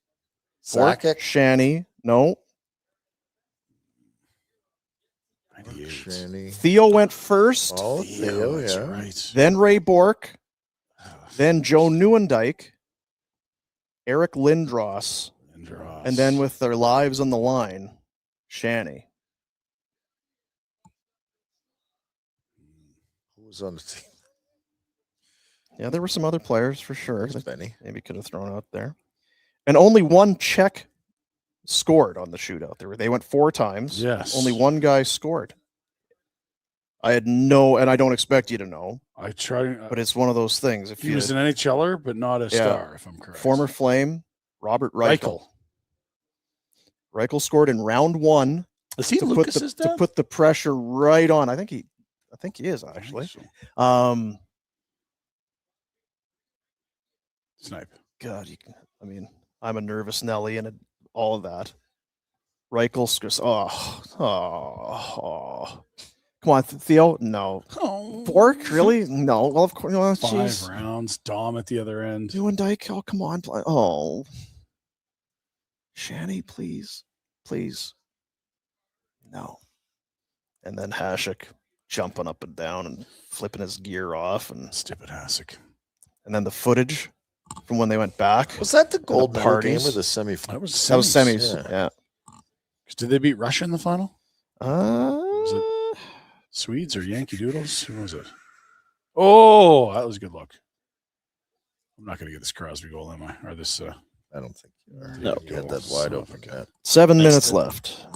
Sakic. Shanny. No. 98. Shanny. Theo went first. Oh, Theo, that's yeah. right. Then Ray Bork. Then Joe Nieuwendyk. Eric Lindros. And then with their lives on the line, Shanny. Who was on the team? Yeah, there were some other players for sure. Benny. Maybe could have thrown out there. And only one Czech scored on the shootout. They went 4 times. Yes. Only one guy scored. I had and I don't expect you to know. I try, but it's one of those things. If he was an NHLer, but not a star, if I'm correct. Former Flame, Robert Reichel. Reichel scored in round 1. Is he Lucas's dad? To put the pressure right on. I think he is actually. Snipe. God, I'm a nervous Nelly and all of that. Reichel scores. Oh. Come on, Theo. No. Oh. Bork, really? No. Well, of course. Oh, 5 rounds. Dom at the other end. Dyke. Oh, come on. Oh. Shanny, please. Please. No. And then Hasek jumping up and down and flipping his gear off. And Stupid Hasek. And then the footage from when they went back. Was that the gold medal game parties? or the semifinal? That was semis. Yeah. Did they beat Russia in the final? Was Uh, it Swedes or Yankee Doodles? Who was it? Oh, that was a good look. I'm not going to get this Crosby goal, am I? Or this? I don't think you are. No. You had that wide open net. 7 Nice minutes to- left.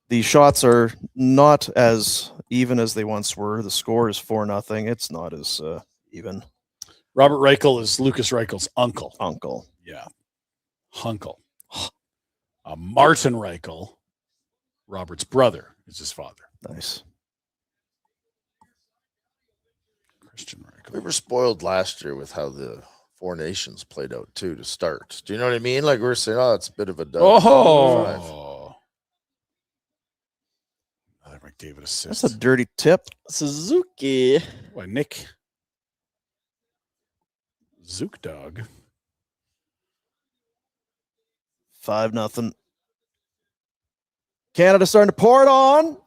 The shots are not as even as they once were. The score is 4-0. It's not as even. Robert Reichel is Lucas Reichel's uncle. Yeah. Hunkel. Martin Reichel, Robert's brother, is his father. Nice. Christian Reichel. We were spoiled last year with how the Four Nations played out too to start. Do you know what I mean? Like we were saying, oh, it's a bit of a dud. Oh. Another McDavid assist. That's a dirty tip. Suzuki. Why, Nick Zook Dog. 5-0. Canada starting to pour it on.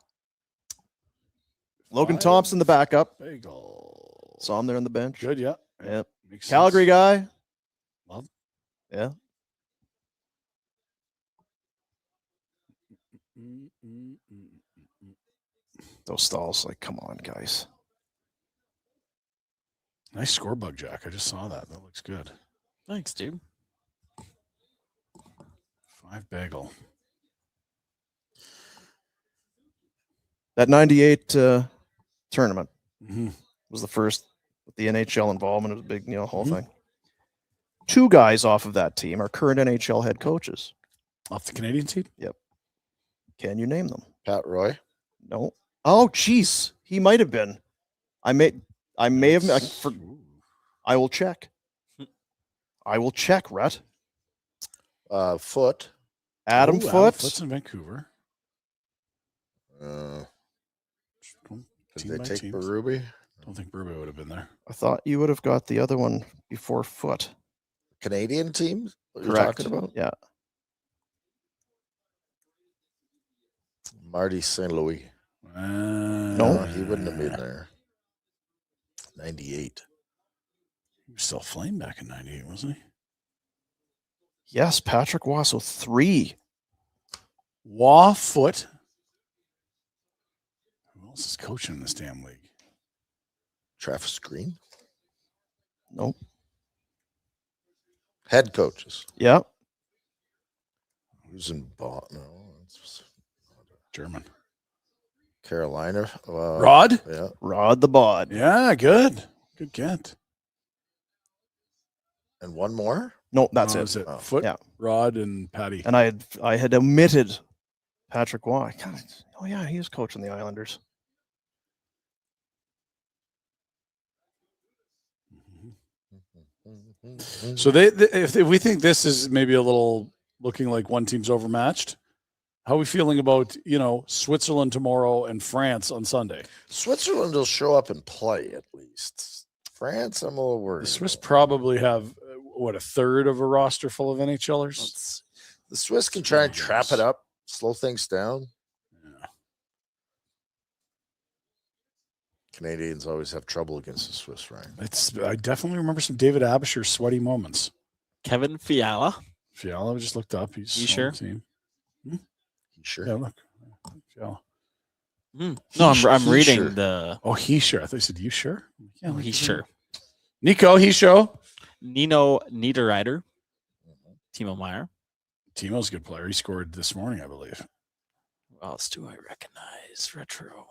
Logan 5 Thompson, the backup. Bagel. Saw him there on the bench. Good, yeah. Yep. Makes Calgary sense. guy. Love. Yeah. Those stalls, like, come on, guys. Nice score bug, Jack. I just saw that. That looks good. Thanks, dude. 5 Bagel. That 98 tournament Mm-hmm. was the first with the NHL involvement. It was a big, whole Mhm. thing. 2 guys off of that team are current NHL head coaches. Off the Canadian team? Can you name them? Pat Roy. No. Oh, jeez. He might have been. I may have. I will check. I will check, Rhett. Foot. Adam Ooh, Foote. Foote's in Vancouver. Did they take teams. Berube? Don't think Berube would have been there. I thought you would have got the other one before Foote. Canadian teams? What you're Correct. talking about? Yeah. Marty St. Louis. No. He wouldn't have been there. 98. He was still Flame back in 98, wasn't he? Yes, Patrick Wasso 3. Foot. Who else is coaching in this damn league? Travis Green. Nope. Head coaches. Yeah. Who's in Boston? No, it's German. Carolina. Rod? Yeah. Rod the Bod. Yeah, good. Good get. And one more? No, that's No, it. is it Oh, Foot, yeah. Rod, and Patty. And I had omitted Patrick Waugh. Oh yeah, he was coaching the Islanders. So if we think this is maybe a little looking like one team's overmatched, how are we feeling about, Switzerland tomorrow and France on Sunday? Switzerland will show up and play at least. France, I'm a little worried. The Swiss probably have, a third of a roster full of NHLers? The Swiss can try and trap it up, slow things down. Yeah. Canadians always have trouble against the Swiss, right? I definitely remember some David Abisher sweaty moments. Kevin Fiala. Fiala, I just looked up. He's You on sure? the team. Sure. Yeah, look. Fiala. No, I'm He reading sure. the. Oh, he sure. I thought you said you sure? Yeah, Oh, he's sure. Nico, he show. Nino Niederreiter. Timo Meyer. Timo's a good player. He scored this morning, I believe. Who else do I recognize? Retro.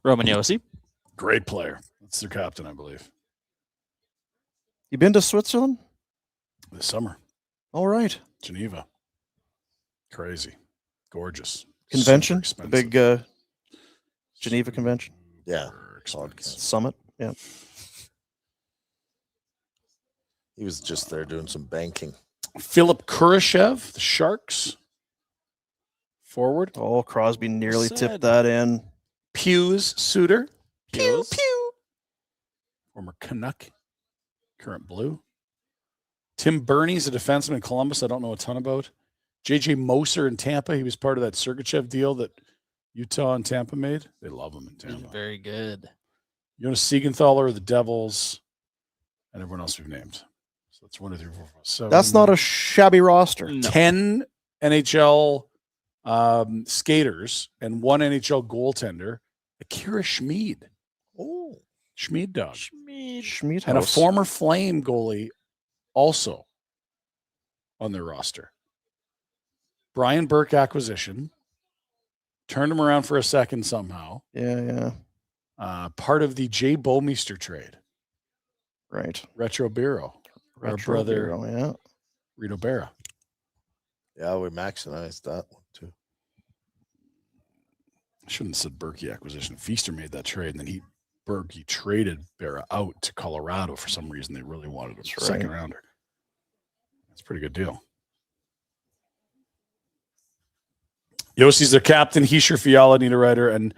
Roman Josi. Great player. That's their captain, I believe. You been to Switzerland? This summer. All right. Geneva. Crazy. Gorgeous. Convention, Super the expensive. big Geneva convention Yeah. Super expensive. summit. Yeah. He was just there doing some banking. Philip Kurashev, the Sharks. Forward. Oh, Crosby nearly Said. tipped that in. Pius Suter. Pew, Former Canuck. Current Blue. Tim Burney's a defenseman in Columbus. I don't know a ton about. J.J. Moser in Tampa. He was part of that Sergachev deal that Utah and Tampa made. They love him in Tampa. Very good. Jonas Siegenthaler of the Devils. And everyone else we've named. So that's 1, 2, 3, 4, 5, 7. That's not a shabby roster. No. 10 NHL skaters and 1 NHL goaltender. Akira Schmid. Oh, Schmid dog. Schmidt And a House. former Flame goalie also on their roster. Brian Burke acquisition. Turned him around for a second somehow. Yeah. Part of the Jay Bomeister trade. Right. Retro Bureau. Our brother Bureau, yeah. Rito Berra. yeah, we maximized that one too. I shouldn't have said Berkey acquisition. Feaster made that trade, and then Berkey traded Berra out to Colorado for some reason. They really wanted him. That's Second right. rounder. That's a pretty good deal. Yossi's their captain. Hischer, Fiala, Niederreiter, and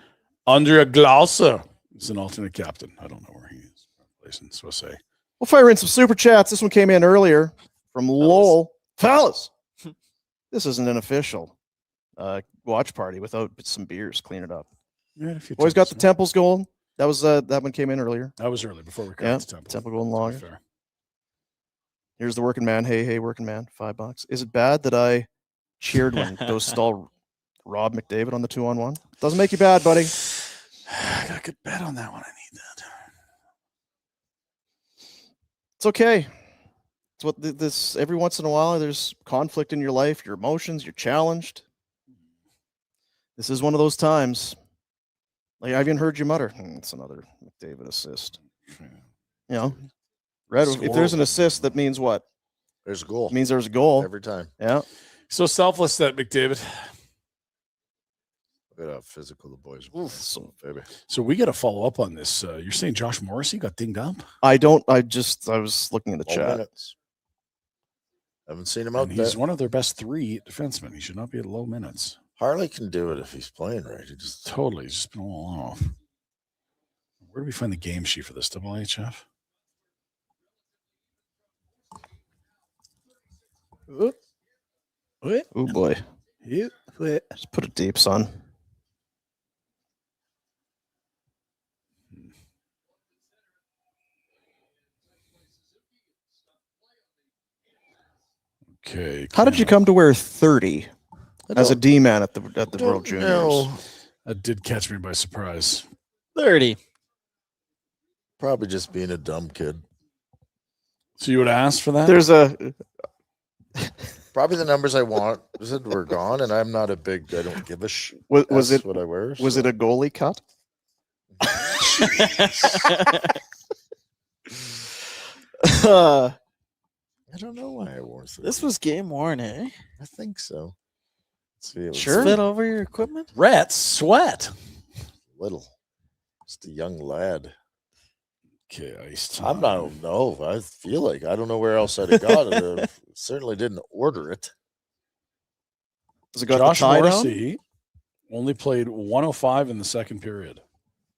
Andrea Glauser is an alternate captain. I don't know where he is. Placing Swiss A. We'll fire in some super chats. This one came in earlier from Lowell. Fellas, this isn't an official watch party without some beers. Clean it up. Boys got the Temples going. That was that one came in earlier. That was early before we Yeah, got to Temple. Temple Golden To be Lager. fair. Here's the working man. Hey, working man. $5. Is it bad that I cheered when those stall Rob McDavid on the 2-on-1? Doesn't make you bad, buddy. I got a good bet on that one. I need that. It's okay. It's what this every once in a while there's conflict in your life, your emotions, you're challenged. This is one of those times. Like I even heard you mutter, it's another McDavid assist. You know, Red, if there's an assist, that means what? There's a goal. It means there's a goal. Every time. Yeah. So selfless that McDavid. Look at how physical the boys are. Oof, so Baby. So we got to follow up on this. You're saying Josh Morrissey got dinged up? I was looking in the All chat. minutes. Haven't seen him out And there. he's one of their best 3 defensemen. He should not be at low minutes. Harley can do it if he's playing right. He just Totally. He's just been a little off. Where do we find the game sheet for this WHF? Oh boy. Just put it deep, son. Okay. How did you come to wear 30 as a D man at the World Juniors? know. That did catch me by surprise. 30. Probably just being a dumb kid. So you would ask for that? There's a Probably the numbers I want were gone, and I'm not a big. I don't give a shit. was it what I wear? was it a goalie cut? I don't know why I wore This was game worn, eh? I think so. Let's see, it was Sure. Fit over your equipment? Rats sweat. little. Just a young lad. Okay, iced. I don't know. I feel like I don't know where else I'd have got it. Certainly didn't order it. Has it got Josh the tie down? Morrissey only played 105 in the second period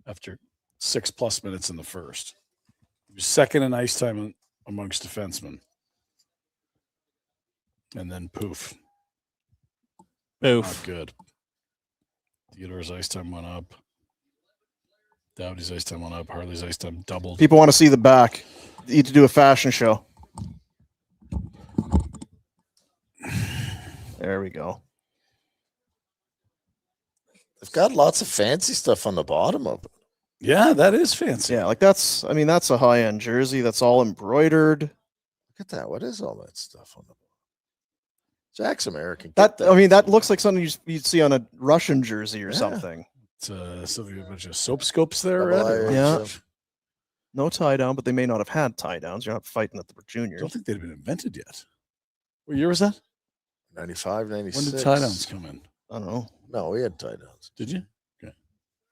after 6+ minutes in the first. He was second in ice time amongst defensemen. And then poof. Not good. Theodore's ice time went up. Dowdy's ice time went up. Harley's ice time doubled. People want to see the back. You need to do a fashion show. There we go. They've got lots of fancy stuff on the bottom of it. Yeah, that is fancy. Yeah, like that's a high-end jersey that's all embroidered. Look at that. What is all that stuff on the bottom? Jack's American. That Get that looks like something you'd see on a Russian jersey or Yeah. something. It's something, a bunch of soap scopes there. Double Red? I, Yeah. No tie down, but they may not have had tie downs. You're not fighting at the I juniors. don't think they'd been invented yet. What year was that? 95, 96. When did tie downs come in? I don't know. No, we had tie downs. Did you?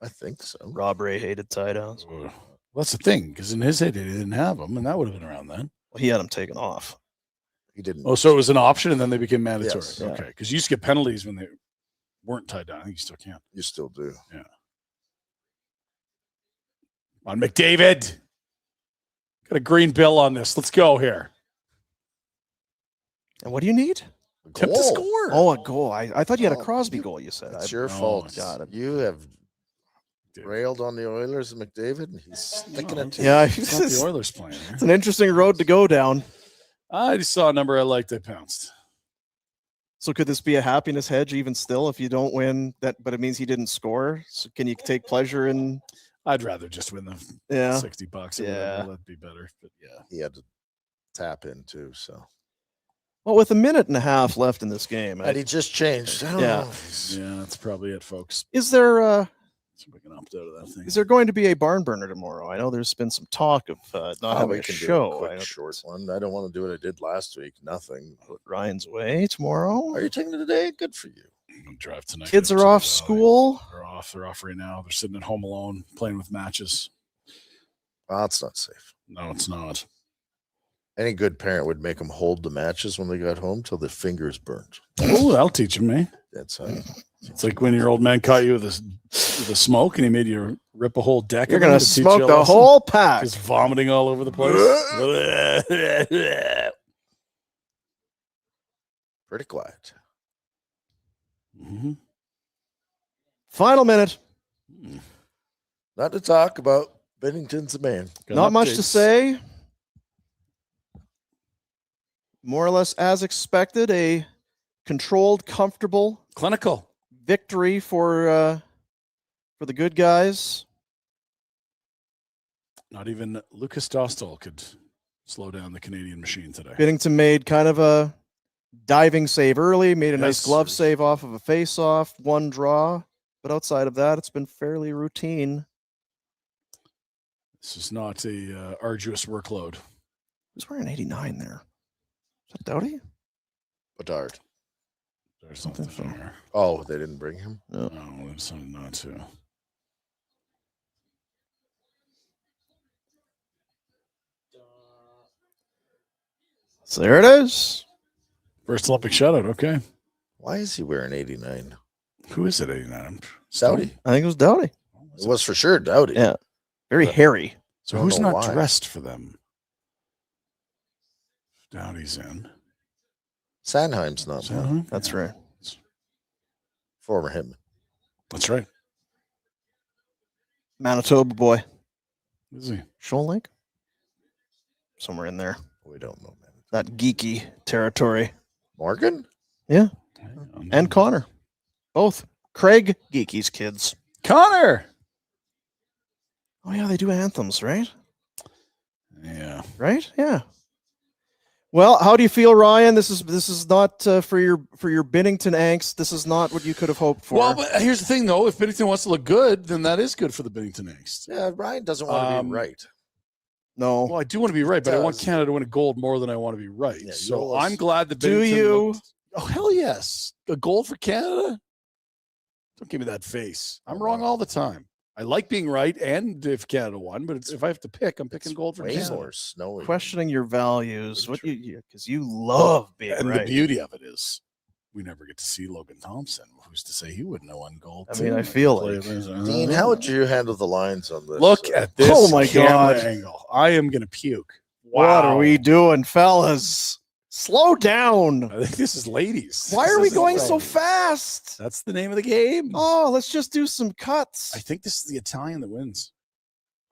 I think so. Rob Ray hated tie downs. Well, that's the thing, because in his heyday, they didn't have them, and that would have been around then. Well, he had them taken off. He didn't. Oh, so it was an option, and then they became mandatory. Yes. Yeah. Okay, because you used to get penalties when they weren't tied down. I think you still can. You still do. Yeah. On McDavid. Got a green bill on this. Let's go here. And what do you need? Tip to score. Oh, a goal. I thought you had a Crosby goal, you said. It's your no, fault. got it. You have railed on the Oilers and McDavid, and he's sticking it to you. Yeah, It's not the Oilers playing here. it's an interesting road to go down. I just saw a number I liked. I pounced. So could this be a happiness hedge even still if you don't win that, but it means he didn't score? So can you take pleasure in? I'd rather just win the Yeah. $60 or Yeah. whatever. That'd be better. But yeah. He had to tap in too, so. Well, with a minute and a half left in this game, And he just changed. I don't Yeah. know. Yeah, that's probably it, folks. is there See if I can opt out of that thing. is there going to be a barn burner tomorrow? I know there's been some talk of not having We a can do show. a I quick know short one. I don't want to do what I did last week. Nothing. put Ryan's away tomorrow. Are you taking it today? Good for you. I'm gonna drive tonight. Kids up are to off the valley. school. They're off. They're off right now. They're sitting at home alone, playing with matches. Well, that's not safe. No, it's not. Any good parent would make them hold the matches when they got home till their fingers burnt. Oh, that'll teach them, eh? That's how. It's like when your old man caught you with a smoke and he made you rip a whole deck. You're of them gonna to teach smoke you a the lesson. whole pack. Just vomiting all over the place. Pretty quiet. Mhm. Final minute. Not to talk about Bennington's a man. Got Not much to updates. say. More or less as expected, a controlled, comfortable Clinical. victory for the good guys. Not even Lucas Dostal could slow down the Canadian machine today. Bennington made kind of a diving save early, made a nice Yes. glove save off of a face-off, one draw. But outside of that, it's been fairly routine. This is not a arduous workload. Who's wearing 89 there? Is that Doughty? Bedard. There's I think something so. there. Oh, they didn't bring him? No, there's something not to. So there it is. First Olympic shutout. Okay. Why is he wearing 89? Who is it? 89. Doughty. I think it was Doughty. It was for sure Doughty. Yeah. Very hairy. So I don't who's know not why. dressed for them? Dowdy's in. Sandheim's not one. So, That's right. Former him. That's right. Manitoba boy. Is he? Shoal Lake? Somewhere in there. We don't know, man. That geeky territory. Morgan? Yeah. Hang on. And Connor. Both. Craig Geeky's kids. Connor. Oh, yeah, they do anthems, right? Yeah. Right? Yeah. Well, how do you feel, Ryan? This is not for your Bennington angst. This is not what you could have hoped for. Well, but here's the thing, though. If Bennington wants to look good, then that is good for the Bennington angst. Yeah, Ryan doesn't want to be right. no. Well, I do want to be right, but I want does. Canada to win a gold more than I want to be right. Yeah, so you'll- I'm glad that Do Bennington you? looked- Oh, hell yes. A gold for Canada? Don't give me that face. I'm wrong all the time. I like being right, and if Canada won, but if I have to pick, I'm picking gold for Way Canada. more snowy. Questioning your values. What you because you love being And right. the beauty of it is we never get to see Logan Thompson. Who's to say he wouldn't have won gold? I mean, too? I feel Play like- this- Dean, how would you handle the lines on this? Look at this Oh my camera God. angle. I am going to puke. What are we Wow. doing, fellas? Slow down. I think this is ladies. Why are This we is going so ladies. fast? That's the name of the game. Oh, let's just do some cuts. I think this is the Italian that wins.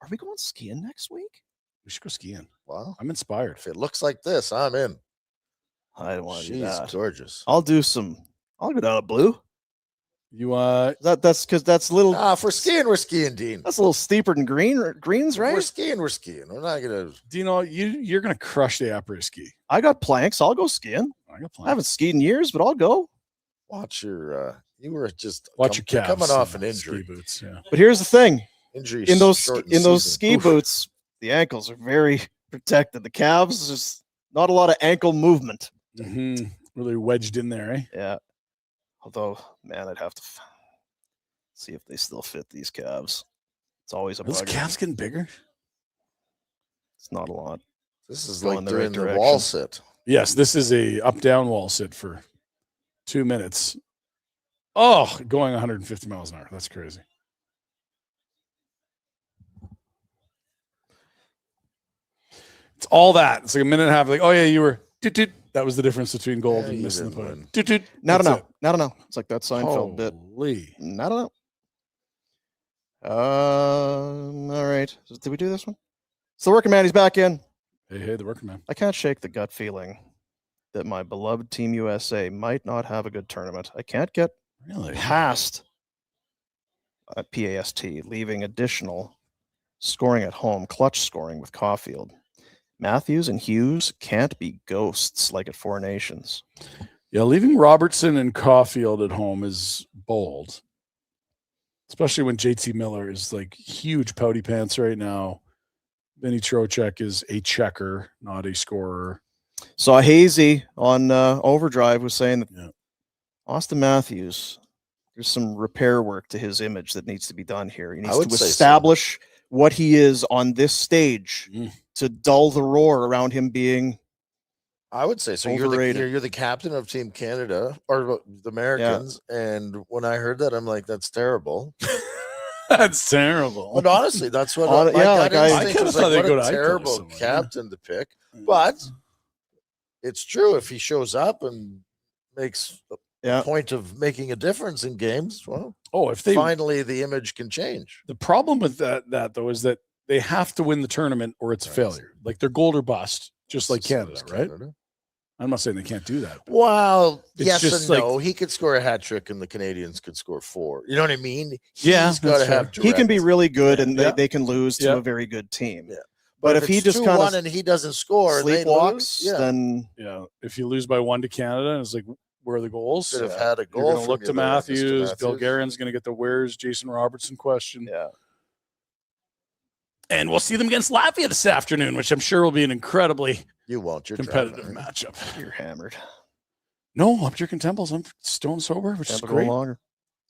Are we going skiing next week? We should go skiing. Well, I'm inspired. if it looks like this, I'm in. I don't want to do She's that. gorgeous. I'll do some. I'll go down to blue. You That's because that's a little. If we're skiing, we're skiing, Dean. That's a little steeper than greens, If we're right? skiing, we're skiing. We're not gonna. Dino, you're gonna crush the après ski. I got planks. I'll go skiing. I got I plans. haven't skied in years, but I'll go. Watch your. You were just Watch your calves. coming off an and injury. Ski boots. Yeah. But here's the thing: Injury in those shortened season. ski boots, the ankles are very protected. The calves, there's not a lot of ankle movement. Mm-hmm. Really wedged in there, eh? Yeah. Although, man, I'd have to see if they still fit these calves. It's always a Are those bugger. calves getting bigger? It's not a lot. This is Going like the right doing the direction. wall sit. Yes, this is a up-down wall sit for 2 minutes. Oh, going 150 miles an hour. That's crazy. It's all that. It's like a minute and a half. Like, oh yeah, you were. That was the difference between gold Yeah, and you missing the didn't putt. win. Not That's know. Not know. It's like that Seinfeld bit. Holy. Not know. All right. Did we do this one? So the working man, he's back in. Hey, the working man. I can't shake the gut feeling that my beloved Team USA might not have a good tournament. I can't get Really? past PAST, leaving additional scoring at home, clutch scoring with Caulfield. Matthews and Hughes can't be ghosts like at Four Nations. Yeah, leaving Robertson and Caulfield at home is bold, especially when JT Miller is like huge pouty pants right now. Vinny Trocheck is a checker, not a scorer. Saw Hazy on Overdrive was saying that Austin Matthews, there's some repair work to his image that needs to be done here. He needs to establish what he is on this stage to dull the roar around him being I would say so. You're the captain of Team Canada or the Americans, and when I heard that, I'm like, that's terrible. That's terrible. But honestly, that's what I kind of thought what a terrible captain to pick. But it's true if he shows up and makes a point of making a difference in games. Well, if they finally the image can change. The problem with that though is that they have to win the tournament or it's a failure. Like they're gold or bust, just like Canada, right? I'm not saying they can't do that. Well, it's yes and no. He could score a hat trick, and the Canadians could score 4. You know what I mean? He's got to have. He can be really good, and they can lose to a very good team. Yeah. But if he just kind of and he doesn't score, sleepwalks, then if you lose by 1 to Canada, and it's like, where are the goals? Could have had a goal. You're going to look to Matthews. Bill Guerin's going to get the where's Jason Robertson question. Yeah. And we'll see them against Latvia this afternoon, which I'm sure will be an incredibly competitive matchup. You're hammered. No, I'm drinking Temples. I'm stone sober, which is great. Longer.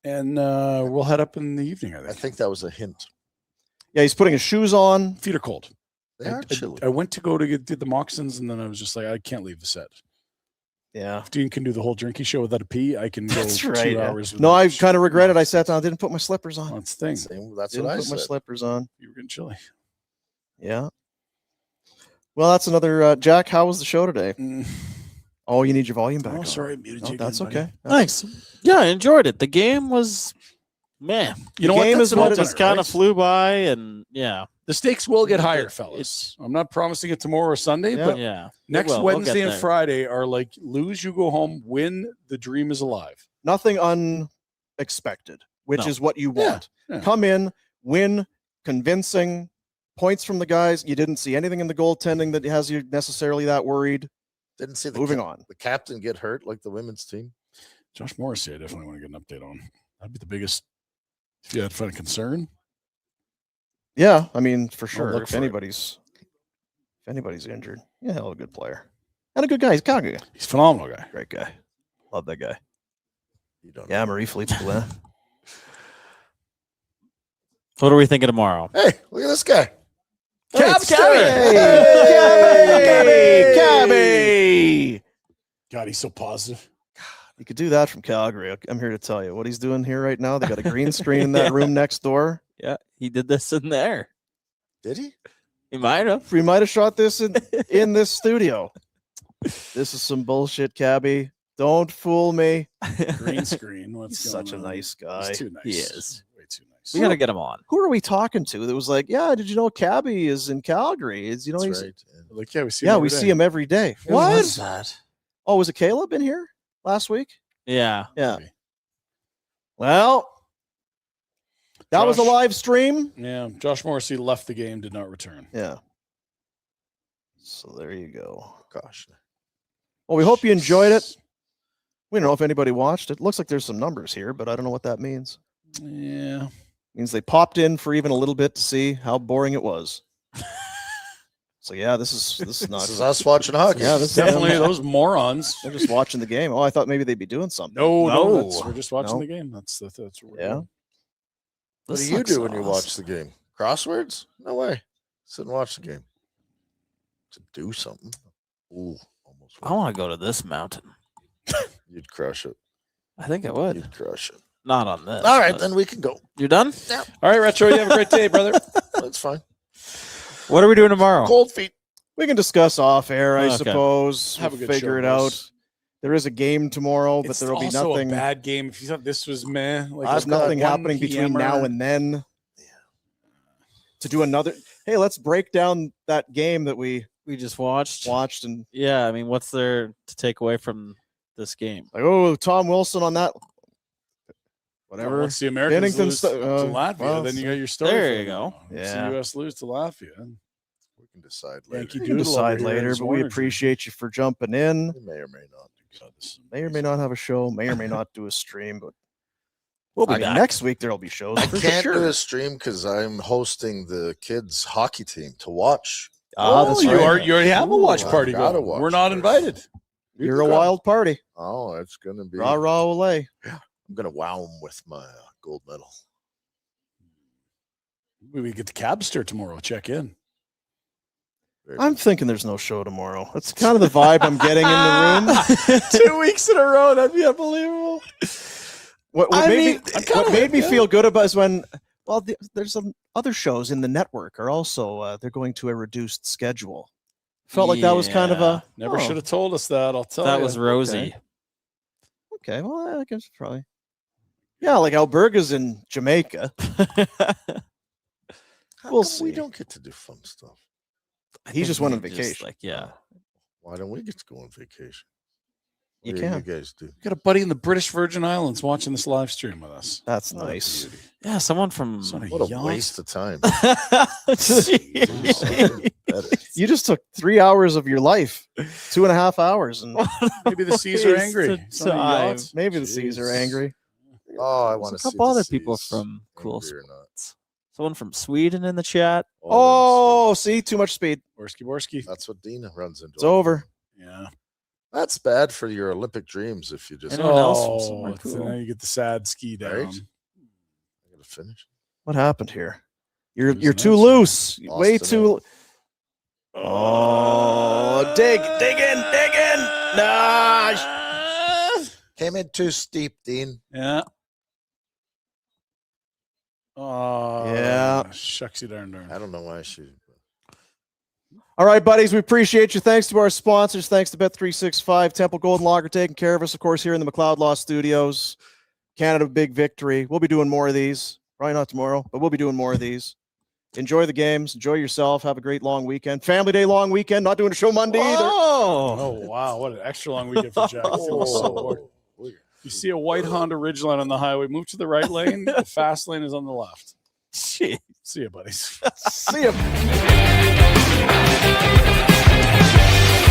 And we'll head up in the evening, I think that was a hint. Yeah, he's putting his shoes on. Feet are cold. They are chilly. I went to go to get the moccasins, and then I was just like, I can't leave the set. Yeah. If Dean can do the whole drinky show without a pee, I can go 2 hours. No, I kind of regretted. I sat down. I didn't put my slippers on. That's the thing. That's what I said. Put my slippers on. You were getting chilly. Yeah. Well, that's another. Jack, how was the show today? Oh, you need your volume back. Oh, sorry. Muted that's okay. Thanks. Yeah, I enjoyed it. The game was, man. You know what? Game is what just kind of flew by, and the stakes will get higher, fellas. I'm not promising it tomorrow or Sunday, but next Wednesday and Friday are like lose, you go home, win, the dream is alive. Nothing unexpected, which is what you want. Yeah. Come in, win, convincing, points from the guys. You didn't see anything in the goaltending that has you necessarily that worried. Didn't see the captain get hurt like the women's team. Josh Morrissey, I definitely want to get an update on. That'd be the biggest, if you had fun concern. Yeah, I mean, for sure. If anybody's injured, hell of a good player. And a good guy. He's kind of good guy. He's a phenomenal guy. Great guy. Love that guy. You don't Marie-Philippe Poulin. What are we thinking tomorrow? Hey, look at this guy. Cabby! God, he's so positive. You could do that from Calgary. I'm here to tell you what he's doing here right now. They got a green screen in that room next door. Yeah, he did this in there. Did he? He might have. We might have shot this in this studio. This is some bullshit, Cabby. Don't fool me. Green screen. What's He's going such on? a nice guy. He's too nice. He is. Way too nice. We got to get him on. Who are we talking to that was like, yeah, did you know Cabby is in Calgary? He's That's he's right. Like, we see him every day. see him every day. Who What? was that? Oh, was it Caleb in here last week? Yeah. Yeah. Well, that was a live stream. Yeah. Josh Morrissey left the game, did not return. Yeah. So there you go. Gosh. Well, we hope you enjoyed it. We don't know if anybody watched it. Looks like there's some numbers here, but I don't know what that means. Yeah. Means they popped in for even a little bit to see how boring it was. So yeah, this is not. This is us watching hockey. Yeah, this Definitely those morons. They're just watching the game. Oh, I thought maybe they'd be doing something. No. We're just watching the game. That's what we're doing. What do you do when you watch the game? Crosswords? No way. Sit and watch the game. To do something. Ooh, almost. I want to go to this mountain. You'd crush it. I think I would. You'd crush it. Not on this. All right, then we can go. You're done? Yeah. All right, Retro. You have a great day, brother. That's fine. What are we doing tomorrow? Cold feet. We can discuss off air, I Okay. suppose. Have a We'll good figure show, it out. boys. There is a game tomorrow, but It's there will be also nothing. a bad game. If you thought this was meh, like There's I've got nothing 1 happening between PM-er. now and then. To do another. Hey, let's break down that game that we just watched. and Yeah, I mean, what's there to take away from this game? like, oh, Tom Wilson on that. Whatever. Once the Americans Bennington lose to Latvia, well, then you got your story. There for you them. go. Once Yeah. the U.S. lose to Latvia. We can decide later. Yankee We can Doodle decide over here in later, his but we Warner appreciate you for jumping in. We may or may not. jersey. God, this is May or may amazing. not have a show, may or may not do a stream, but we'll be I- back. Next week there'll be shows. I for can't sure. do a stream because I'm hosting the kids' hockey team to watch. Ah, that's you right. you already have a watch Ooh, party I gotta going. watch We're not first. invited. You You're can a come. wild party. Oh, it's gonna be. Rah rah away. I'm gonna wow them with my gold medal. We get the Cabster tomorrow. Check in. Very I'm good. thinking there's no show tomorrow. That's kind of the vibe I'm getting in the room. 2 weeks in a row. That'd be unbelievable. What I made mean, me, I kinda what made me like feel good about is when, well, there's some other shows in the network are also they're going to a reduced schedule. Felt like that was kind of a Never oh, should have told us that. I'll tell That you. was Rosie. okay. Well, I guess probably. Yeah, like Alberga's in Jamaica. How We'll come we see. don't get to do fun stuff? He just went on Just, vacation. Like, yeah. Why don't we get to go on vacation? You What do can. you guys do? We got a buddy in the British Virgin Islands watching this live stream with us. That's Oh, nice. beauty. Yeah, someone from. It's on a What a yacht. waste of time. Jeez. Something better. You just took 3 hours of your life, 2.5 hours, and Maybe the seas are Waste angry. of It's on a time. yacht. maybe the seas are Jeez. angry. Oh, I There's want a to see couple the other people seas, from cool angry or not. sports. Someone from Sweden in the chat. Oh, see, too much speed. Borski. That's what Dina runs into. It's over. Yeah. That's bad for your Olympic dreams if you just. Anyone else from somewhere so cool? now you get the sad ski down. Right? I gotta finish. What happened here? You're Losing too that loose. Lost Way it too. Oh, dig in. Nah. Came in too steep, Dean. Yeah. Oh, Yeah. Shucksy darn. I don't know why she. All right, buddies, we appreciate you. Thanks to our sponsors. Thanks to Bet365, Temple Golden Lager taking care of us, of course, here in the McLeod Law Studios. Canada, big victory. We'll be doing more of these. Probably not tomorrow, but we'll be doing more of these. Enjoy the games. Enjoy yourself. Have a great long weekend. Family Day long weekend. Not doing a show Monday either. Oh, wow. What an extra long weekend for Jack. I feel so bored. You see a white Honda Ridgeline on the highway, move to the right lane. The fast lane is on the left. Jeez. See you, buddies. See ya.